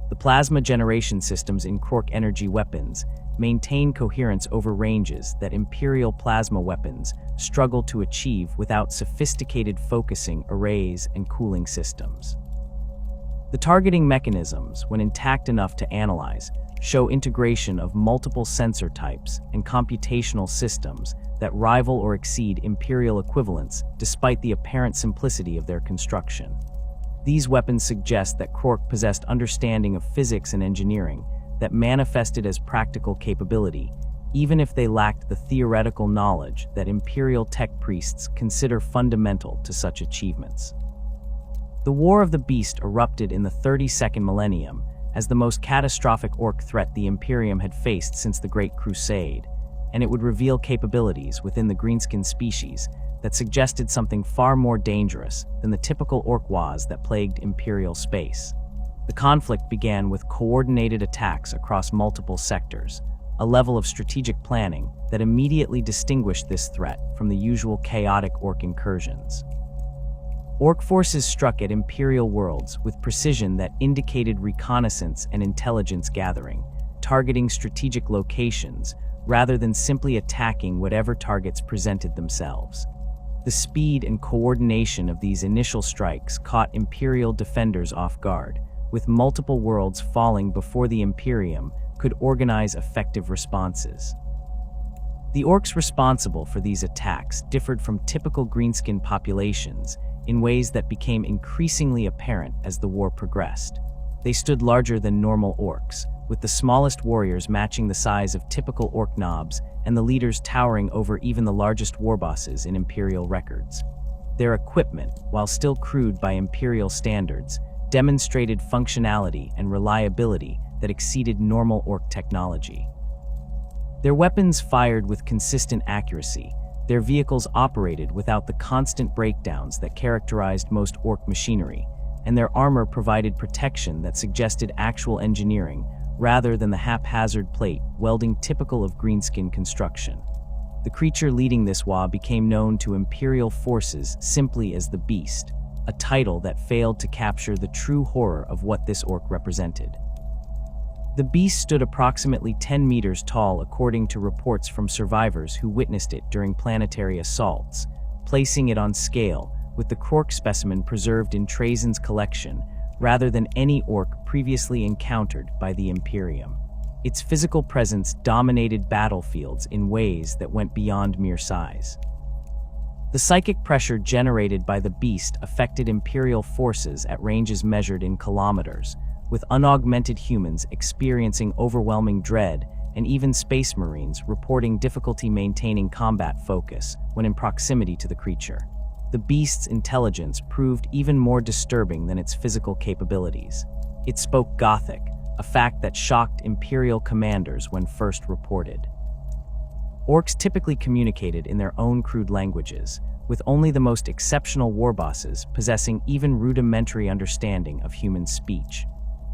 S1: The plasma generation systems in Krork energy weapons maintain coherence over ranges that Imperial plasma weapons struggle to achieve without sophisticated focusing arrays and cooling systems. The targeting mechanisms, when intact enough to analyze, show integration of multiple sensor types and computational systems that rival or exceed Imperial equivalents despite the apparent simplicity of their construction. These weapons suggest that Krork possessed understanding of physics and engineering that manifested as practical capability, even if they lacked the theoretical knowledge that Imperial tech priests consider fundamental to such achievements. The War of the Beast erupted in the 32nd millennium as the most catastrophic Ork threat the Imperium had faced since the Great Crusade, and it would reveal capabilities within the greenskin species that suggested something far more dangerous than the typical Ork wars that plagued Imperial space. The conflict began with coordinated attacks across multiple sectors, a level of strategic planning that immediately distinguished this threat from the usual chaotic Ork incursions. Ork forces struck at Imperial worlds with precision that indicated reconnaissance and intelligence gathering, targeting strategic locations rather than simply attacking whatever targets presented themselves. The speed and coordination of these initial strikes caught Imperial defenders off guard, with multiple worlds falling before the Imperium could organize effective responses. The Orks responsible for these attacks differed from typical greenskin populations in ways that became increasingly apparent as the war progressed. They stood larger than normal Orks, with the smallest warriors matching the size of typical Ork knobs and the leaders towering over even the largest warbosses in Imperial records. Their equipment, while still crude by Imperial standards, demonstrated functionality and reliability that exceeded normal Ork technology. Their weapons fired with consistent accuracy, their vehicles operated without the constant breakdowns that characterized most Ork machinery, and their armor provided protection that suggested actual engineering rather than the haphazard plate welding typical of greenskin construction. The creature leading this war became known to Imperial forces simply as the Beast, a title that failed to capture the true horror of what this Ork represented. The Beast stood approximately 10 meters tall according to reports from survivors who witnessed it during planetary assaults, placing it on scale with the Krork specimen preserved in Trajan's collection rather than any Ork previously encountered by the Imperium. Its physical presence dominated battlefields in ways that went beyond mere size. The psychic pressure generated by the Beast affected Imperial forces at ranges measured in kilometers, with unaugmented humans experiencing overwhelming dread and even space marines reporting difficulty maintaining combat focus when in proximity to the creature. The Beast's intelligence proved even more disturbing than its physical capabilities. It spoke Gothic, a fact that shocked Imperial commanders when first reported. Orks typically communicated in their own crude languages, with only the most exceptional warbosses possessing even rudimentary understanding of human speech.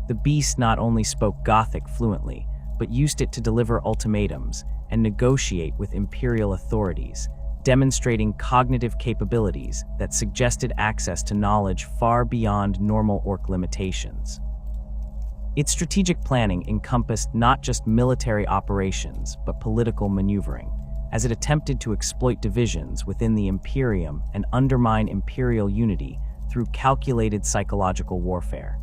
S1: The Beast not only spoke Gothic fluently, but used it to deliver ultimatums and negotiate with Imperial authorities, demonstrating cognitive capabilities that suggested access to knowledge far beyond normal Ork limitations. Its strategic planning encompassed not just military operations, but political maneuvering, as it attempted to exploit divisions within the Imperium and undermine Imperial unity through calculated psychological warfare.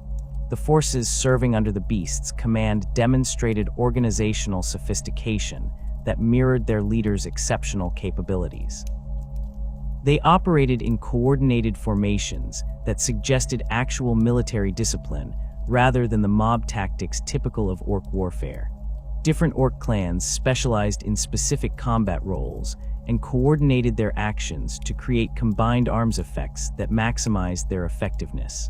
S1: The forces serving under the Beast's command demonstrated organizational sophistication that mirrored their leaders' exceptional capabilities. They operated in coordinated formations that suggested actual military discipline rather than the mob tactics typical of Ork warfare. Different Ork clans specialized in specific combat roles and coordinated their actions to create combined arms effects that maximized their effectiveness.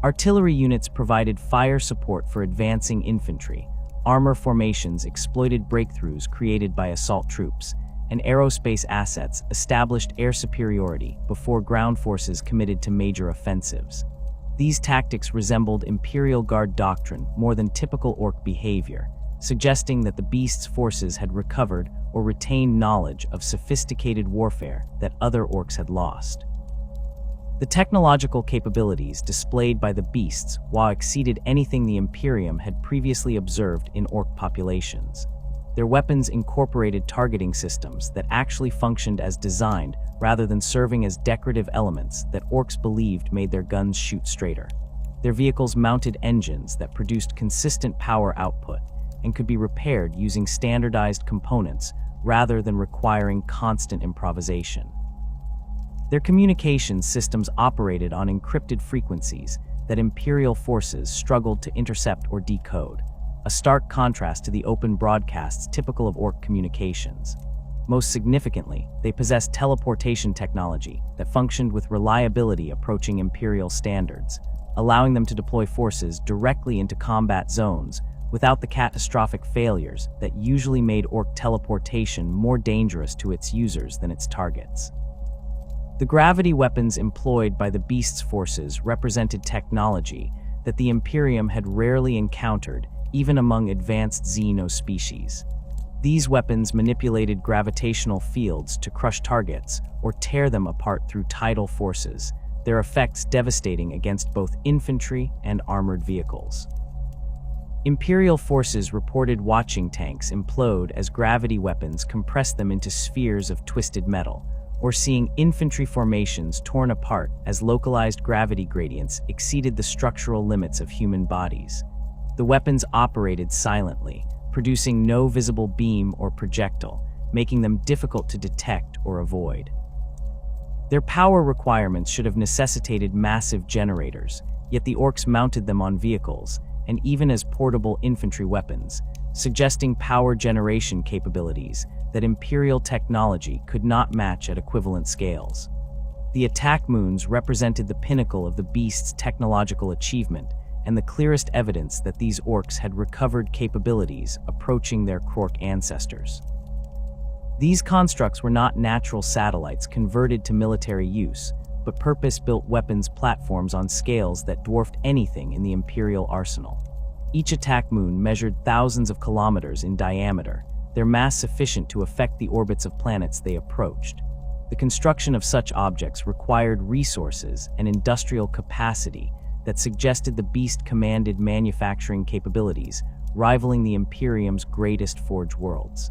S1: Artillery units provided fire support for advancing infantry. Armor formations exploited breakthroughs created by assault troops, and aerospace assets established air superiority before ground forces committed to major offensives. These tactics resembled Imperial Guard doctrine more than typical Ork behavior, suggesting that the Beast's forces had recovered or retained knowledge of sophisticated warfare that other Orks had lost. The technological capabilities displayed by the Beasts exceeded anything the Imperium had previously observed in Ork populations. Their weapons incorporated targeting systems that actually functioned as designed rather than serving as decorative elements that Orks believed made their guns shoot straighter. Their vehicles mounted engines that produced consistent power output and could be repaired using standardized components rather than requiring constant improvisation. Their communications systems operated on encrypted frequencies that Imperial forces struggled to intercept or decode, a stark contrast to the open broadcasts typical of Ork communications. Most significantly, they possessed teleportation technology that functioned with reliability approaching Imperial standards, allowing them to deploy forces directly into combat zones without the catastrophic failures that usually made Ork teleportation more dangerous to its users than its targets. The gravity weapons employed by the Beast's forces represented technology that the Imperium had rarely encountered even among advanced xeno-species. These weapons manipulated gravitational fields to crush targets or tear them apart through tidal forces, their effects devastating against both infantry and armored vehicles. Imperial forces reported watching tanks implode as gravity weapons compressed them into spheres of twisted metal, or seeing infantry formations torn apart as localized gravity gradients exceeded the structural limits of human bodies. The weapons operated silently, producing no visible beam or projectile, making them difficult to detect or avoid. Their power requirements should have necessitated massive generators, yet the Orks mounted them on vehicles, and even as portable infantry weapons, suggesting power generation capabilities that Imperial technology could not match at equivalent scales. The attack moons represented the pinnacle of the Beast's technological achievement, and the clearest evidence that these Orks had recovered capabilities approaching their Krork ancestors. These constructs were not natural satellites converted to military use, but purpose-built weapons platforms on scales that dwarfed anything in the Imperial arsenal. Each attack moon measured thousands of kilometers in diameter, their mass sufficient to affect the orbits of planets they approached. The construction of such objects required resources and industrial capacity that suggested the Beast commanded manufacturing capabilities, rivaling the Imperium's greatest forge worlds.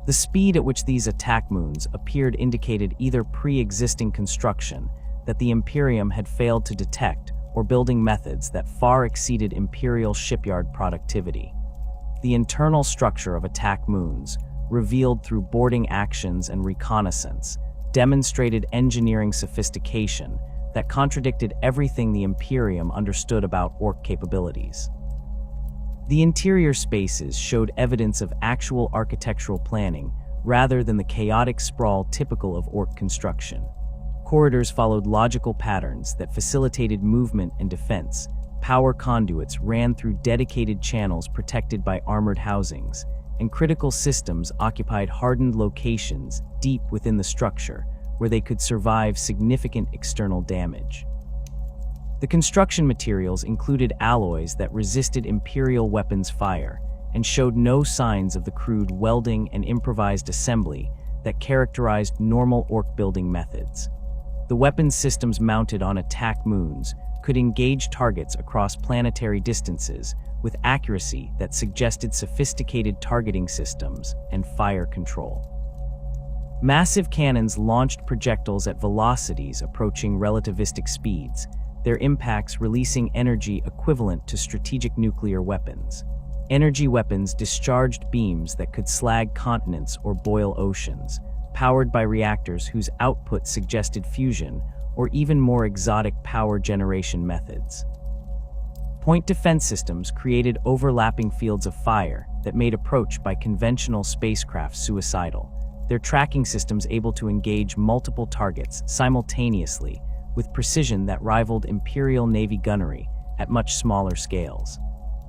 S1: The speed at which these attack moons appeared indicated either pre-existing construction that the Imperium had failed to detect or building methods that far exceeded Imperial shipyard productivity. The internal structure of attack moons, revealed through boarding actions and reconnaissance, demonstrated engineering sophistication that contradicted everything the Imperium understood about Ork capabilities. The interior spaces showed evidence of actual architectural planning rather than the chaotic sprawl typical of Ork construction. Corridors followed logical patterns that facilitated movement and defense. Power conduits ran through dedicated channels protected by armored housings, and critical systems occupied hardened locations deep within the structure where they could survive significant external damage. The construction materials included alloys that resisted Imperial weapons fire and showed no signs of the crude welding and improvised assembly that characterized normal Ork building methods. The weapons systems mounted on attack moons could engage targets across planetary distances with accuracy that suggested sophisticated targeting systems and fire control. Massive cannons launched projectiles at velocities approaching relativistic speeds, their impacts releasing energy equivalent to strategic nuclear weapons. Energy weapons discharged beams that could slag continents or boil oceans, powered by reactors whose output suggested fusion or even more exotic power generation methods. Point defense systems created overlapping fields of fire that made approach by conventional spacecraft suicidal, their tracking systems able to engage multiple targets simultaneously with precision that rivaled Imperial Navy gunnery at much smaller scales.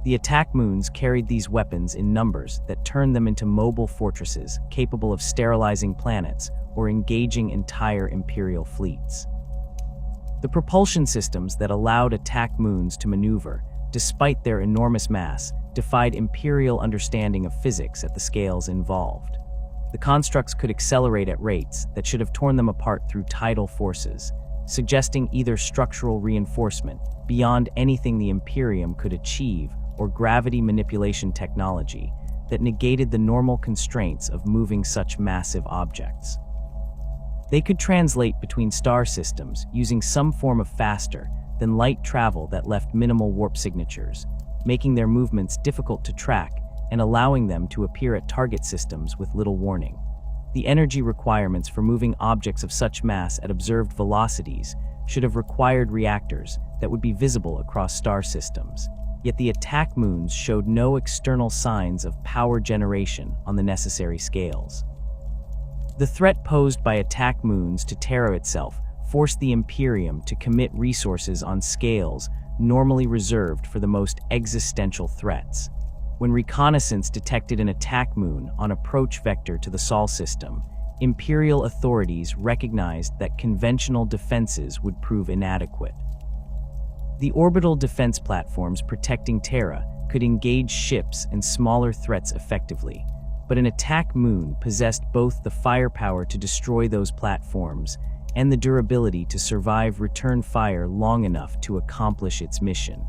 S1: The attack moons carried these weapons in numbers that turned them into mobile fortresses capable of sterilizing planets or engaging entire Imperial fleets. The propulsion systems that allowed attack moons to maneuver, despite their enormous mass, defied Imperial understanding of physics at the scales involved. The constructs could accelerate at rates that should have torn them apart through tidal forces, suggesting either structural reinforcement beyond anything the Imperium could achieve or gravity manipulation technology that negated the normal constraints of moving such massive objects. They could translate between star systems using some form of faster than light travel that left minimal warp signatures, making their movements difficult to track and allowing them to appear at target systems with little warning. The energy requirements for moving objects of such mass at observed velocities should have required reactors that would be visible across star systems, yet the attack moons showed no external signs of power generation on the necessary scales. The threat posed by attack moons to Terra itself forced the Imperium to commit resources on scales normally reserved for the most existential threats. When reconnaissance detected an attack moon on approach vector to the Sol system, Imperial authorities recognized that conventional defenses would prove inadequate. The orbital defense platforms protecting Terra could engage ships and smaller threats effectively, but an attack moon possessed both the firepower to destroy those platforms and the durability to survive return fire long enough to accomplish its mission.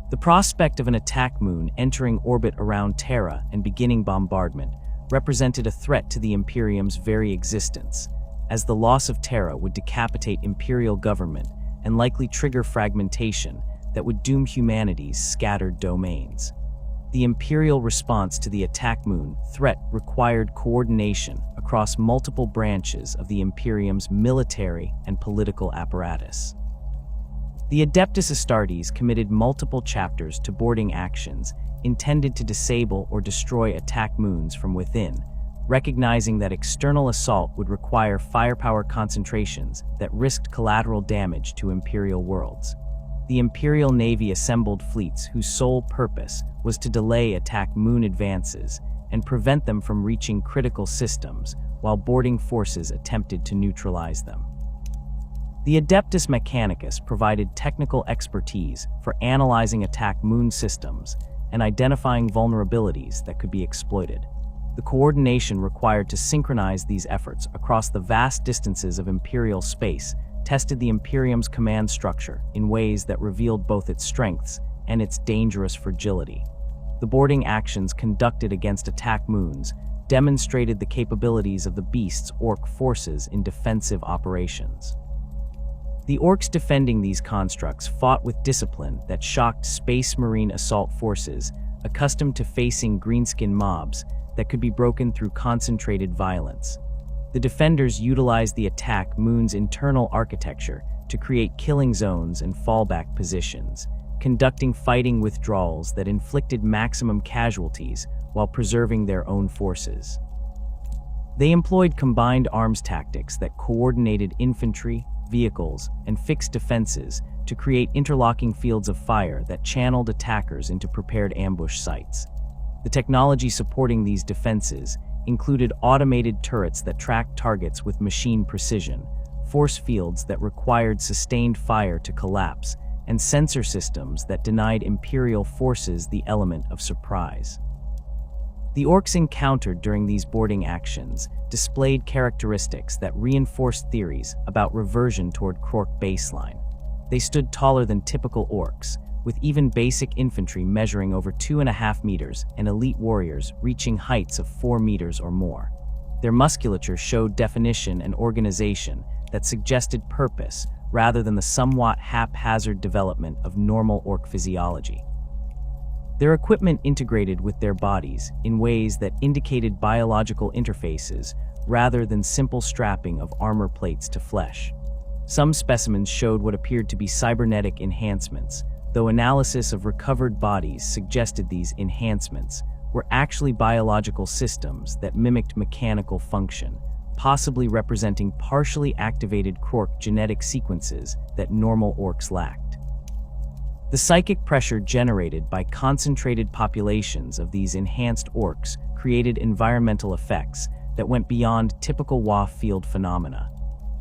S1: The prospect of an attack moon entering orbit around Terra and beginning bombardment represented a threat to the Imperium's very existence, as the loss of Terra would decapitate Imperial government and likely trigger fragmentation that would doom humanity's scattered domains. The Imperial response to the attack moon threat required coordination across multiple branches of the Imperium's military and political apparatus. The Adeptus Astartes committed multiple chapters to boarding actions intended to disable or destroy attack moons from within, recognizing that external assault would require firepower concentrations that risked collateral damage to Imperial worlds. The Imperial Navy assembled fleets whose sole purpose was to delay attack moon advances and prevent them from reaching critical systems, while boarding forces attempted to neutralize them. The Adeptus Mechanicus provided technical expertise for analyzing attack moon systems and identifying vulnerabilities that could be exploited. The coordination required to synchronize these efforts across the vast distances of Imperial space tested the Imperium's command structure in ways that revealed both its strengths and its dangerous fragility. The boarding actions conducted against attack moons demonstrated the capabilities of the beast's Ork forces in defensive operations. The Orks defending these constructs fought with discipline that shocked Space Marine assault forces accustomed to facing greenskin mobs that could be broken through concentrated violence. The defenders utilized the attack moon's internal architecture to create killing zones and fallback positions, conducting fighting withdrawals that inflicted maximum casualties while preserving their own forces. They employed combined arms tactics that coordinated infantry, vehicles, and fixed defenses to create interlocking fields of fire that channeled attackers into prepared ambush sites. The technology supporting these defenses included automated turrets that tracked targets with machine precision, force fields that required sustained fire to collapse, and sensor systems that denied Imperial forces the element of surprise. The Orks encountered during these boarding actions displayed characteristics that reinforced theories about reversion toward Krork baseline. They stood taller than typical Orks, with even basic infantry measuring over 2.5 meters and elite warriors reaching heights of 4 meters or more. Their musculature showed definition and organization that suggested purpose rather than the somewhat haphazard development of normal Ork physiology. Their equipment integrated with their bodies in ways that indicated biological interfaces rather than simple strapping of armor plates to flesh. Some specimens showed what appeared to be cybernetic enhancements, though analysis of recovered bodies suggested these enhancements were actually biological systems that mimicked mechanical function, possibly representing partially activated Krork genetic sequences that normal orcs lacked. The psychic pressure generated by concentrated populations of these enhanced orcs created environmental effects that went beyond typical WoW field phenomena.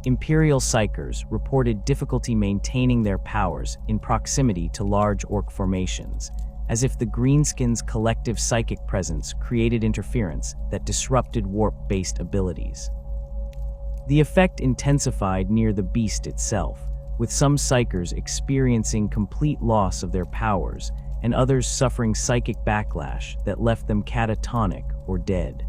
S1: Imperial psychers reported difficulty maintaining their powers in proximity to large orc formations, as if the greenskins' collective psychic presence created interference that disrupted warp-based abilities. The effect intensified near the beast itself, with some psychers experiencing complete loss of their powers and others suffering psychic backlash that left them catatonic or dead.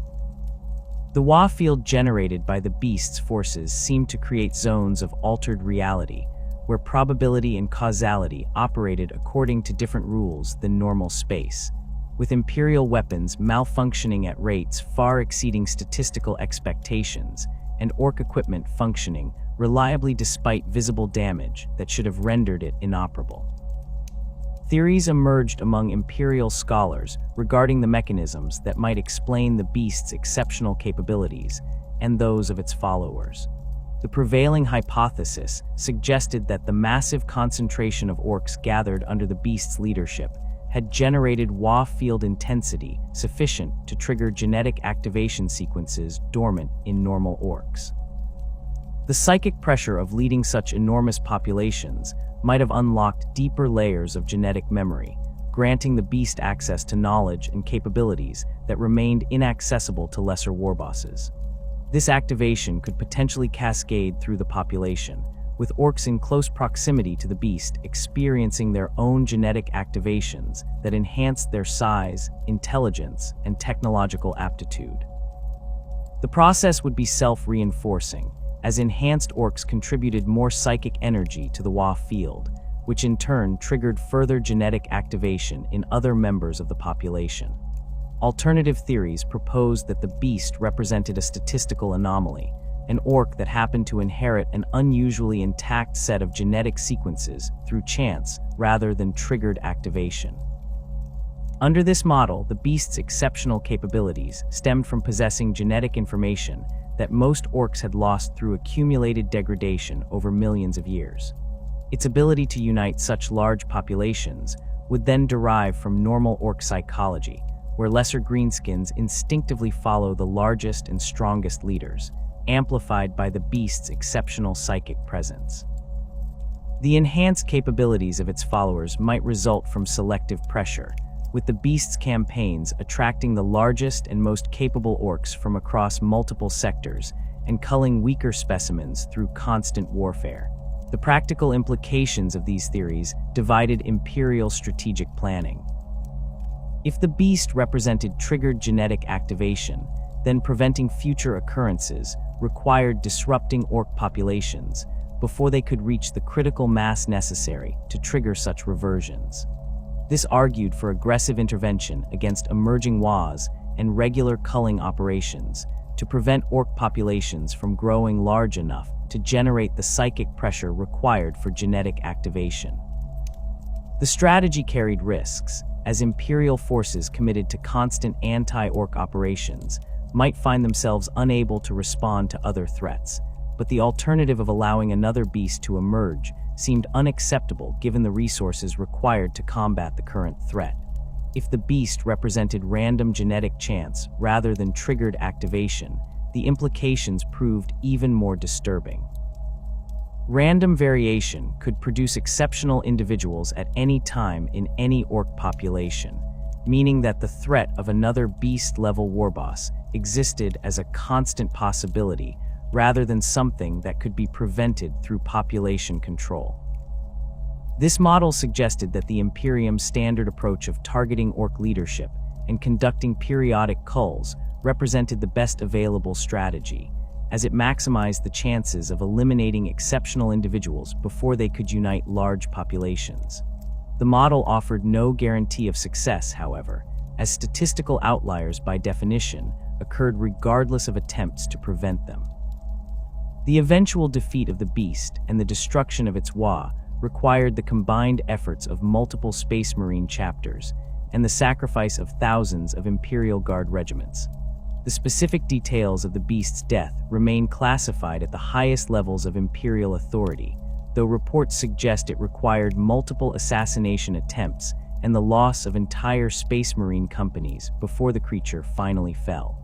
S1: The WoW field generated by the beast's forces seemed to create zones of altered reality, where probability and causality operated according to different rules than normal space, with Imperial weapons malfunctioning at rates far exceeding statistical expectations, and Orc equipment functioning reliably despite visible damage that should have rendered it inoperable. Theories emerged among Imperial scholars regarding the mechanisms that might explain the beast's exceptional capabilities and those of its followers. The prevailing hypothesis suggested that the massive concentration of orcs gathered under the beast's leadership had generated WoW field intensity sufficient to trigger genetic activation sequences dormant in normal orcs. The psychic pressure of leading such enormous populations might have unlocked deeper layers of genetic memory, granting the beast access to knowledge and capabilities that remained inaccessible to lesser warbosses. This activation could potentially cascade through the population, with orcs in close proximity to the beast experiencing their own genetic activations that enhanced their size, intelligence, and technological aptitude. The process would be self-reinforcing, as enhanced orcs contributed more psychic energy to the WoW field, which in turn triggered further genetic activation in other members of the population. Alternative theories proposed that the beast represented a statistical anomaly, an orc that happened to inherit an unusually intact set of genetic sequences through chance rather than triggered activation. Under this model, the beast's exceptional capabilities stemmed from possessing genetic information that most orcs had lost through accumulated degradation over millions of years. Its ability to unite such large populations would then derive from normal orc psychology, where lesser greenskins instinctively follow the largest and strongest leaders, amplified by the beast's exceptional psychic presence. The enhanced capabilities of its followers might result from selective pressure, with the beast's campaigns attracting the largest and most capable orcs from across multiple sectors and culling weaker specimens through constant warfare. The practical implications of these theories divided Imperial strategic planning. If the beast represented triggered genetic activation, then preventing future occurrences required disrupting orc populations before they could reach the critical mass necessary to trigger such reversions. This argued for aggressive intervention against emerging WoWs and regular culling operations to prevent orc populations from growing large enough to generate the psychic pressure required for genetic activation. The strategy carried risks, as Imperial forces committed to constant anti-orc operations might find themselves unable to respond to other threats, but the alternative of allowing another beast to emerge seemed unacceptable given the resources required to combat the current threat. If the beast represented random genetic chance rather than triggered activation, the implications proved even more disturbing. Random variation could produce exceptional individuals at any time in any orc population, meaning that the threat of another beast-level warboss existed as a constant possibility rather than something that could be prevented through population control. This model suggested that the Imperium's standard approach of targeting orc leadership and conducting periodic culls represented the best available strategy, as it maximized the chances of eliminating exceptional individuals before they could unite large populations. The model offered no guarantee of success, however, as statistical outliers by definition occurred regardless of attempts to prevent them. The eventual defeat of the beast and the destruction of its WoW required the combined efforts of multiple Space Marine chapters and the sacrifice of thousands of Imperial Guard regiments. The specific details of the beast's death remain classified at the highest levels of Imperial authority, though reports suggest it required multiple assassination attempts and the loss of entire Space Marine companies before the creature finally fell.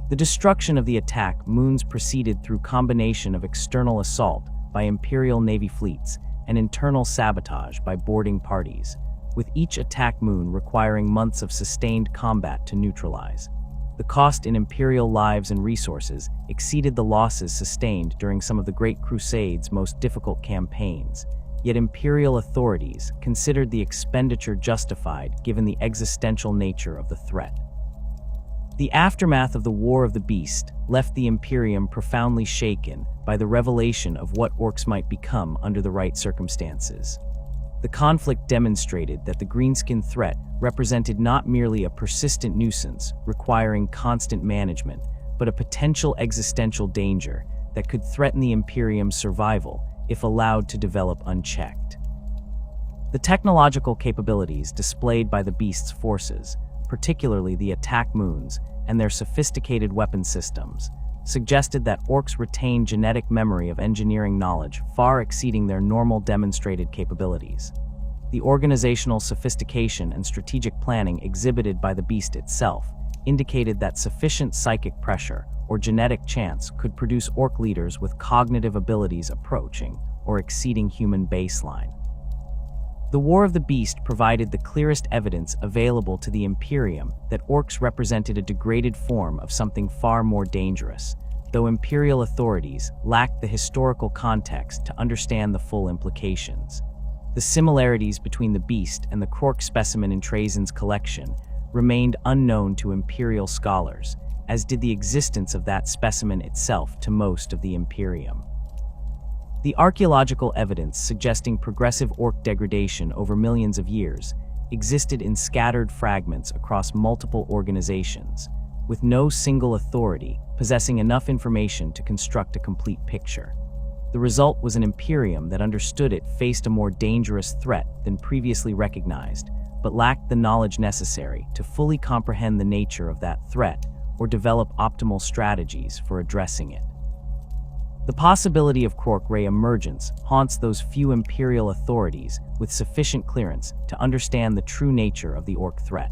S1: The destruction of the attack moons proceeded through combination of external assault by Imperial Navy fleets and internal sabotage by boarding parties, with each attack moon requiring months of sustained combat to neutralize. The cost in Imperial lives and resources exceeded the losses sustained during some of the Great Crusade's most difficult campaigns, yet Imperial authorities considered the expenditure justified given the existential nature of the threat. The aftermath of the War of the Beast left the Imperium profoundly shaken by the revelation of what Orks might become under the right circumstances. The conflict demonstrated that the greenskin threat represented not merely a persistent nuisance requiring constant management, but a potential existential danger that could threaten the Imperium's survival if allowed to develop unchecked. The technological capabilities displayed by the beast's forces, particularly the attack moons and their sophisticated weapon systems, suggested that Orks retain genetic memory of engineering knowledge far exceeding their normal demonstrated capabilities. The organizational sophistication and strategic planning exhibited by the beast itself indicated that sufficient psychic pressure or genetic chance could produce Ork leaders with cognitive abilities approaching or exceeding human baseline. The War of the Beast provided the clearest evidence available to the Imperium that Orks represented a degraded form of something far more dangerous, though Imperial authorities lacked the historical context to understand the full implications. The similarities between the beast and the Krork specimen in Trajan's collection remained unknown to Imperial scholars, as did the existence of that specimen itself to most of the Imperium. The archaeological evidence suggesting progressive Ork degradation over millions of years existed in scattered fragments across multiple organizations, with no single authority possessing enough information to construct a complete picture. The result was an Imperium that understood it faced a more dangerous threat than previously recognized, but lacked the knowledge necessary to fully comprehend the nature of that threat or develop optimal strategies for addressing it. The possibility of Krork re-emergence haunts those few Imperial authorities with sufficient clearance to understand the true nature of the Ork threat.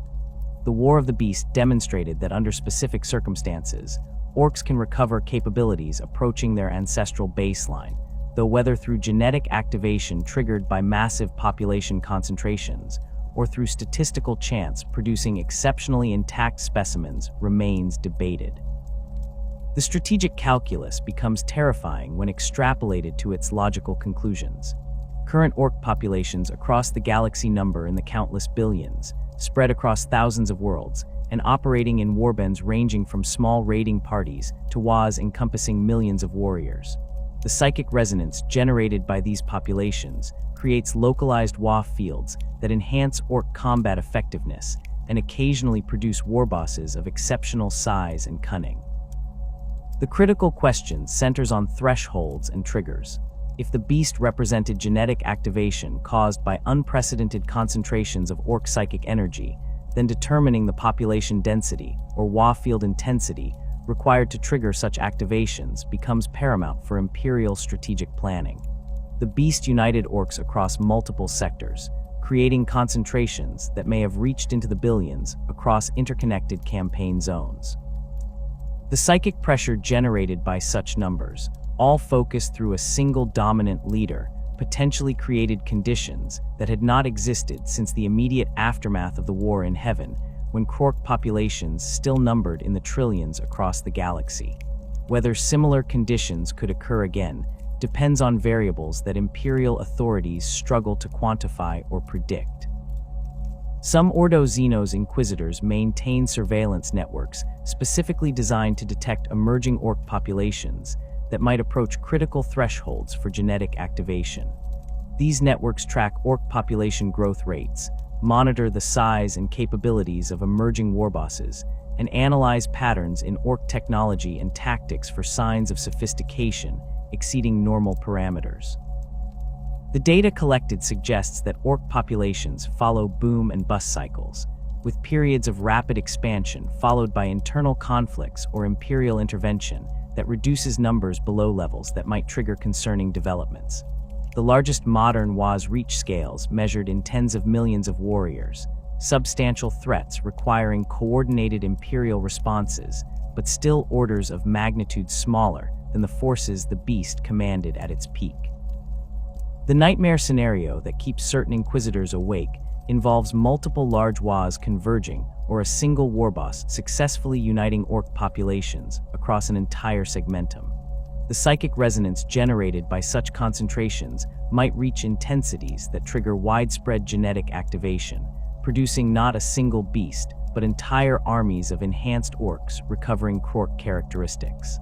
S1: The War of the Beast demonstrated that under specific circumstances, Orks can recover capabilities approaching their ancestral baseline, though whether through genetic activation triggered by massive population concentrations or through statistical chance producing exceptionally intact specimens remains debated. The strategic calculus becomes terrifying when extrapolated to its logical conclusions. Current Ork populations across the galaxy number in the countless billions, spread across thousands of worlds, and operating in warbands ranging from small raiding parties to WAs encompassing millions of warriors. The psychic resonance generated by these populations creates localized WA fields that enhance Ork combat effectiveness and occasionally produce warbosses of exceptional size and cunning. The critical question centers on thresholds and triggers. If the beast represented genetic activation caused by unprecedented concentrations of Ork psychic energy, then determining the population density, or WA field intensity, required to trigger such activations becomes paramount for Imperial strategic planning. The beast united Orks across multiple sectors, creating concentrations that may have reached into the billions across interconnected campaign zones. The psychic pressure generated by such numbers, all focused through a single dominant leader, potentially created conditions that had not existed since the immediate aftermath of the War in Heaven, when Krork populations still numbered in the trillions across the galaxy. Whether similar conditions could occur again depends on variables that Imperial authorities struggle to quantify or predict. Some Ordo Xenos Inquisitors maintain surveillance networks specifically designed to detect emerging Ork populations that might approach critical thresholds for genetic activation. These networks track Ork population growth rates, monitor the size and capabilities of emerging warbosses, and analyze patterns in Ork technology and tactics for signs of sophistication exceeding normal parameters. The data collected suggests that Ork populations follow boom and bust cycles, with periods of rapid expansion followed by internal conflicts or imperial intervention that reduces numbers below levels that might trigger concerning developments. The largest modern WA's reach scales measured in tens of millions of warriors, substantial threats requiring coordinated imperial responses, but still orders of magnitude smaller than the forces the beast commanded at its peak. The nightmare scenario that keeps certain inquisitors awake involves multiple large WAs converging or a single warboss successfully uniting Ork populations across an entire segmentum. The psychic resonance generated by such concentrations might reach intensities that trigger widespread genetic activation, producing not a single beast, but entire armies of enhanced Orks recovering Krork characteristics.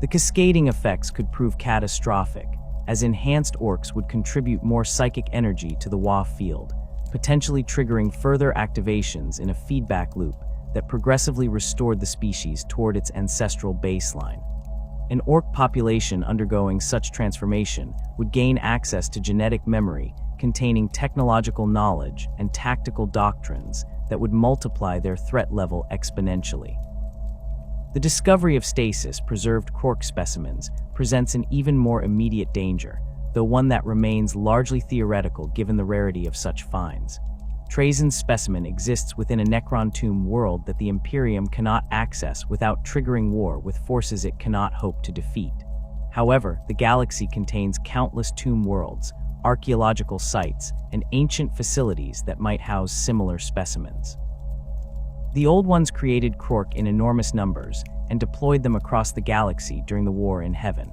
S1: The cascading effects could prove catastrophic, as enhanced Orks would contribute more psychic energy to the WA field, potentially triggering further activations in a feedback loop that progressively restored the species toward its ancestral baseline. An Ork population undergoing such transformation would gain access to genetic memory containing technological knowledge and tactical doctrines that would multiply their threat level exponentially. The discovery of stasis-preserved Krork specimens presents an even more immediate danger, though one that remains largely theoretical given the rarity of such finds. Trajan's specimen exists within a Necron tomb world that the Imperium cannot access without triggering war with forces it cannot hope to defeat. However, the galaxy contains countless tomb worlds, archaeological sites, and ancient facilities that might house similar specimens. The Old Ones created Krork in enormous numbers and deployed them across the galaxy during the War in Heaven.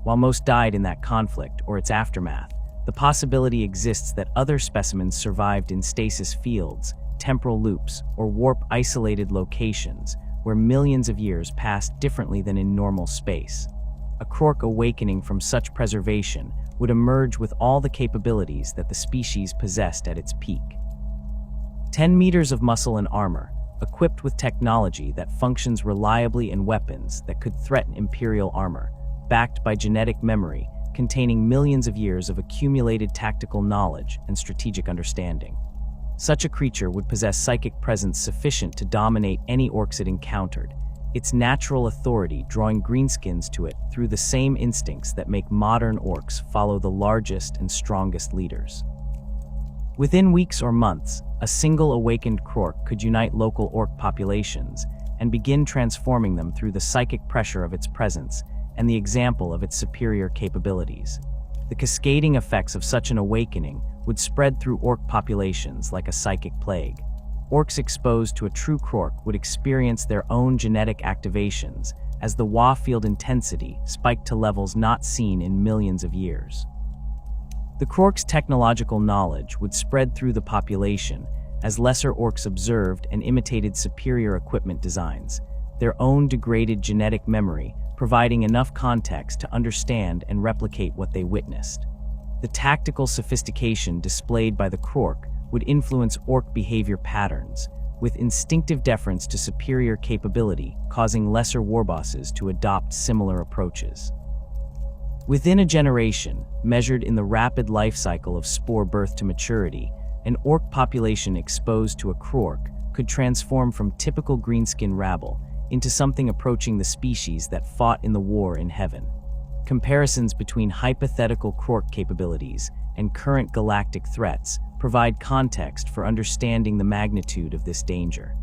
S1: While most died in that conflict or its aftermath, the possibility exists that other specimens survived in stasis fields, temporal loops, or warp-isolated locations where millions of years passed differently than in normal space. A Krork awakening from such preservation would emerge with all the capabilities that the species possessed at its peak. 10 meters of muscle and armor, equipped with technology that functions reliably and weapons that could threaten Imperial armor, backed by genetic memory containing millions of years of accumulated tactical knowledge and strategic understanding. Such a creature would possess psychic presence sufficient to dominate any Orks it encountered, its natural authority drawing greenskins to it through the same instincts that make modern Orks follow the largest and strongest leaders. Within weeks or months, a single awakened Krork could unite local Ork populations and begin transforming them through the psychic pressure of its presence and the example of its superior capabilities. The cascading effects of such an awakening would spread through Ork populations like a psychic plague. Orks exposed to a true Krork would experience their own genetic activations as the WA field intensity spiked to levels not seen in millions of years. The Krork's technological knowledge would spread through the population as lesser Orks observed and imitated superior equipment designs, their own degraded genetic memory providing enough context to understand and replicate what they witnessed. The tactical sophistication displayed by the Krork would influence Ork behavior patterns, with instinctive deference to superior capability causing lesser warbosses to adopt similar approaches. Within a generation, measured in the rapid life cycle of spore birth to maturity, an Ork population exposed to a Krork could transform from typical greenskin rabble into something approaching the species that fought in the War in Heaven. Comparisons between hypothetical Krork capabilities and current galactic threats provide context for understanding the magnitude of this danger.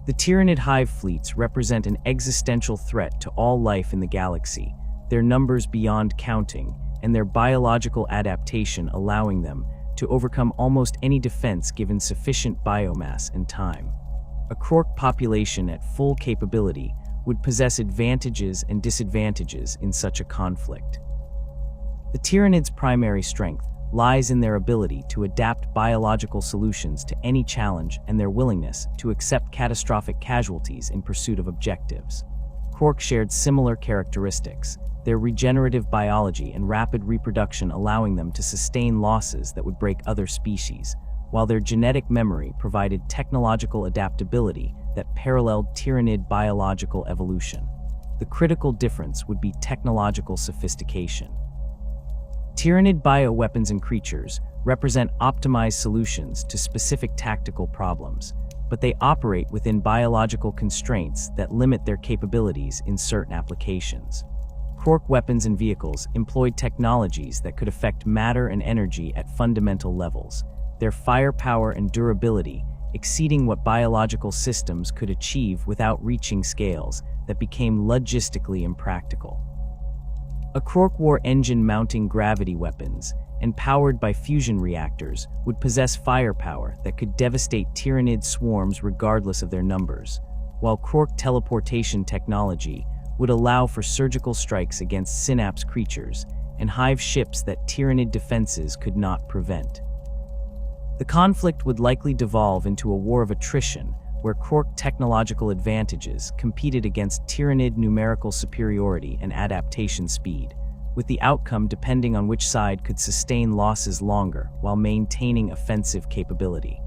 S1: The Tyranid hive fleets represent an existential threat to all life in the galaxy, their numbers beyond counting, and their biological adaptation allowing them to overcome almost any defense given sufficient biomass and time. A Krork population at full capability would possess advantages and disadvantages in such a conflict. The Tyranids' primary strength lies in their ability to adapt biological solutions to any challenge and their willingness to accept catastrophic casualties in pursuit of objectives. Krork shared similar characteristics, their regenerative biology and rapid reproduction allowing them to sustain losses that would break other species, while their genetic memory provided technological adaptability that paralleled Tyranid biological evolution. The critical difference would be technological sophistication. Tyranid bioweapons and creatures represent optimized solutions to specific tactical problems, but they operate within biological constraints that limit their capabilities in certain applications. Krork weapons and vehicles employed technologies that could affect matter and energy at fundamental levels, their firepower and durability exceeding what biological systems could achieve without reaching scales that became logistically impractical. A Krork wore engine-mounting gravity weapons and powered by fusion reactors would possess firepower that could devastate Tyranid swarms regardless of their numbers, while Krork teleportation technology would allow for surgical strikes against synapse creatures and hive ships that Tyranid defenses could not prevent. The conflict would likely devolve into a war of attrition where Krork technological advantages competed against Tyranid numerical superiority and adaptation speed, with the outcome depending on which side could sustain losses longer while maintaining offensive capability.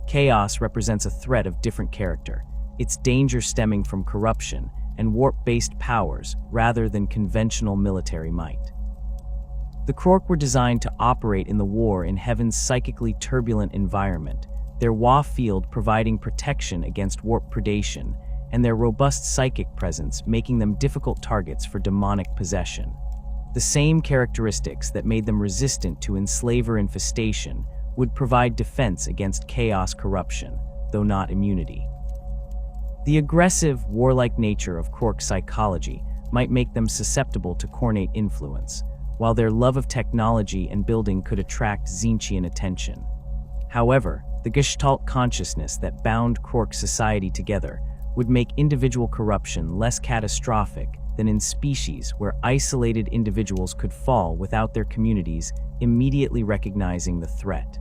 S1: Chaos represents a threat of different character, its danger stemming from corruption and warp-based powers rather than conventional military might. The Krork were designed to operate in the war in Heaven's psychically turbulent environment, their Wa field providing protection against warp predation, and their robust psychic presence making them difficult targets for demonic possession. The same characteristics that made them resistant to enslaver infestation would provide defense against chaos corruption, though not immunity. The aggressive, warlike nature of Krork psychology might make them susceptible to Khornate influence, while their love of technology and building could attract Tzeentchian attention. However, the Gestalt consciousness that bound Krork society together would make individual corruption less catastrophic than in species where isolated individuals could fall without their communities immediately recognizing the threat.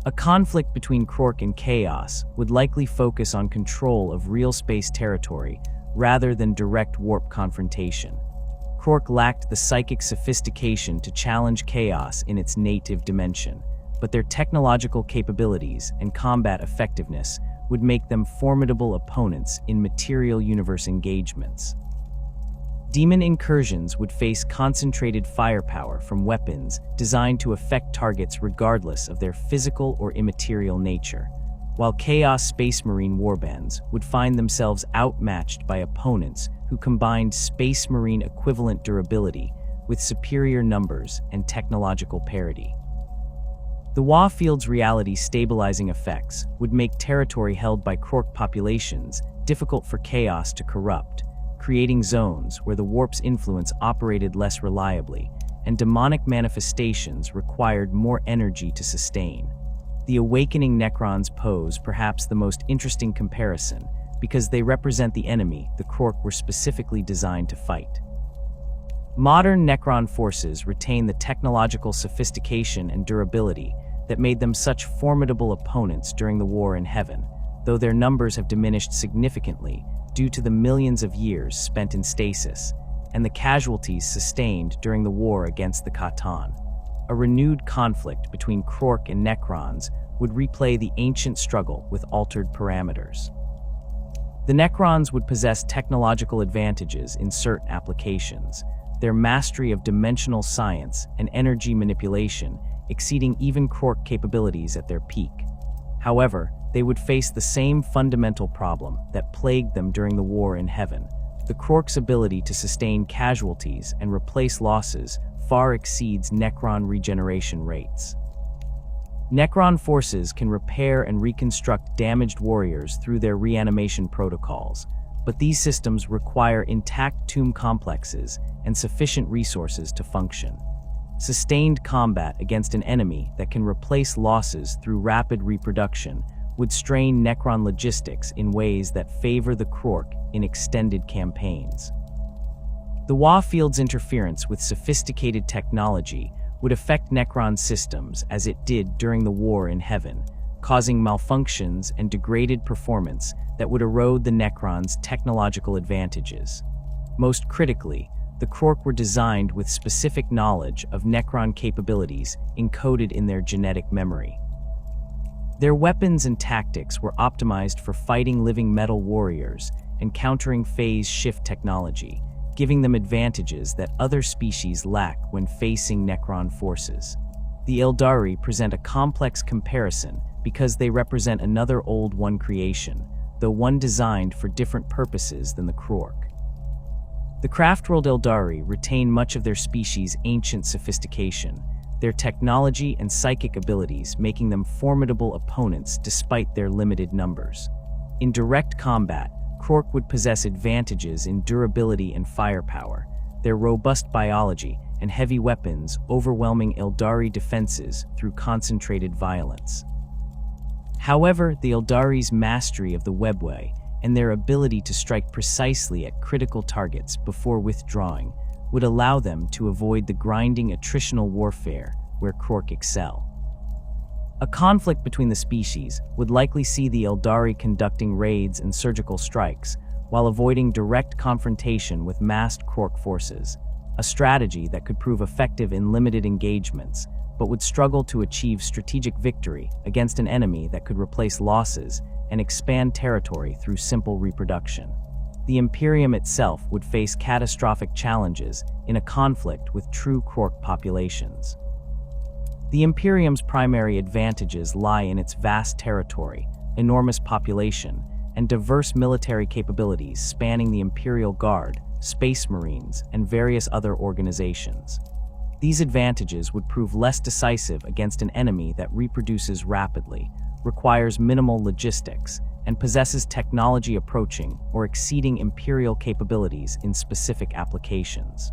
S1: A conflict between Krork and Chaos would likely focus on control of real space territory rather than direct warp confrontation. Krork lacked the psychic sophistication to challenge Chaos in its native dimension, but their technological capabilities and combat effectiveness would make them formidable opponents in material universe engagements. Demon incursions would face concentrated firepower from weapons designed to affect targets regardless of their physical or immaterial nature, while Chaos Space Marine warbands would find themselves outmatched by opponents who combined Space Marine equivalent durability with superior numbers and technological parity. The Wa field's reality stabilizing effects would make territory held by Krork populations difficult for Chaos to corrupt, creating zones where the warp's influence operated less reliably, and demonic manifestations required more energy to sustain. The awakening Necrons pose perhaps the most interesting comparison because they represent the enemy the Krork were specifically designed to fight. Modern Necron forces retain the technological sophistication and durability that made them such formidable opponents during the war in Heaven, though their numbers have diminished significantly due to the millions of years spent in stasis and the casualties sustained during the war against the Khatan. A renewed conflict between Krork and Necrons would replay the ancient struggle with altered parameters. The Necrons would possess technological advantages in certain applications, their mastery of dimensional science and energy manipulation exceeding even Krork capabilities at their peak. However, they would face the same fundamental problem that plagued them during the war in Heaven. The Krork's ability to sustain casualties and replace losses far exceeds Necron regeneration rates. Necron forces can repair and reconstruct damaged warriors through their reanimation protocols, but these systems require intact tomb complexes and sufficient resources to function. Sustained combat against an enemy that can replace losses through rapid reproduction would strain Necron logistics in ways that favor the Krork in extended campaigns. The Wa field's interference with sophisticated technology would affect Necron systems as it did during the war in Heaven, causing malfunctions and degraded performance that would erode the Necrons' technological advantages. Most critically, the Krork were designed with specific knowledge of Necron capabilities encoded in their genetic memory. Their weapons and tactics were optimized for fighting living metal warriors and countering phase shift technology, giving them advantages that other species lack when facing Necron forces. The Eldari present a complex comparison because they represent another Old One creation, though one designed for different purposes than the Krork. The Craftworld Eldari retain much of their species' ancient sophistication, their technology and psychic abilities making them formidable opponents despite their limited numbers. In direct combat, Krork would possess advantages in durability and firepower, their robust biology and heavy weapons overwhelming Eldari defenses through concentrated violence. However, the Eldari's mastery of the webway and their ability to strike precisely at critical targets before withdrawing would allow them to avoid the grinding attritional warfare where Krork excel. A conflict between the species would likely see the Eldari conducting raids and surgical strikes while avoiding direct confrontation with massed Krork forces, a strategy that could prove effective in limited engagements, but would struggle to achieve strategic victory against an enemy that could replace losses and expand territory through simple reproduction. The Imperium itself would face catastrophic challenges in a conflict with true Krork populations. The Imperium's primary advantages lie in its vast territory, enormous population, and diverse military capabilities spanning the Imperial Guard, Space Marines, and various other organizations. These advantages would prove less decisive against an enemy that reproduces rapidly, requires minimal logistics, and possesses technology approaching or exceeding Imperial capabilities in specific applications.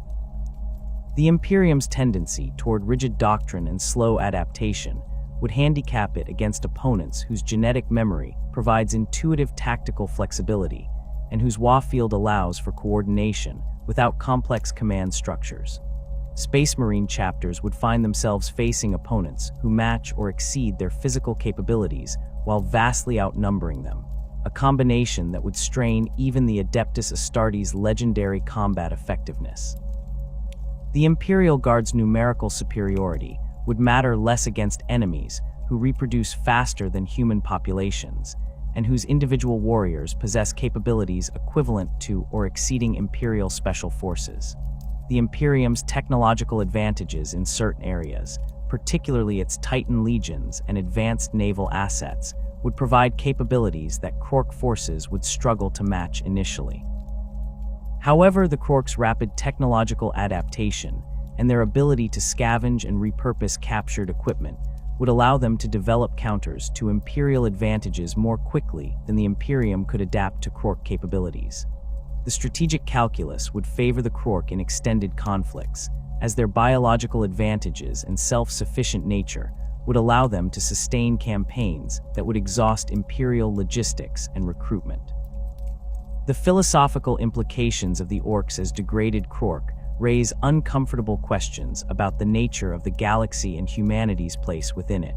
S1: The Imperium's tendency toward rigid doctrine and slow adaptation would handicap it against opponents whose genetic memory provides intuitive tactical flexibility and whose warfield allows for coordination without complex command structures. Space Marine chapters would find themselves facing opponents who match or exceed their physical capabilities while vastly outnumbering them, a combination that would strain even the Adeptus Astartes' legendary combat effectiveness. The Imperial Guard's numerical superiority would matter less against enemies who reproduce faster than human populations, and whose individual warriors possess capabilities equivalent to or exceeding Imperial special forces. The Imperium's technological advantages in certain areas, particularly its Titan legions and advanced naval assets, would provide capabilities that Krork forces would struggle to match initially. However, the Krork's rapid technological adaptation and their ability to scavenge and repurpose captured equipment would allow them to develop counters to Imperial advantages more quickly than the Imperium could adapt to Krork capabilities. The strategic calculus would favor the Krork in extended conflicts, as their biological advantages and self-sufficient nature would allow them to sustain campaigns that would exhaust Imperial logistics and recruitment. The philosophical implications of the Orks as degraded Krork raise uncomfortable questions about the nature of the galaxy and humanity's place within it.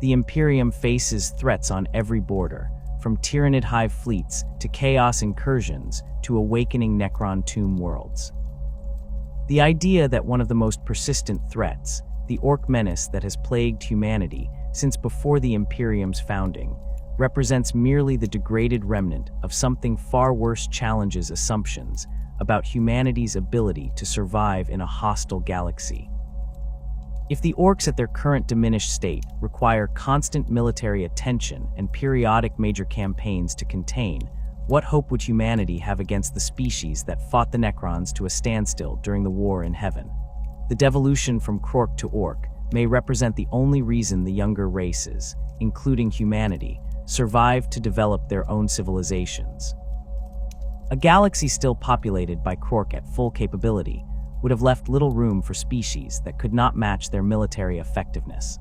S1: The Imperium faces threats on every border, from Tyranid hive fleets to chaos incursions to awakening Necron tomb worlds. The idea that one of the most persistent threats, the Ork menace that has plagued humanity since before the Imperium's founding, represents merely the degraded remnant of something far worse challenges assumptions about humanity's ability to survive in a hostile galaxy. If the Orks at their current diminished state require constant military attention and periodic major campaigns to contain, what hope would humanity have against the species that fought the Necrons to a standstill during the war in heaven? The devolution from Krork to Ork may represent the only reason the younger races, including humanity, survived to develop their own civilizations. A galaxy still populated by Krork at full capability would have left little room for species that could not match their military effectiveness.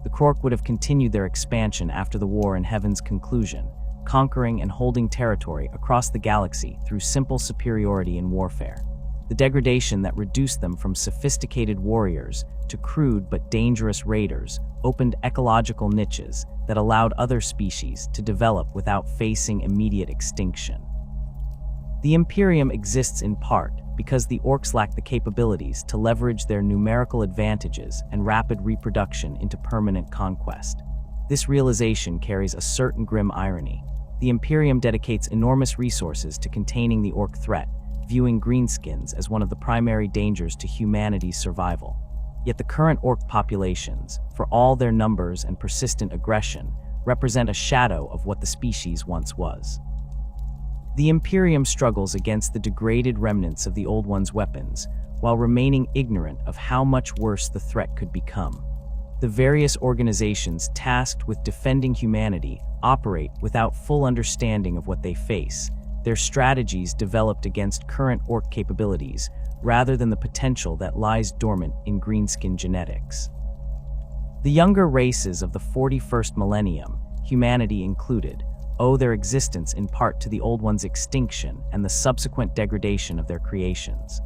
S1: The Krork would have continued their expansion after the war in Heaven's conclusion, conquering and holding territory across the galaxy through simple superiority in warfare. The degradation that reduced them from sophisticated warriors to crude but dangerous raiders opened ecological niches that allowed other species to develop without facing immediate extinction. The Imperium exists in part because the Orks lack the capabilities to leverage their numerical advantages and rapid reproduction into permanent conquest. This realization carries a certain grim irony. The Imperium dedicates enormous resources to containing the Ork threat, viewing greenskins as one of the primary dangers to humanity's survival. Yet the current orc populations, for all their numbers and persistent aggression, represent a shadow of what the species once was. The Imperium struggles against the degraded remnants of the Old One's weapons, while remaining ignorant of how much worse the threat could become. The various organizations tasked with defending humanity operate without full understanding of what they face, their strategies developed against current orc capabilities, rather than the potential that lies dormant in greenskin genetics. The younger races of the 41st millennium, humanity included, owe their existence in part to the Old One's extinction and the subsequent degradation of their creations.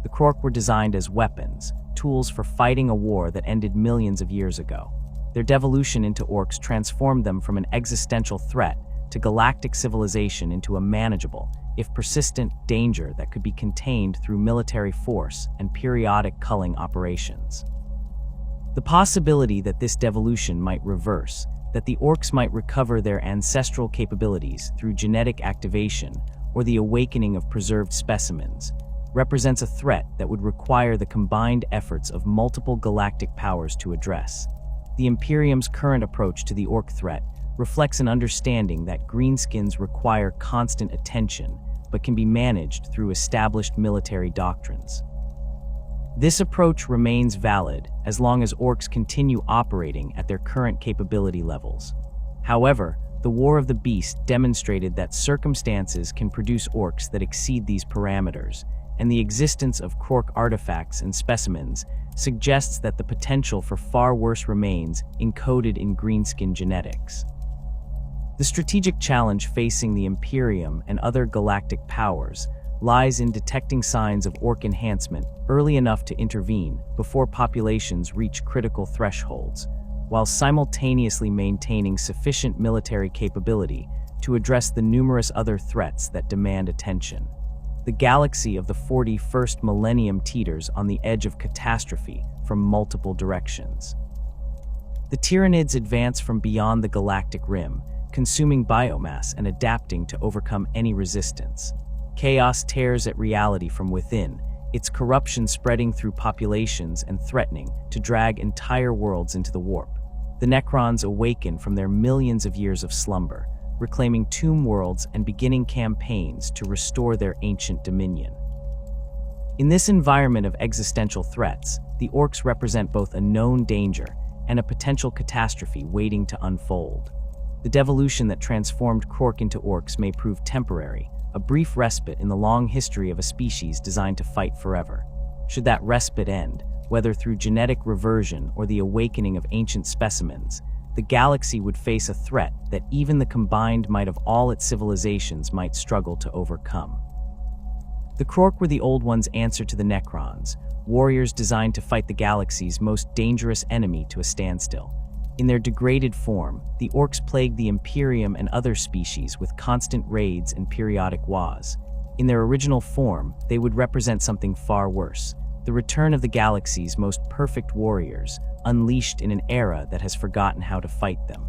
S1: The Krork were designed as weapons, tools for fighting a war that ended millions of years ago. Their devolution into orcs transformed them from an existential threat to galactic civilization into a manageable, if persistent, danger that could be contained through military force and periodic culling operations. The possibility that this devolution might reverse, that the orcs might recover their ancestral capabilities through genetic activation or the awakening of preserved specimens, represents a threat that would require the combined efforts of multiple galactic powers to address. The Imperium's current approach to the orc threat reflects an understanding that greenskins require constant attention, but can be managed through established military doctrines. This approach remains valid as long as orcs continue operating at their current capability levels. However, the War of the Beast demonstrated that circumstances can produce orcs that exceed these parameters, and the existence of Krork artifacts and specimens suggests that the potential for far worse remains encoded in greenskin genetics. The strategic challenge facing the Imperium and other galactic powers lies in detecting signs of orc enhancement early enough to intervene before populations reach critical thresholds, while simultaneously maintaining sufficient military capability to address the numerous other threats that demand attention. The galaxy of the 41st millennium teeters on the edge of catastrophe from multiple directions. The Tyranids advance from beyond the galactic rim, consuming biomass and adapting to overcome any resistance. Chaos tears at reality from within, its corruption spreading through populations and threatening to drag entire worlds into the warp. The Necrons awaken from their millions of years of slumber, reclaiming tomb worlds and beginning campaigns to restore their ancient dominion. In this environment of existential threats, the orcs represent both a known danger and a potential catastrophe waiting to unfold. The devolution that transformed Krork into orcs may prove temporary, a brief respite in the long history of a species designed to fight forever. Should that respite end, whether through genetic reversion or the awakening of ancient specimens, the galaxy would face a threat that even the combined might of all its civilizations might struggle to overcome. The Krork were the Old One's answer to the Necrons, warriors designed to fight the galaxy's most dangerous enemy to a standstill. In their degraded form, the Orks plagued the Imperium and other species with constant raids and periodic wars. In their original form, they would represent something far worse: the return of the galaxy's most perfect warriors, unleashed in an era that has forgotten how to fight them.